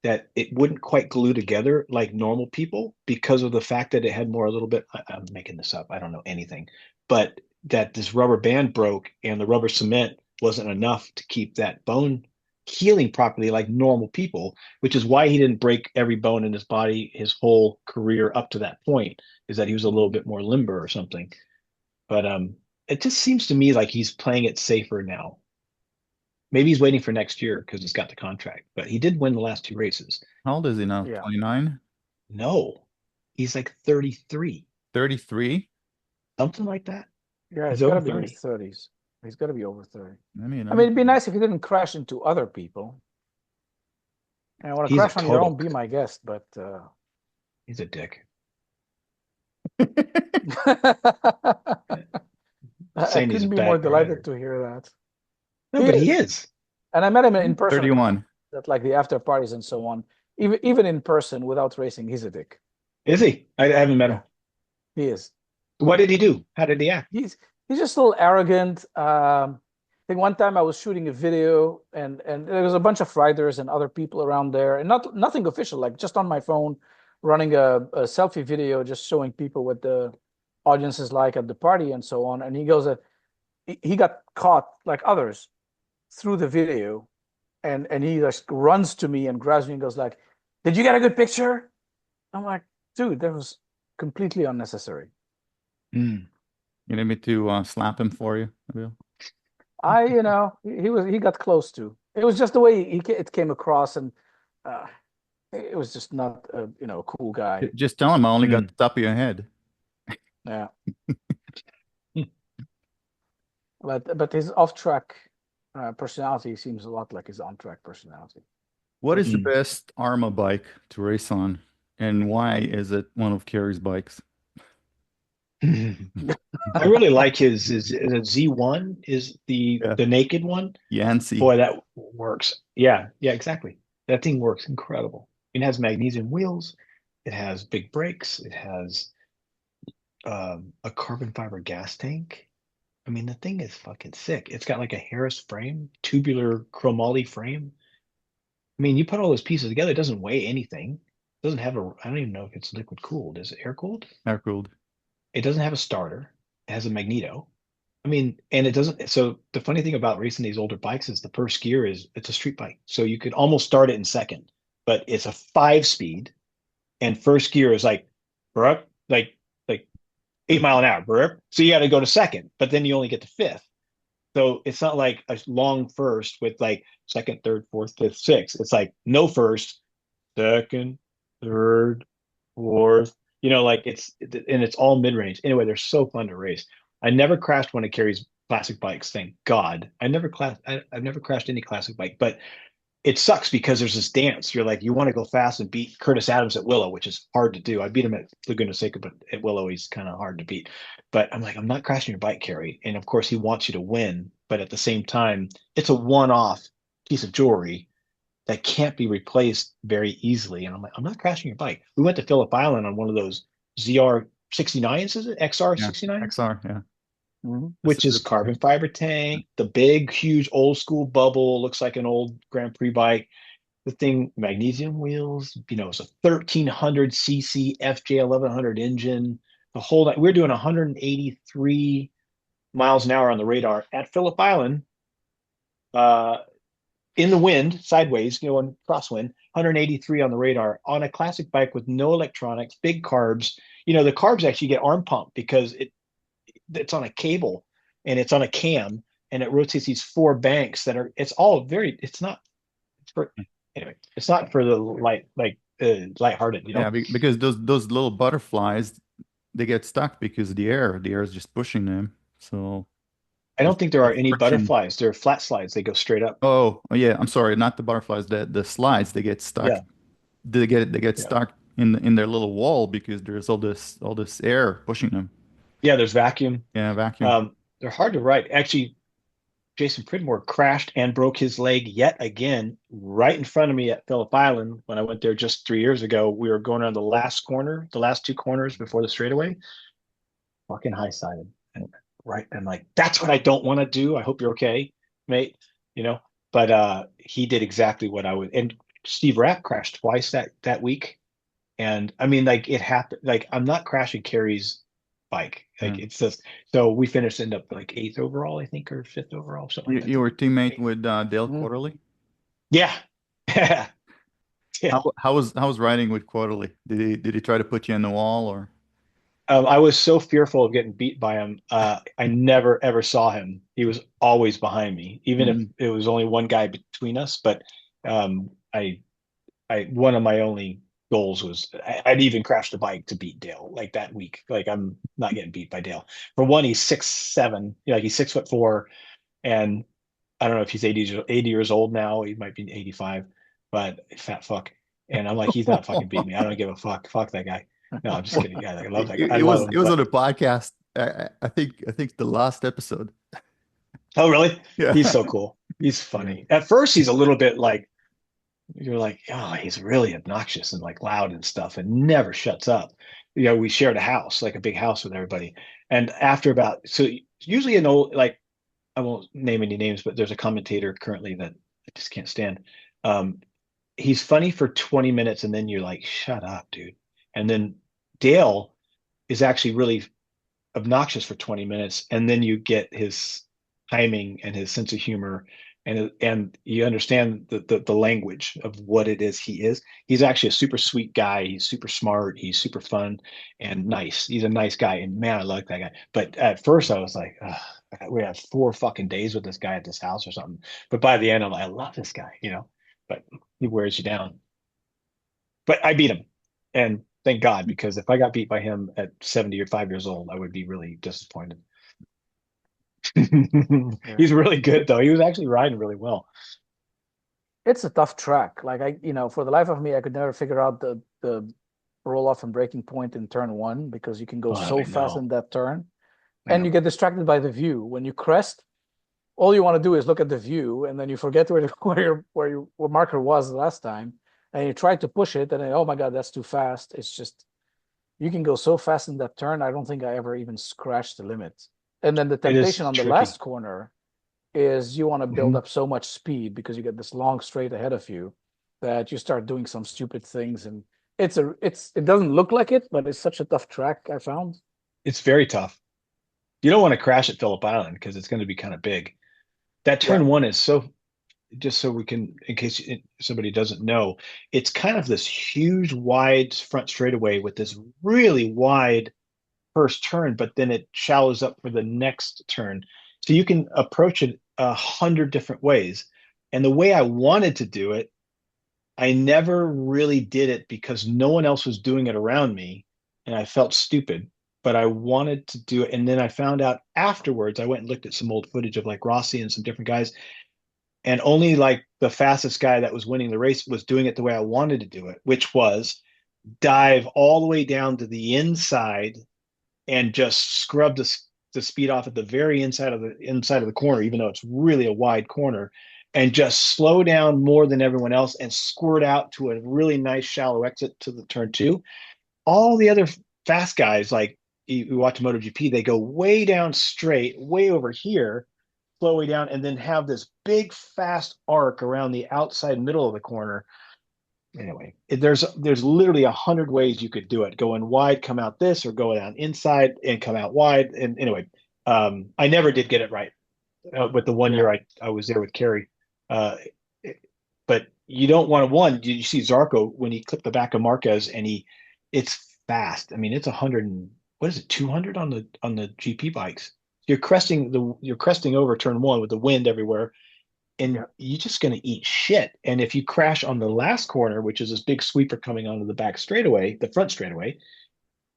that it wouldn't quite glue together like normal people because of the fact that it had more a little bit. I'm making this up. I don't know anything, but that this rubber band broke and the rubber cement wasn't enough to keep that bone healing properly like normal people, which is why he didn't break every bone in his body his whole career up to that point, is that he was a little bit more limber or something. But it just seems to me like he's playing it safer now. Maybe he's waiting for next year because he's got the contract, but he did win the last two races. How old is he now? Yeah. 29? No, he's like 33, 33? something like that. Yeah, He's he's got over to be in 30. his 30s. He's got to be over 30. I mean, I mean, it'd be nice if he didn't crash into other people. And I want to He's a crash on your total- own, be my guest, but He's a dick. I Saying he's a couldn't be bad more delighted rider. to hear that. No, but he is. And I met him in person 31. at like the after parties and so on. Even in person without racing, he's a dick. Is he? I haven't met him. He is. What did he do? How did he act? He's just a little arrogant. I think one time I was shooting a video and there was a bunch of riders and other people around there, and nothing official, like just on my phone, running a selfie video, just showing people what the audience is like at the party and so on. And he goes that he got caught like others through the video, and he just runs to me and grabs me and goes like, "Did you get a good picture?" I'm like, "Dude, that was completely unnecessary." Mm. You need me to slap him for you, Abil? He got close to. It was just the way it came across, and it was just not a cool guy. Just tell him I only got the top of your head. Yeah. But his off-track personality seems a lot like his on-track personality. What is the best Arma bike to race on, and why is it one of Kerry's bikes? I really like his Z1 is the naked one. Yancey. Boy, that works. Yeah, exactly. That thing works incredible. It has magnesium wheels. It has big brakes. It has a carbon fiber gas tank. I mean, the thing is fucking sick. It's got like a Harris frame, tubular chromoly frame. I mean, you put all those pieces together, it doesn't weigh anything. It doesn't have I don't even know if it's liquid cooled. Is it air cooled? Air cooled. It doesn't have a starter. It has a magneto. I mean, and it doesn't. So the funny thing about racing these older bikes is the first gear it's a street bike. So you could almost start it in second, but it's a 5-speed, and first gear is like 8 mile an hour. So you got to go to second, but then you only get to fifth. So it's not like a long first with like second, third, fourth, fifth, sixth. It's like no first, second, third, fourth. Like it's all mid range. Anyway, they're so fun to race. I never crashed one of Kerry's classic bikes. Thank God. I've never crashed any classic bike, but it sucks because there's this dance. You're like, you want to go fast and beat Curtis Adams at Willow, which is hard to do. I beat him at Laguna Seca, but at Willow, he's kind of hard to beat. But I'm like, I'm not crashing your bike, Kerry. And of course, he wants you to win. But at the same time, it's a one-off piece of jewelry that can't be replaced very easily. And I'm like, I'm not crashing your bike. We went to Phillip Island on one of those ZR 69s, is it? XR 69? XR, yeah. Which is carbon fiber tank, the big, huge, old school bubble, looks like an old Grand Prix bike. The thing, magnesium wheels, it's a 1300 cc FJ 1100 engine. The whole we're doing 183 miles an hour on the radar at Phillip Island, in the wind, sideways, in crosswind, 183 on the radar on a classic bike with no electronics, big carbs. The carbs actually get arm pumped because it's on a cable and it's on a cam and it rotates these 4 banks that are, it's not for the lighthearted, Yeah, because those little butterflies, they get stuck because the air is just pushing them. So I don't think there are any friction. butterflies. They're flat slides. They go straight up. Oh yeah, I'm sorry, not the butterflies, the slides, they get stuck. Yeah. They get stuck in their little wall because there's all this air pushing them. Yeah, there's vacuum. Yeah, vacuum. They're hard to ride. Actually, Jason Pridmore crashed and broke his leg yet again right in front of me at Phillip Island when I went there just 3 years ago. We were going around the last 2 corners before the straightaway. Fucking high-sided. And I'm like, that's what I don't want to do. I hope you're okay, mate. But he did exactly what I would. And Steve Rapp crashed twice that week. And I mean, like, it happened. Like, I'm not crashing Kerry's bike. Like, it's just, so we end up like 8th overall, I think, or 5th overall. Something like that. You were teammate with Dale Quarterly? Yeah. Yeah. How was riding with Quarterly? Did he try to put you in the wall or? I was so fearful of getting beat by him. I never ever saw him. He was always behind me, even if it was only one guy between us. But I one of my only goals was I'd even crash the bike to beat Dale like that week. Like, I'm not getting beat by Dale. For one, he's 6'7", like he's 6'4", and I don't know if he's 80 years old now. He might be 85, but fat fuck. And I'm like, he's not fucking beating me. I don't give a fuck. Fuck that guy. No, I'm just kidding. Yeah, I love that guy. I love him. It was But on a podcast. I think the last episode. oh, really? Yeah. He's so cool. He's funny. At first, he's a little bit like, you're like, oh, he's really obnoxious and like loud and stuff and never shuts up. You know, we shared a house, like a big house with everybody. And after about, so usually an old, like, I won't name any names, but there's a commentator currently that I just can't stand. Um, he's funny for 20 minutes and then you're like, shut up, dude. And then Dale is actually really obnoxious for 20 minutes. And then you get his timing and his sense of humor and you understand the language of what it is he is. He's actually a super sweet guy. He's super smart. He's super fun and nice. He's a nice guy. And man, I like that guy. But at first I was like, we had 4 fucking days with this guy at this house or something. But by the end, I'm like, I love this guy, you know, but he wears you down. But I beat him. And thank God, because if I got beat by him at 75 years old, I would be really disappointed. He's really good though. He was actually riding really well. It's a tough track. Like for the life of me, I could never figure out the roll off and braking point in turn 1 because you can go so fast in that turn. And you get distracted by the view. When you crest, all you want to do is look at the view, and then you forget where your marker was the last time, and you try to push it, and then, oh my God, that's too fast. It's just, you can go so fast in that turn. I don't think I ever even scratched the limit. And then the temptation on the last corner is you want to build up so much speed because you get this long straight ahead of you that you start doing some stupid things, and it doesn't look like it, but it's such a tough track, I found. It's very tough. You don't want to crash at Phillip Island because it's going to be kind of big. That turn 1 is so, just so we can, in case somebody doesn't know, it's kind of this huge, wide front straightaway with this really wide first turn, but then it shallows up for the next turn. So you can approach it 100 different ways. And the way I wanted to do it, I never really did it because no one else was doing it around me. And I felt stupid, but I wanted to do it. And then I found out afterwards, I went and looked at some old footage of like Rossi and some different guys. And only like the fastest guy that was winning the race was doing it the way I wanted to do it, which was dive all the way down to the inside and just scrub the speed off at the very inside of the corner, even though it's really a wide corner, and just slow down more than everyone else and squirt out to a really nice shallow exit to the turn 2. All the other fast guys, like you watch MotoGP, they go way down straight, way over here, slow way down, and then have this big fast arc around the outside middle of the corner. Anyway, there's literally 100 ways you could do it. Go in wide, come out this, or go down inside and come out wide. And anyway, I never did get it right with the one year I was there with Kerry. But you don't want to, one, you see Zarco when he clipped the back of Marquez and it's fast. I mean, it's 100 and what is it, 200 on the GP bikes. You're cresting over turn 1 with the wind everywhere. And you're just going to eat shit. And if you crash on the last corner, which is this big sweeper coming onto the back straightaway, the front straightaway,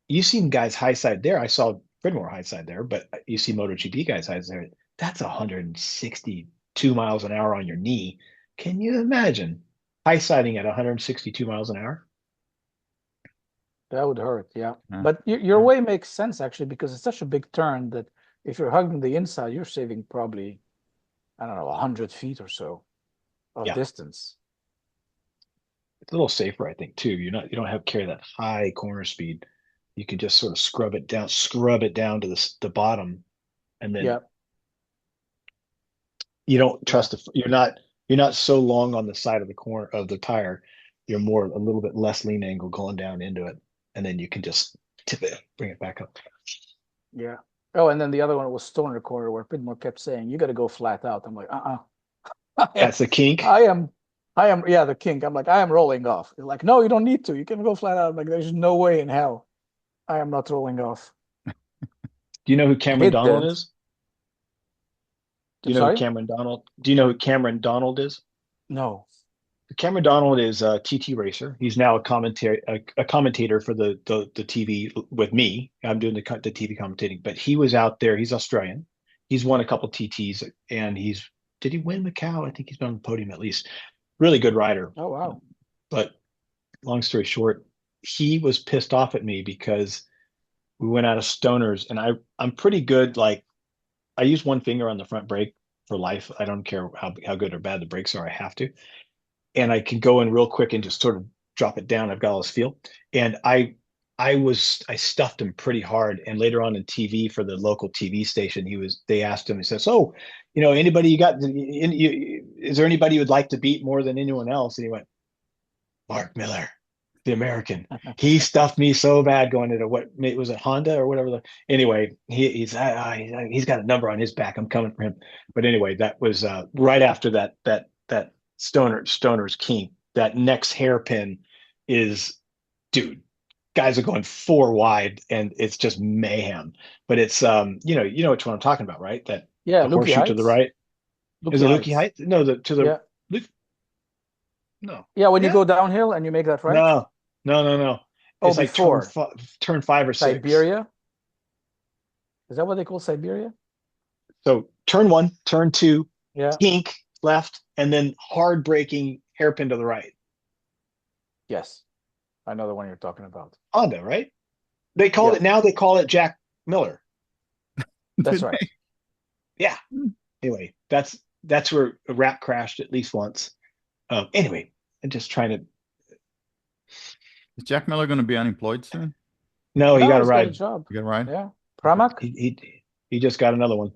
you've seen guys high side there. I saw Fredmore high side there, but you see MotoGP guys high side there. That's 162 miles an hour on your knee. Can you imagine high siding at 162 miles an hour? That would hurt, yeah. But your way makes sense, actually, because it's such a big turn that if you're hugging the inside, you're saving probably, I don't know, 100 feet or so of distance. It's a little safer, I think, too. You don't have to carry that high corner speed. You can just sort of scrub it down to the bottom, and then you don't trust you're not so long on the side of the corner of the tire. You're more a little bit less lean angle going down into it, and then you can just tip it, bring it back up. Yeah. Oh, and then the other one was Stoner Corner, where Pitmore kept saying, "You got to go flat out." I'm like, That's the kink. I am, the kink. I'm like, I am rolling off. He's like, no, you don't need to. You can go flat out. I'm like, there's no way in hell I am not rolling off. Do you know who Cameron Donald is? Do you know who Cameron Donald is? No. Cameron Donald is a TT racer. He's now a commentator for the TV with me. I'm doing the TV commentating, but he was out there. He's Australian. He's won a couple TTs, and did he win Macau? I think he's been on the podium at least. really good rider. Oh wow. But long story short, he was pissed off at me because we went out of stoners, and I'm pretty good. Like I use one finger on the front brake for life. I don't care how good or bad the brakes are. I have to, and I can go in real quick and just sort of drop it down. I've got all this feel, and I stuffed him pretty hard. And later on in TV for the local TV station, they asked him, he says, "So, anybody is there anybody you would like to beat more than anyone else?" And he went, "Mark Miller, the American." He stuffed me so bad going into what was it, Honda or whatever. Anyway, he's got a number on his back. I'm coming for him. But anyway, that was right after that Stoner's King. That next hairpin is, dude, guys are going 4 wide and it's just mayhem. But it's you know which one I'm talking about, right? That Yeah, the Lukey horseshoe to the Heights. right. Is it Lukey Heights. Heights? No, to the Yeah. no. Yeah, when you Yeah. go downhill and you make that right. No. Oh, It's like before turn 5 or 6. Siberia. Is that what they call Siberia? So turn 1, turn 2, Yeah. kink left, and then hard braking hairpin to the right. Yes. I know the one you're talking about. Honda, right? They call Yeah. it now. They call it Jack Miller. That's Did right. they? Yeah. Anyway, that's where a rat crashed at least once. Anyway, I'm just trying to. Is Jack Miller going to be unemployed soon? No, you got to he's got a ride. job. You got to ride? Yeah. Pramac? He just got another one.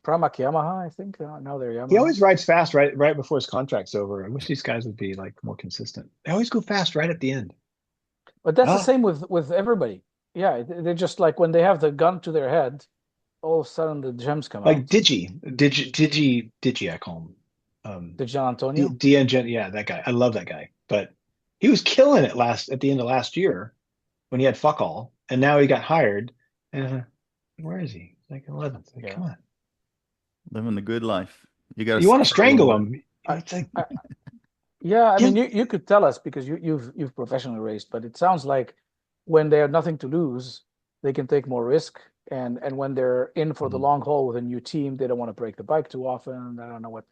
Pramac Yamaha, I think. Now they're Yamaha. He always rides fast right before his contract's over. I wish these guys would be like more consistent. They always go fast right at the end. But that's the Ah. same with everybody. Yeah, they're just like when they have the gun to their head, all of a sudden the gems come Like out. Digi, I call him. The Gian Antonio? Yeah, that guy. I love that guy. But he was killing it at the end of last year when he had fuck all, and now he got hired. Where is he? Like 11th. Like, Yeah. come on. Living the good life. You You want to strangle him? It's like, Yeah, I Yeah. mean, you could tell us because you've professionally raced, but it sounds like when they have nothing to lose, they can take more risk, and when they're in for the Mhm. long haul with a new team, they don't want to break the bike too often. I don't know what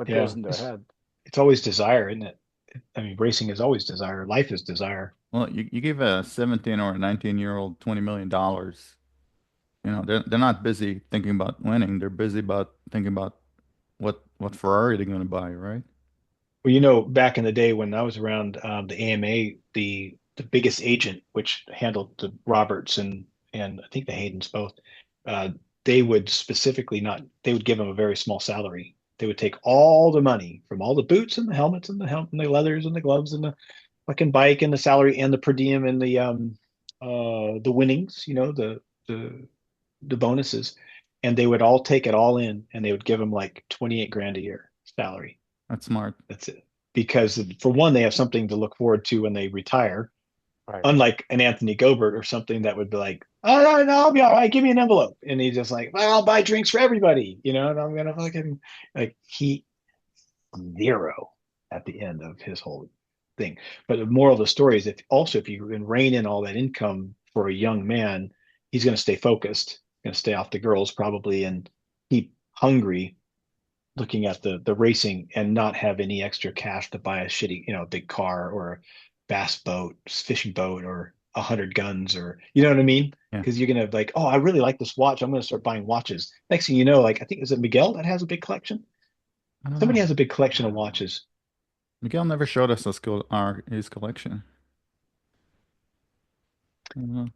Yeah, goes in their head. it's always desire, isn't it? I mean, racing is always desire. Life is desire. Well, you give a 17 or a 19-year-old $20 million. They're not busy thinking about winning. They're busy about thinking about what Ferrari they're going to buy, right? Well, back in the day when I was around the AMA, the biggest agent, which handled the Roberts and I think the Haydens both, uh, they would specifically not. They would give them a very small salary. They would take all the money from all the boots and the helmets and the leathers and the gloves and the fucking bike and the salary and the per diem and the winnings, the bonuses, and they would all take it all in, and they would give them like 28 grand a year salary. That's smart. That's it. Because for one, they have something to look forward to when they retire, Right. unlike an Anthony Gobert or something that would be like, "Oh no, I'll be all right. Give me an envelope," and he's just like, "Well, I'll buy drinks for everybody," and I'm gonna fucking like he zero at the end of his whole thing. But the moral of the story is if you can rein in all that income for a young man, he's going to stay focused, going to stay off the girls probably, and keep hungry, looking at the racing and not have any extra cash to buy a shitty, big car or a bass boat, fishing boat, or 100 guns, or you know what I mean? Yeah. Because you're gonna like, oh, I really like this watch. I'm gonna start buying watches. Next thing you know, like I think is it Miguel that has a big collection? I don't Somebody know. has a big collection of watches. Miguel never showed us his collection. I don't know.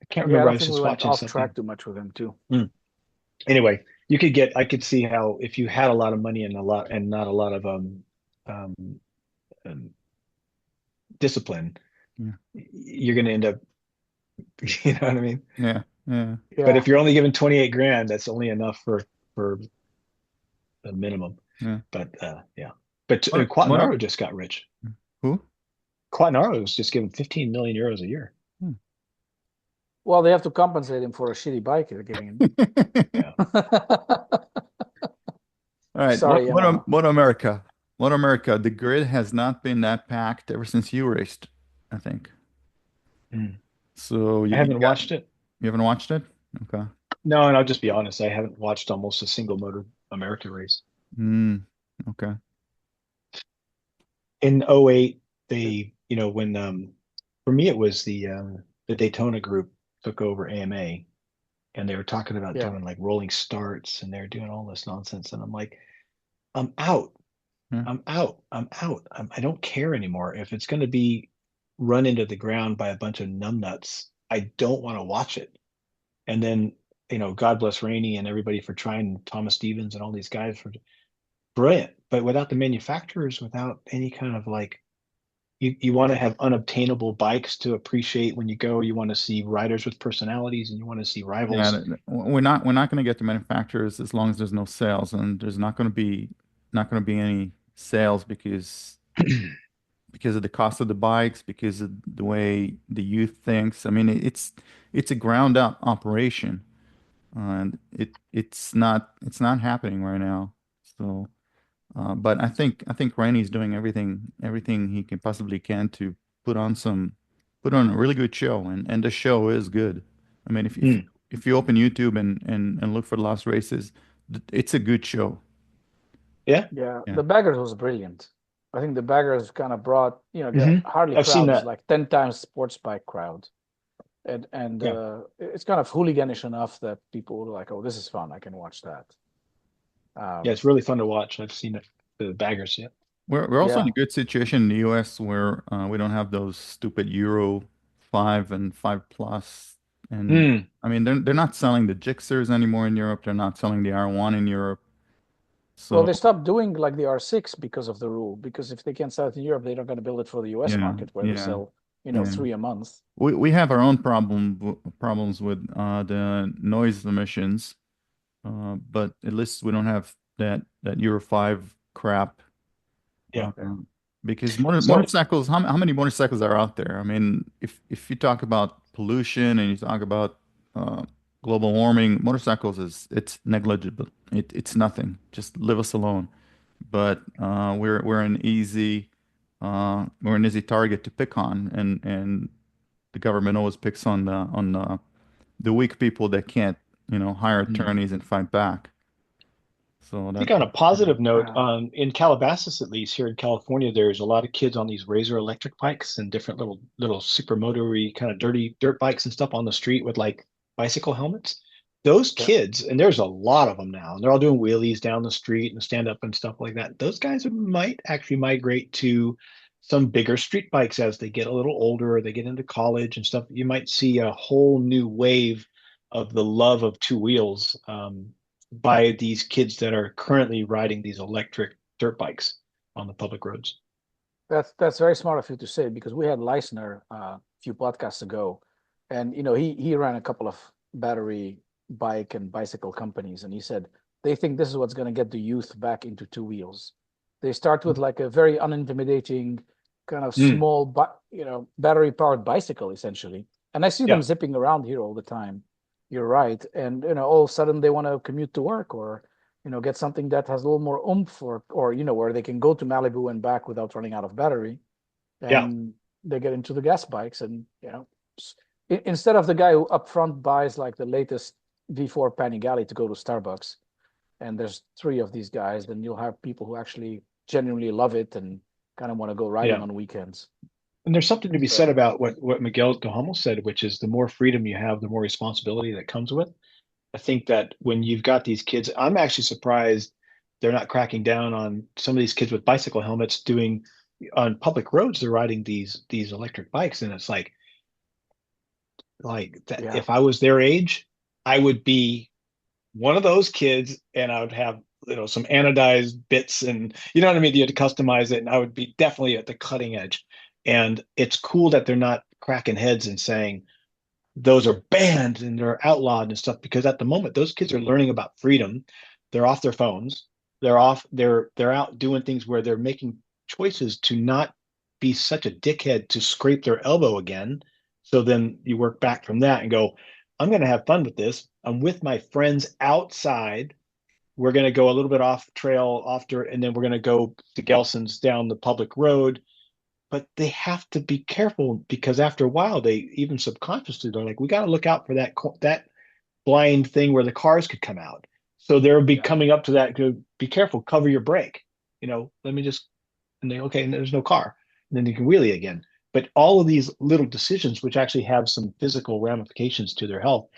I can't Yeah, I remember. I don't was think we just went watching off something. track too much with him too. Anyway, I could see how if you had a lot of money and not a lot of um, discipline, Yeah. you're going to end up, you know what I mean? Yeah. Yeah. But if you're only given 28 grand, that's only enough for the minimum. Yeah. But yeah. But What- Quatnaro just got rich. Who? Quatnaro was just given 15 million euros a year. Well, they have to compensate him for a shitty bike they're giving him. All right. Sorry, What Yamaha. America? What America? The grid has not been that packed ever since you raced, I think. Mm. So I haven't watched it. You haven't watched it? Okay. No, and I'll just be honest, I haven't watched almost a single Motor America race. Okay. in '08, they, when for me it was the Daytona group took over AMA, and they were talking about Yeah. doing like rolling starts, and they're doing all this nonsense, and I'm like, I'm out. Yeah. I'm out. I'm out. I don't care anymore. If it's going to be run into the ground by a bunch of numbnuts, I don't want to watch it. And then, God bless Rainey and everybody for trying, Thomas Stevens and all these guys for brilliant. But without the manufacturers, without any kind of like, you want to have unobtainable bikes to appreciate when you go. You want to see riders with personalities, and you want to see Yeah, rivals. we're not going to get to manufacturers as long as there's no sales, and there's not going to be any sales because of the cost of the bikes, because of the way the youth thinks. I mean, it's a ground up operation, and it's not happening right now. So, but I think Rainey's doing everything he can possibly can to put on some put on a really good show, and the show is good. I mean, Mm. if you open YouTube and look for the last races, it's a good show. Yeah. Yeah, Yeah. the Baggers was brilliant. I think the Baggers kind of brought, the Hmm. Harley I've seen crowd is that. like 10 times sports bike crowd. And Yeah. it's kind of hooliganish enough that people were like, oh, this is fun. I can watch that. Yeah. Um, It's really fun to watch. I've seen it. The baggers. Yeah. We're also in yeah. a good situation in the US where we don't have those stupid Euro 5 and 5 Plus. And Mm. I mean, they're not selling the Gixxers anymore in Europe. They're not selling the R1 in Europe. Well, So, they stopped doing like the R6 because of the rule, because if they can't sell it in Europe, they're not going to build it for the US yeah, market where they yeah, sell, yeah. three a month. We have our own problems with the noise emissions, but at least we don't have that Euro 5 crap. Yeah. Uh, because So motorcycles, how many motorcycles are out there? I mean, if you talk about pollution and you talk about uh, global warming, motorcycles it's negligible. It's nothing. Just leave us alone. But we're an easy target to pick on, and the government always picks on the weak people that can't hire mm. attorneys and fight back. So I that think on a positive note, Uh, in Calabasas, at least here in California, there's a lot of kids on these Razor electric bikes and different little super motory kind of dirty dirt bikes and stuff on the street with like bicycle helmets. Those yeah. kids, and there's a lot of them now, and they're all doing wheelies down the street and stand up and stuff like that. Those guys might actually migrate to some bigger street bikes as they get a little older or they get into college and stuff. You might see a whole new wave of the love of two wheels. By these kids that are currently riding these electric dirt bikes on the public roads. That's very smart of you to say because we had Leisner a few podcasts ago, and he ran a couple of battery bike and bicycle companies, and he said they think this is what's going to get the youth back into two wheels. They start with like a very unintimidating kind of Mm. small, battery powered bicycle essentially, and I see them Yeah, zipping around here all the time. You're right, and all of a sudden they want to commute to work or get something that has a little more oomph or where they can go to Malibu and back without running out of battery. yeah, And they get into the gas bikes and, instead of the guy who up front buys like the latest V4 Panigale to go to Starbucks, and there's three of these guys, then you'll have people who actually genuinely love it and kind of want to go riding yeah. on weekends. And there's something to be said So, about what Miguel Duhamel said, which is the more freedom you have, the more responsibility that comes with. I think that when you've got these kids, I'm actually surprised they're not cracking down on some of these kids with bicycle helmets doing on public roads. They're riding these electric bikes, and it's like that. yeah, If I was their age, I would be one of those kids and I would have some anodized bits and you know what I mean. You had to customize it, and I would be definitely at the cutting edge. And it's cool that they're not cracking heads and saying those are banned and they're outlawed and stuff because at the moment those kids are learning about freedom. They're off their phones. They're out doing things where they're making choices to not be such a dickhead to scrape their elbow again. So then you work back from that and go, I'm going to have fun with this. I'm with my friends outside. We're going to go a little bit off trail after, and then we're going to go to Gelson's down the public road. But they have to be careful because after a while, they even subconsciously they're like, we got to look out for that blind thing where the cars could come out. So they'll be yeah, coming up to that. Go, be careful, cover your brake. Let me just and and there's no car, and then you can wheelie again. But all of these little decisions, which actually have some physical ramifications to their health,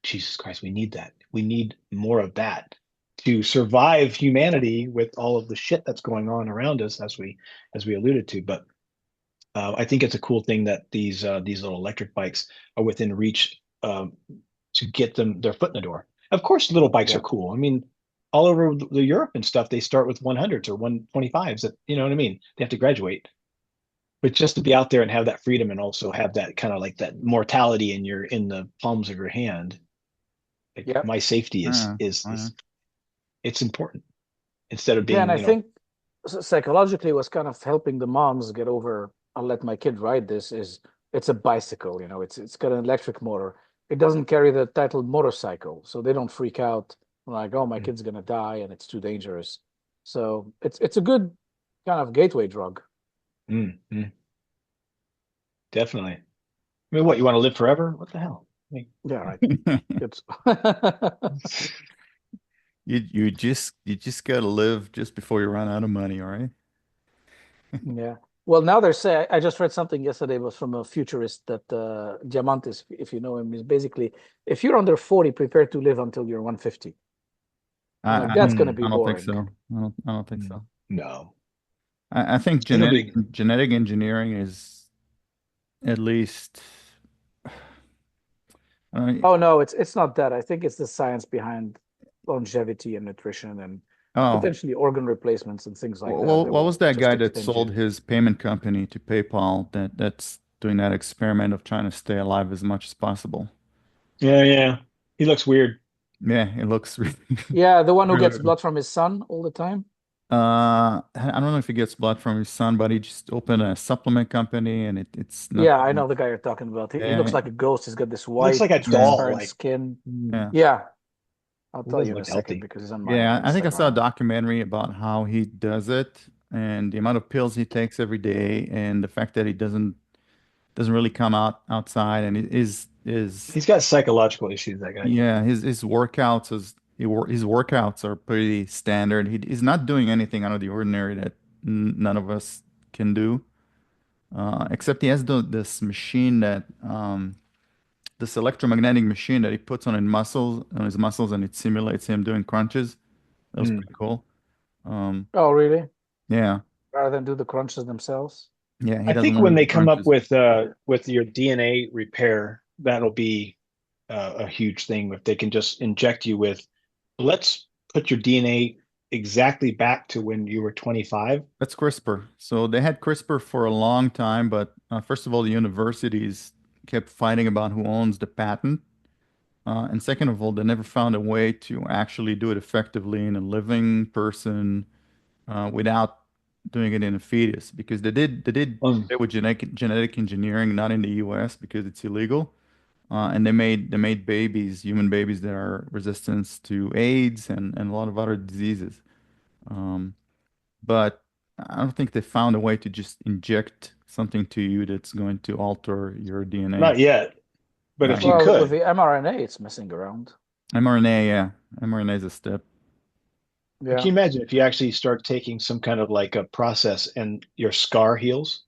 Jesus Christ, we need that. We need more of that to survive humanity with all of the shit that's going on around us, as we alluded to. But I think it's a cool thing that these little electric bikes are within reach to get them their foot in the door. Of course, little bikes Yeah. are cool. I mean, all over the Europe and stuff, they start with 100s or 125s. That you know what I mean? They have to graduate. But just to be out there and have that freedom and also have that kind of like that mortality in the palms of your hand, like Yeah. my safety is it's important instead of Yeah, and being, I think psychologically what's kind of helping the moms get over, I'll let my kid ride this, is it's a bicycle, it's got an electric motor. It doesn't carry the title motorcycle, so they don't freak out like, oh, my kid's gonna die and it's too dangerous. So it's a good kind of gateway drug. Definitely. I mean, what, you want to live forever? What the hell? Yeah, right. It's You just gotta live just before you run out of money, all right? yeah. Well, now they're saying, I just read something yesterday, was from a futurist that Diamantis, if you know him, is basically, if you're under 40, prepare to live until you're 150. I, Like, I, that's going to be I don't think boring. so. I don't think so. No. I think It'll be genetic engineering is at least I don't know, Oh no, it's not that. I think it's the science behind longevity and nutrition and oh, potentially organ replacements and things like that well, that what was will that just guy that extend sold you. his payment company to PayPal that's doing that experiment of trying to stay alive as much as possible? yeah. He looks weird. Yeah, it looks really, Yeah, the one who gets really. blood from his son all the time. I don't know if he gets blood from his son, but he just opened a supplement company and it's Yeah, I nothing. know the guy you're talking about. He looks Yeah, like a ghost. He's got this He looks white, like a yeah, doll. transparent Like, skin. yeah. Yeah, I'll he tell you doesn't in a look second healthy. because he's on my Yeah, I think I saw a Instagram. documentary about how he does it and the amount of pills he takes every day and the fact that he doesn't really come outside and is He's got psychological issues, that guy. yeah, his workouts his workouts are pretty standard. He's not doing anything out of the ordinary that none of us can do. Except he has this machine that this electromagnetic machine that he puts on his muscles and it simulates him doing crunches. That was Mm. pretty cool. Um, Oh, really? yeah. Rather than do the crunches themselves? Yeah, he I doesn't think want to when do they the come up crunches. with your DNA repair, that'll be a huge thing. If they can just inject you with, let's put your DNA exactly back to when you were 25. That's CRISPR. So they had CRISPR for a long time, but first of all, the universities kept fighting about who owns the patent. And second of all, they never found a way to actually do it effectively in a living person without doing it in a fetus because they did Um, it with genetic engineering, not in the US because it's illegal. And they made human babies that are resistant to AIDS and a lot of other diseases. Um, but I don't think they found a way to just inject something to you that's going to alter your DNA. Not yet, but if Not you yet. Well, with could, the mRNA, it's messing around. mRNA, yeah, mRNA is a step. can Yeah. you imagine if you actually start taking some kind of like a process and your scar heals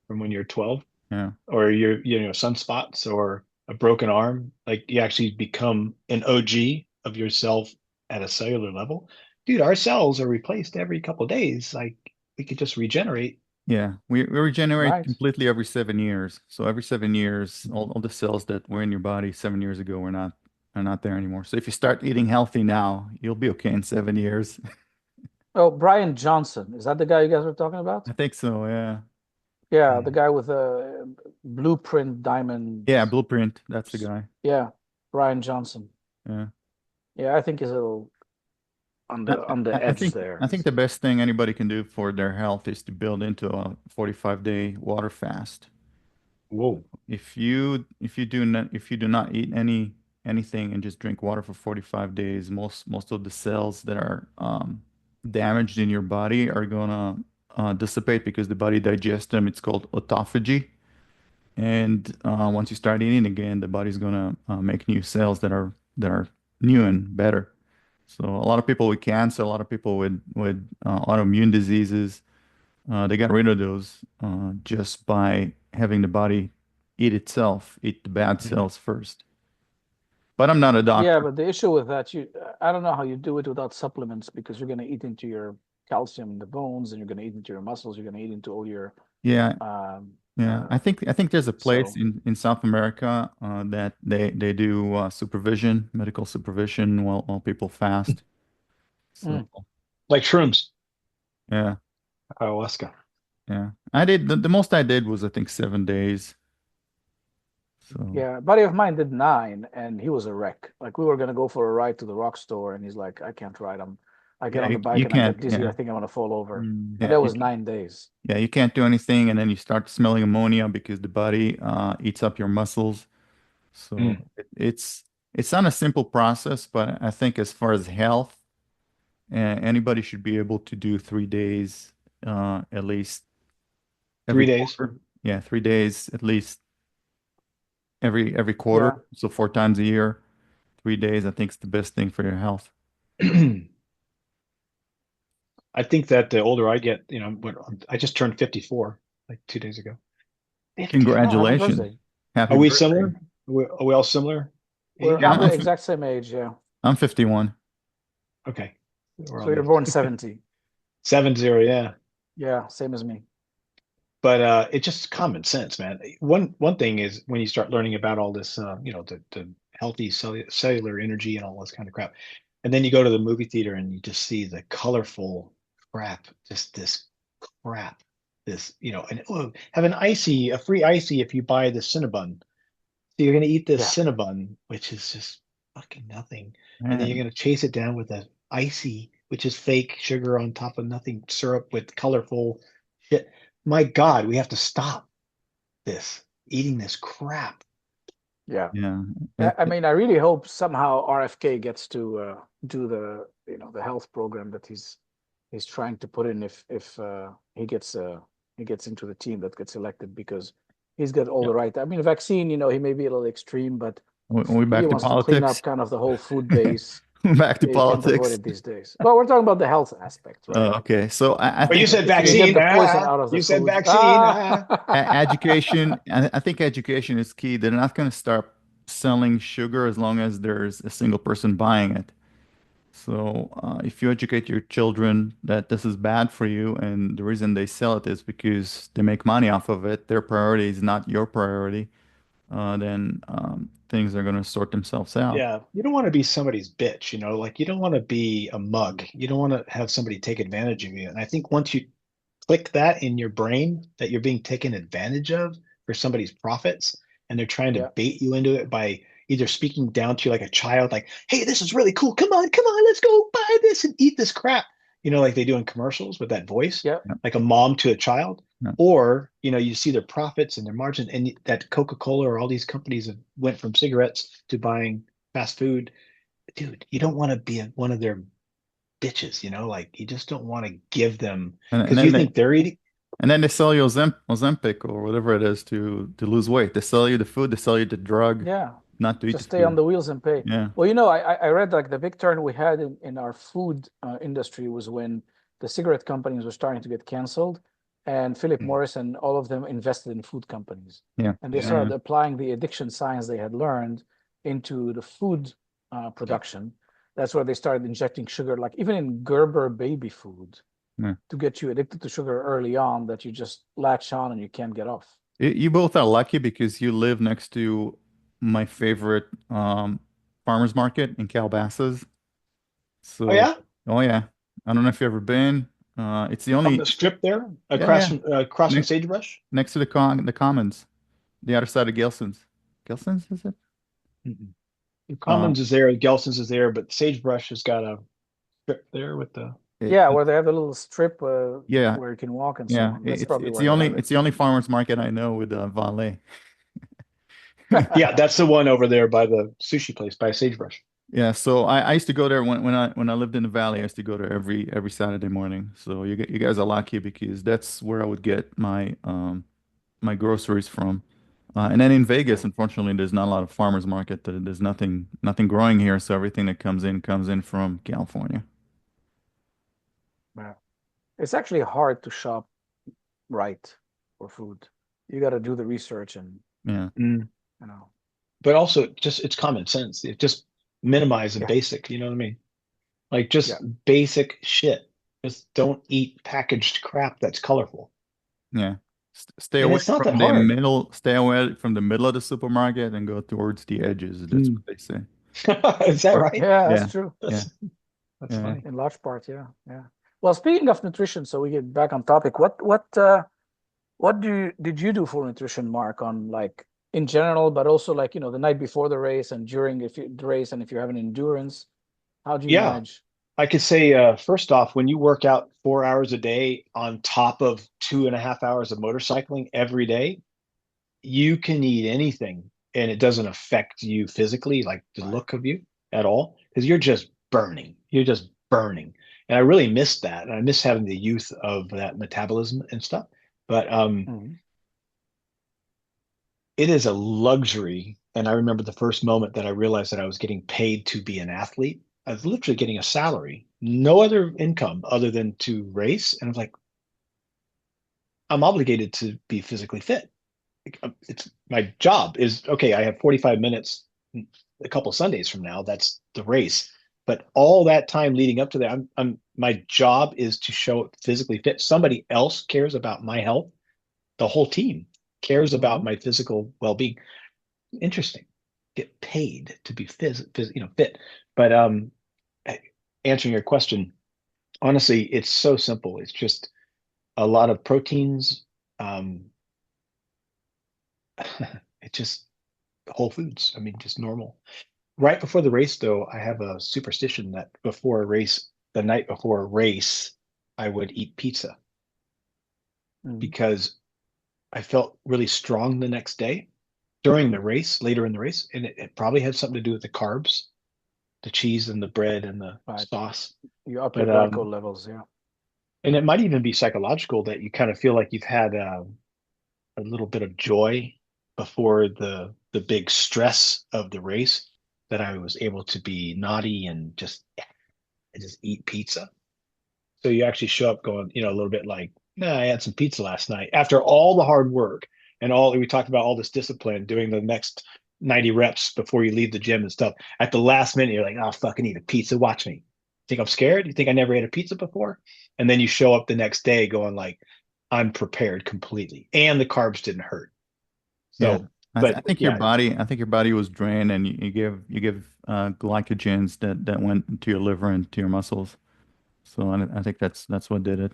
from when you're 12, Yeah, or your sunspots or a broken arm, like you actually become an OG of yourself at a cellular level. Dude, our cells are replaced every couple of days. Like we could just regenerate. yeah. We regenerate Right. completely every 7 years. So every 7 years, all the cells that were in your body 7 years ago are not there anymore. So if you start eating healthy now, you'll be okay in 7 years. Oh, Brian Johnson. Is that the guy you guys were talking about? I think so. Yeah. Yeah, the Mm. guy with a blueprint diamond. Yeah, Blueprint. That's the guy. Yeah, Brian Johnson. Yeah. Yeah, I think he's a little on the I edge think I there. think the best thing anybody can do for their health is to build into a 45-day water fast. Whoa. If you do not eat anything and just drink water for 45 days, most of the cells that are damaged in your body are gonna dissipate because the body digests them. It's called autophagy. And once you start eating again, the body's gonna make new cells that are new and better. So a lot of people with cancer, a lot of people with autoimmune diseases, They got rid of those just by having the body eat the bad Mhm. cells first. But I'm not a Yeah, doctor. but the issue with that, I don't know how you do it without supplements because you're going to eat into your calcium in the bones, and you're going to eat into your muscles. You're going to eat into all your Yeah, um yeah. uh I think there's a place so in South America that they do supervision, medical supervision while people fast. So mm, Like shrooms, yeah, ayahuasca. yeah. I did the most I did was I think 7 days. So yeah, a buddy of mine did 9 and he was a wreck. Like we were going to go for a ride to the rock store and he's like, I can't ride. I get yeah, on the you bike and I can't. get dizzy. I Yeah, think I'm going to fall over. And yeah. that You was 9 days. Yeah, you can't do anything, and then you start smelling ammonia because the body eats up your muscles. So Mm. it's not a simple process, but I think as far as health, anybody should be able to do 3 days at least every 3 days. quarter. Yeah, 3 days at least every quarter. Yeah. So 4 times a year, 3 days. I think is the best thing for your health. I think that the older I get, I just turned 54 like 2 days ago. 50. Oh, happy Congratulations. birthday. Happy Are we birthday. similar? Are we all similar age? I'm I'm the f- exact same age. Yeah. I'm 51. Okay. We're So on you're the born 70. 7-0, yeah. Yeah. Same as me. But it's just common sense, man. One thing is when you start learning about all this, the healthy cellular energy and all this kind of crap, and then you go to the movie theater and you just see the colorful crap, just this crap, and have a free icy if you buy the Cinnabon. So you're gonna eat this Yeah. Cinnabon, which is just fucking nothing, and then you're Man, gonna chase it down with a icy, which is fake sugar on top of nothing, syrup with colorful shit. My God, we have to stop this eating this crap. Yeah. yeah. I mean, I really hope somehow RFK gets to do the health program that he's trying to put in if he gets into the team that gets elected because he's got all Yeah. the right. I mean, vaccine, he may be a little extreme, but We if he back to wants to clean politics. up kind of the whole food base, Back to you can't avoid politics. it these days. Well, we're talking about the health aspect, right? Okay, so I But you think said If you can get vaccine. the poison out of the You said food. vaccine. education. I think education is key. They're not going to start selling sugar as long as there's a single person buying it. So if you educate your children that this is bad for you, and the reason they sell it is because they make money off of it, their priority is not your priority, then things are going to sort themselves out. Yeah, you don't want to be somebody's bitch, like you don't want to be a mug. You don't want to have somebody take advantage of you. And I think once you click that in your brain that you're being taken advantage of for somebody's profits, and they're trying to Yeah, bait you into it by either speaking down to you like a child, like, hey, this is really cool. Come on, let's go buy this and eat this crap. Like they do in commercials with that voice, yeah, Yeah, like a mom to a child. yeah. Or, you see their profits and their margin, and that Coca-Cola or all these companies have went from cigarettes to buying fast food. Dude, you don't want to be one of their bitches, like you just don't want to give them And because you then think they're eating. they sell you Ozempic or whatever it is to lose weight. They sell you the food. They sell you the drug, yeah. not to eat the Just stay on food. the wheels and pay. Yeah. Well, I read like the big turn we had in our food industry was when the cigarette companies were starting to get canceled, and Philip Mm. Morris and all of them invested in food companies, Yeah. and they Yeah, started applying the addiction science they had learned into the food yeah. production. That's where they started injecting sugar, like even in Gerber baby food, Yeah. to get you addicted to sugar early on that you just latch on and you can't get off. You both are lucky because you live next to my favorite farmers market in Calabasas. Oh So, yeah, oh yeah, I don't know if you've ever been. It's the on the only, strip there, yeah, yeah, across from next Sagebrush. next to the Commons, the other side of Gelson's. Gelson's, is it? Mhm. Uh, Commons is there, Gelson's is there, but Sagebrush has got a strip there with the. Yeah, it, where they have a little strip yeah, where you can walk and so yeah. on. That's It's probably it's where the they only have it. it's the only farmers market I know with valet. Yeah, that's the one over there by the sushi place by Sagebrush. Yeah, so I used to go there when I lived in the valley. I used to go there every Saturday morning. So you guys are lucky because that's where I would get my groceries from. And then in Vegas, Yeah. unfortunately, there's not a lot of farmers market. There's nothing growing here, so everything that comes in from California. Yeah. It's actually hard to shop right for food. You got to do the research and, Yeah. you know, But also just it's common sense. It just minimize the Yeah. basic, you know what I mean? Like just Yeah. basic shit. Just don't eat packaged crap that's colorful. Yeah. Stay And away it's not that from the hard. middle, stay away from the middle of the supermarket and go towards the edges. That's what they say. Is that Or- right? yeah, Yeah. that's true. That's Yeah. funny. In large part, yeah. Well, speaking of nutrition, so we get back on topic. What did you do for nutrition, Mark, on like in general, but also like, you know, the night before the race and during the race, and if you have an endurance, how do you Yeah. manage? I could say first off, when you work out 4 hours a day on top of 2.5 hours of motorcycling every day, you can eat anything and it doesn't affect you physically, like the Right. look of you at all, because you're just burning. You're just burning. And I really missed that. And I miss having the youth of that metabolism and stuff. But Mhm. it is a luxury. And I remember the first moment that I realized that I was getting paid to be an athlete. I was literally getting a salary, no other income other than to race. And I was like, I'm obligated to be physically fit. It's my job is okay. I have 45 minutes a couple Sundays from now. That's the race. But all that time leading up to that, my job is to show up physically fit. Somebody else cares about my health. The whole team cares about my physical well-being. Interesting. Get paid to be fit. But answering your question, honestly, it's so simple. It's just a lot of proteins. It's just whole foods. I mean, just normal. Right before the race, though, I have a superstition that before a race, the night before a race, I would eat pizza Mhm. because I felt really strong the next day during the race, later in the race. And it probably had something to do with the carbs, the cheese and the bread and the Right. sauce. You up your But glycol levels, yeah. and it might even be psychological that you kind of feel like you've had a little bit of joy before the big stress of the race, that I was able to be naughty and just eat pizza. So you actually show up going, a little bit like, nah, I had some pizza last night after all the hard work and all we talked about all this discipline doing the next 90 reps before you leave the gym and stuff. At the last minute, you're like, oh, fucking eat a pizza. Watch me. Think I'm scared? You think I never ate a pizza before? And then you show up the next day going like, I'm prepared completely. And the carbs didn't hurt. Yeah. So, I think your body was drained, and you give glycogens that went into your liver and to your muscles. So I think that's what did it.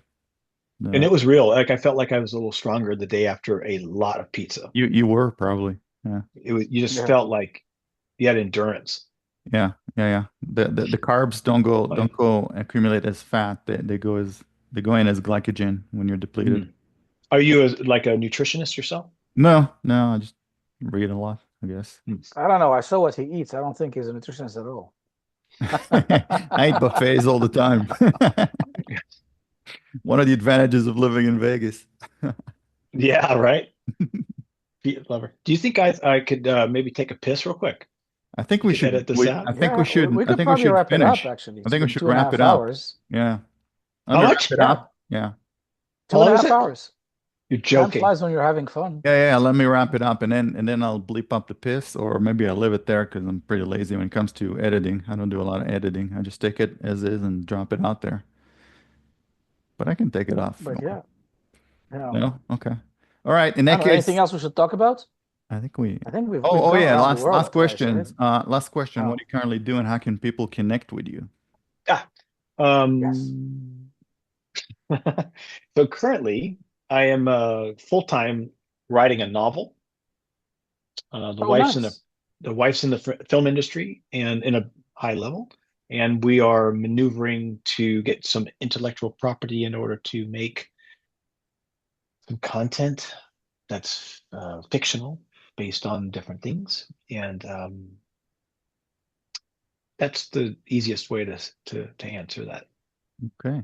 and The, it was real. Like I felt like I was a little stronger the day after a lot of pizza. you were probably. Yeah. You just Yeah. felt like you had endurance. Yeah. The carbs don't go accumulate as fat. They go in as glycogen when you're depleted. Mm. Are you like a nutritionist yourself? No, I just read a lot, I guess. I don't know. I saw what he eats. I don't think he's a nutritionist at all. I eat buffets all the time. One of the advantages of living in Vegas. Yeah, right. Lover. Do you think I could maybe take a piss real quick? I think We we could should. edit this out. I think Yeah, we should. we I could think we probably should wrap it finish. up, actually. I It's think we been should two and a wrap half it up. hours. Yeah. How Let me much? wrap it Yeah. up. Yeah. Two How and a long is half it? hours. You're Time joking. flies when you're having fun. Yeah. Let me wrap it up, and then I'll bleep up the piss, or maybe I'll leave it there because I'm pretty lazy when it comes to editing. I don't do a lot of editing. I just take it as is and drop it out there. But I can take it off. But yeah. No? Okay. All right. In I that don't know, anything case, else we should talk about? I think we. I think we've Oh gone yeah. around the Last world twice, right? questions. Last question. What Oh, are you currently doing? How can people connect with you? Ah, yes. so currently I am full-time writing a novel. The Oh, wife's in nice. the film industry and in a high level, and we are maneuvering to get some intellectual property in order to make some content that's fictional based on different things, and that's the easiest way to answer that. Okay.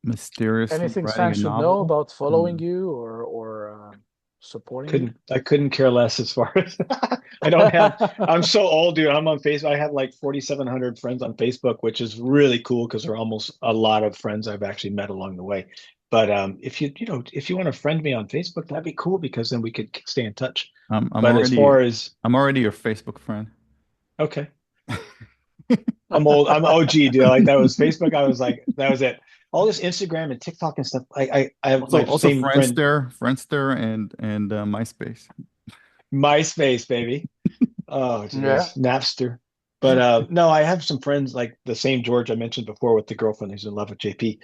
Mysteriously Anything writing a fans should know novel. about following you or supporting you? I couldn't care less as far as I don't have. I'm so old, dude. I'm on Facebook. I have like 4,700 friends on Facebook, which is really cool because they're almost a lot of friends I've actually met along the way. But if if you want to friend me on Facebook, that'd be cool because then we could stay in touch. I'm But as already far as I'm already your Facebook friend. okay, I'm old. I'm OG, dude. Like that was Facebook. I was like, that was it. All this Instagram and TikTok and stuff. I have Also my also same friend, Friendster and MySpace. MySpace, baby. Oh, Yeah. geez, Napster. But no, I have some friends like the same George I mentioned before with the girlfriend who's in love with JP.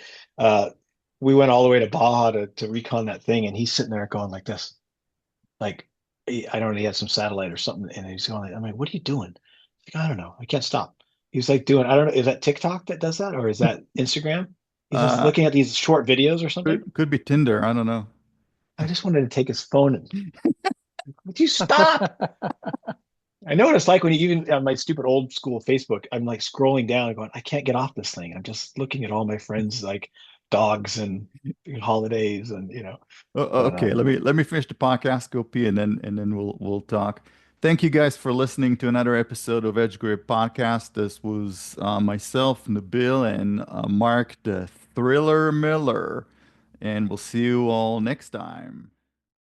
We went all the way to Baja to recon that thing, and he's sitting there going like this, like I don't know, he had some satellite or something, and he's going like, I'm like, what are you doing? He's like, I don't know, I can't stop. He's like doing, I don't know, is that TikTok that does that, or is that Instagram? He's just Uh, looking at these short videos or something. could be Tinder. I don't know. I just wanted to take his phone and would you stop? I know what it's like when you even on my stupid old school Facebook, I'm like scrolling down and going, I can't get off this thing. I'm just looking at all my friends like dogs and holidays and but Okay, let me finish the podcast, go pee, and then we'll talk. Thank you guys for listening to another episode of Edge Grip Podcast. This was myself, Nabil, and Mark the Thriller Miller, and we'll see you all next time.